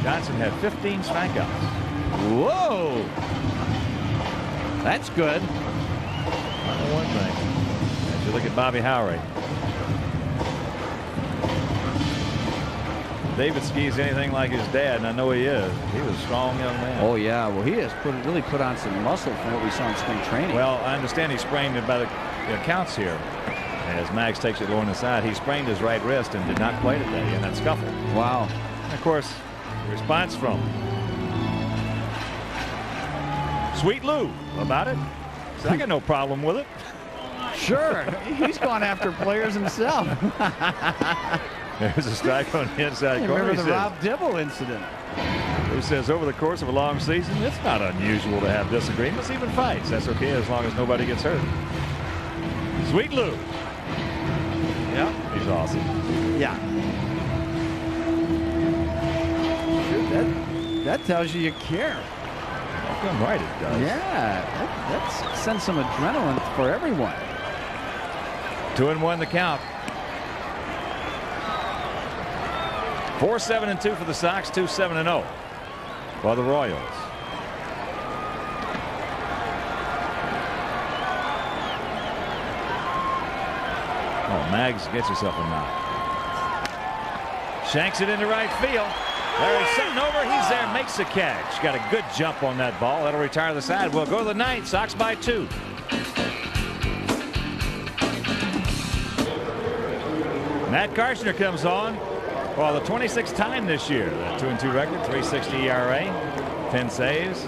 [SPEAKER 1] Johnson had 15 strikeouts.
[SPEAKER 4] Whoa! That's good.
[SPEAKER 1] I know one thing. As you look at Bobby Howry. David Ski's anything like his dad, and I know he is. He was a strong young man.
[SPEAKER 4] Oh yeah, well he has really put on some muscle from what we saw in spring training.
[SPEAKER 1] Well, I understand he sprained it by the accounts here. As Max takes it low on the side, he sprained his right wrist and did not play today in that scuffle.
[SPEAKER 4] Wow.
[SPEAKER 1] And of course, the response from Sweet Lou about it. So I got no problem with it.
[SPEAKER 4] Sure, he's gone after players himself.
[SPEAKER 1] There's a strike on the inside corner.
[SPEAKER 4] Remember the Rob Dibble incident.
[SPEAKER 1] He says over the course of a long season, it's not unusual to have disagreements, even fights. That's okay as long as nobody gets hurt. Sweet Lou. Yeah, he's awesome.
[SPEAKER 4] Yeah. That tells you care.
[SPEAKER 1] I'm right, it does.
[SPEAKER 4] Yeah, that sends some adrenaline for everyone.
[SPEAKER 1] 2-1 the count. 4-7-2 for the Sox, 2-7-0 for the Royals. Oh, Mags gets himself a knock. Shanks it into right field. Larry Sutton over. He's there, makes the catch. Got a good jump on that ball. That'll retire the side. We'll go to the ninth. Sox by 2. Matt Karshner comes on. Well, the 26th time this year. That 2-2 record, 3.60 ERA, 10 saves,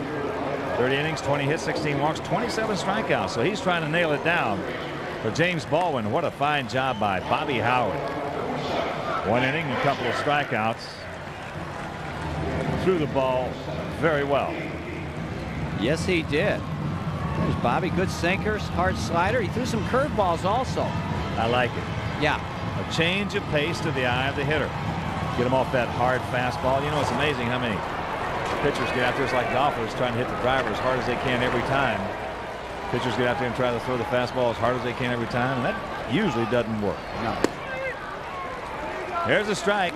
[SPEAKER 1] 30 innings, 20 hits, 16 walks, 27 strikeouts. So he's trying to nail it down. For James Baldwin, what a fine job by Bobby Howard. 1 inning, a couple of strikeouts. Threw the ball very well.
[SPEAKER 4] Yes, he did. There's Bobby. Good sinkers, hard slider. He threw some curveballs also.
[SPEAKER 1] I like it.
[SPEAKER 4] Yeah.
[SPEAKER 1] A change of pace to the eye of the hitter. Get him off that hard fastball. You know, it's amazing how many pitchers get out there. It's like golfers trying to hit the driver as hard as they can every time. Pitchers get out there and try to throw the fastball as hard as they can every time, and that usually doesn't work.
[SPEAKER 4] No.
[SPEAKER 1] There's a strike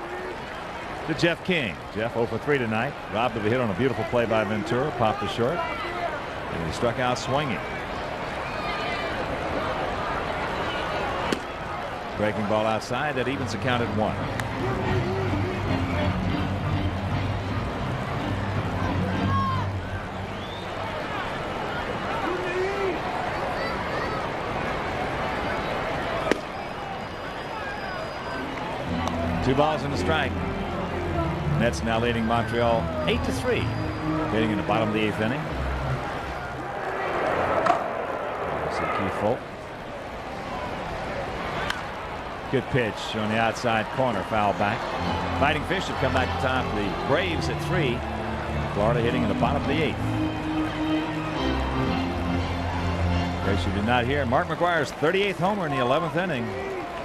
[SPEAKER 1] to Jeff King. Jeff 0 for 3 tonight. Robbed of a hit on a beautiful play by Ventura. Popped to short. And he struck out swinging. Breaking ball outside. That evens the count at 1. Two balls and a strike. Mets now leading Montreal 8-3. Hitting in the bottom of the 8th inning. Keith Folk. Good pitch on the outside corner. Foul back. Fighting Fish have come back to top the Braves at 3. Florida hitting in the bottom of the 8th. In case you did not hear, Mark McGuire's 38th homer in the 11th inning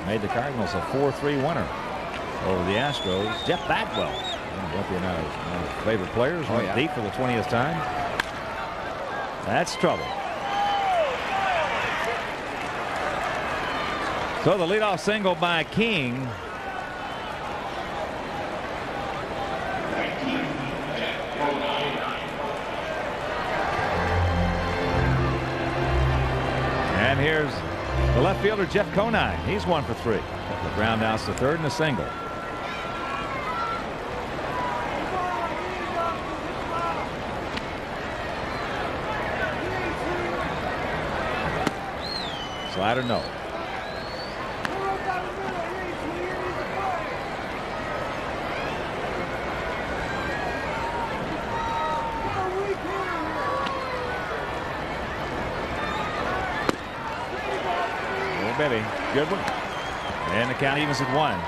[SPEAKER 1] made the Cardinals a 4-3 winner over the Astros. Jeff Bagwell, one of my favorite players, went deep for the 20th time. That's trouble. So the leadoff single by King. And here's the left fielder Jeff Conine. He's 1 for 3. The ground outs to third and a single. Slider, no. Oh, baby. Good one. And the count evens at 1.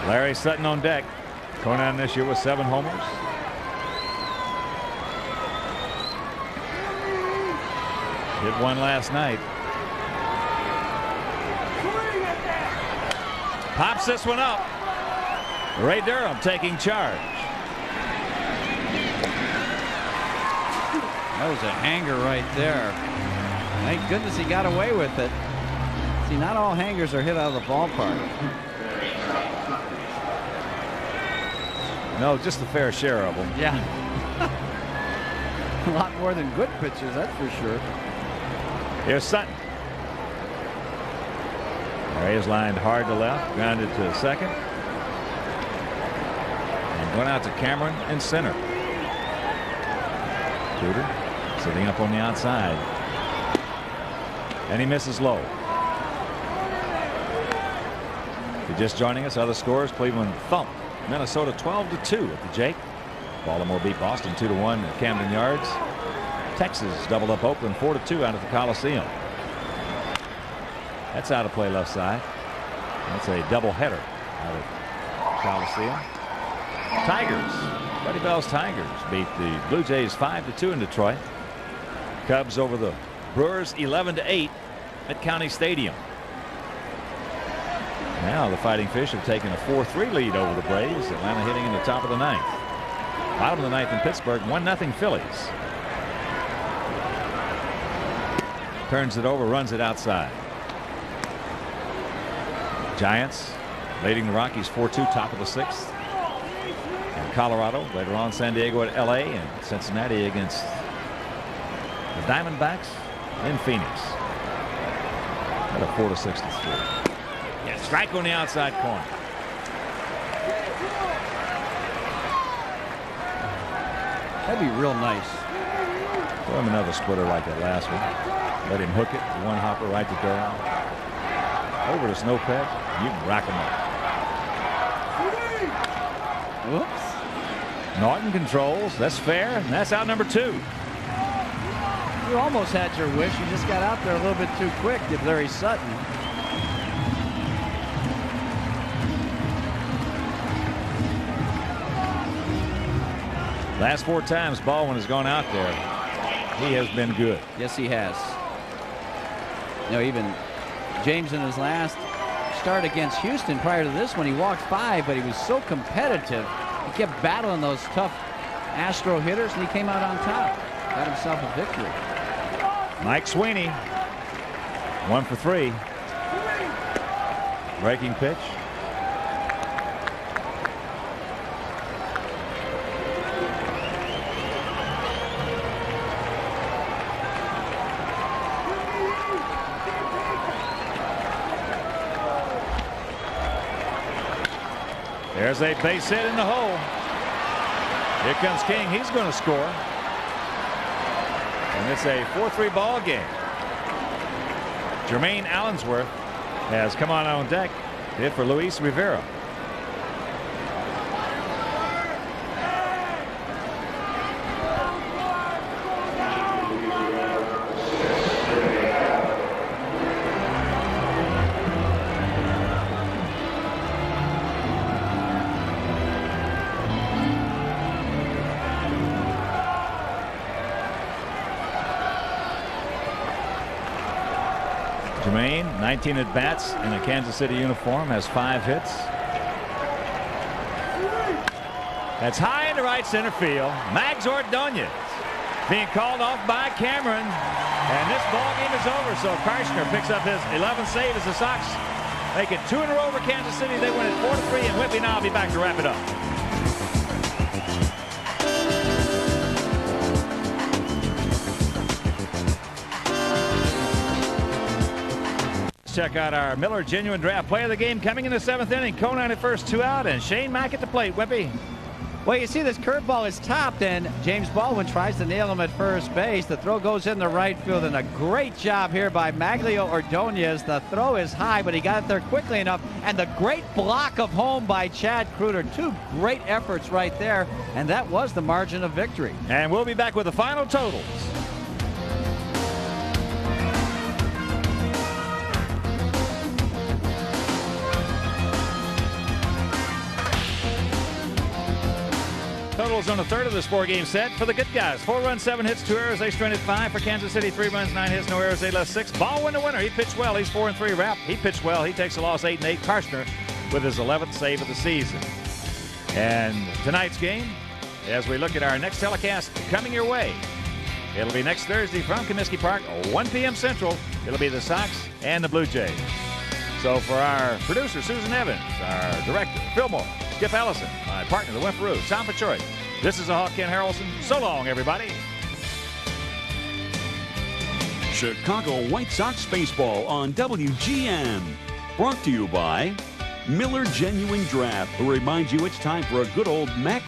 [SPEAKER 1] Larry Sutton on deck. Conan this year with 7 homers. Hit 1 last night. Pops this one up. Ray Durham taking charge.
[SPEAKER 4] That was a hanger right there. Thank goodness he got away with it. See, not all hangers are hit out of the ballpark.
[SPEAKER 1] No, just a fair share of them.
[SPEAKER 4] Yeah. A lot more than good pitches, that's for sure.
[SPEAKER 1] Here's Sutton. Ray is lined hard to left, grounded to second. And going out to Cameron in center. Tudor sitting up on the outside. And he misses low. If you're just joining us, other scores: Cleveland thumped Minnesota 12-2 at the Jake. Baltimore beat Boston 2-1 at Camden Yards. Texas doubled up Oakland 4-2 out of the Coliseum. That's out of play left side. That's a doubleheader out of Coliseum. Tigers, Buddy Bell's Tigers beat the Blue Jays 5-2 in Detroit. Cubs over the Brewers 11-8 at County Stadium. Now the Fighting Fish have taken a 4-3 lead over the Braves. Atlanta hitting in the top of the 9th. Bottom of the 9th in Pittsburgh, 1-0 Phillies. Turns it over, runs it outside. Giants leading the Rockies 4-2, top of the 6th. And Colorado, later on San Diego at LA, and Cincinnati against the Diamondbacks in Phoenix. At a 4-6-3. Yeah, strike on the outside corner.
[SPEAKER 4] That'd be real nice.
[SPEAKER 1] Throw him another splitter like that last one. Let him hook it. One hopper right to Durham. Over to Snowpet. You can rack him up.
[SPEAKER 4] Whoops.
[SPEAKER 1] Norton controls. That's fair. And that's out number 2.
[SPEAKER 4] You almost had your wish. You just got out there a little bit too quick, did Larry Sutton.
[SPEAKER 1] Last 4 times Baldwin has gone out there, he has been good.
[SPEAKER 4] Yes, he has. You know, even James in his last start against Houston prior to this one, he walked 5, but he was so competitive. He kept battling those tough Astro hitters, and he came out on top. Got himself a victory.
[SPEAKER 1] Mike Sweeney, 1 for 3. Breaking pitch. There's a base hit in the hole. Here comes King. He's going to score. And it's a 4-3 ball game. Jermaine Allensworth has come on deck to hit for Luis Rivera. Jermaine, 19 at bats in a Kansas City uniform, has 5 hits. That's high into right center field. Mags Ordonez being called off by Cameron, and this ball game is over. So Karshner picks up his 11th save as the Sox make it 2 in a row over Kansas City. They win it 4-3, and Whitby now will be back to wrap it up. Check out our Miller Genuine Draft Play of the Game coming in the 7th inning. Conine at first, 2 out, and Shane Mack at the plate. Whippy.
[SPEAKER 4] Well, you see this curveball is topped, and James Baldwin tries to nail him at first base. The throw goes in the right field, and a great job here by Maglio Ordonez. The throw is high, but he got it there quickly enough, and the great block of home by Chad Kruder. 2 great efforts right there, and that was the margin of victory.
[SPEAKER 1] And we'll be back with the final totals. Totals on the third of this 4-game set for the good guys. 4 runs, 7 hits, 2 errors. They stranded 5 for Kansas City. 3 runs, 9 hits, no errors. They left 6. Baldwin the winner. He pitched well. He's 4-3. Rapp, he pitched well. He takes a loss 8-8. Karshner with his 11th save of the season. And tonight's game, as we look at our next telecast coming your way, it'll be next Thursday from Comiskey Park, 1 p.m. Central. It'll be the Sox and the Blue Jays. So for our producer, Susan Evans, our director, Phil Moore, Skip Ellison, my partner, the Wimperoo, Tom Pachoy. This is the Hawk Ken Harrelson. So long, everybody.
[SPEAKER 9] Chicago White Sox baseball on WGN. Brought to you by Miller Genuine Draft, who reminds you it's time for a good old Mac.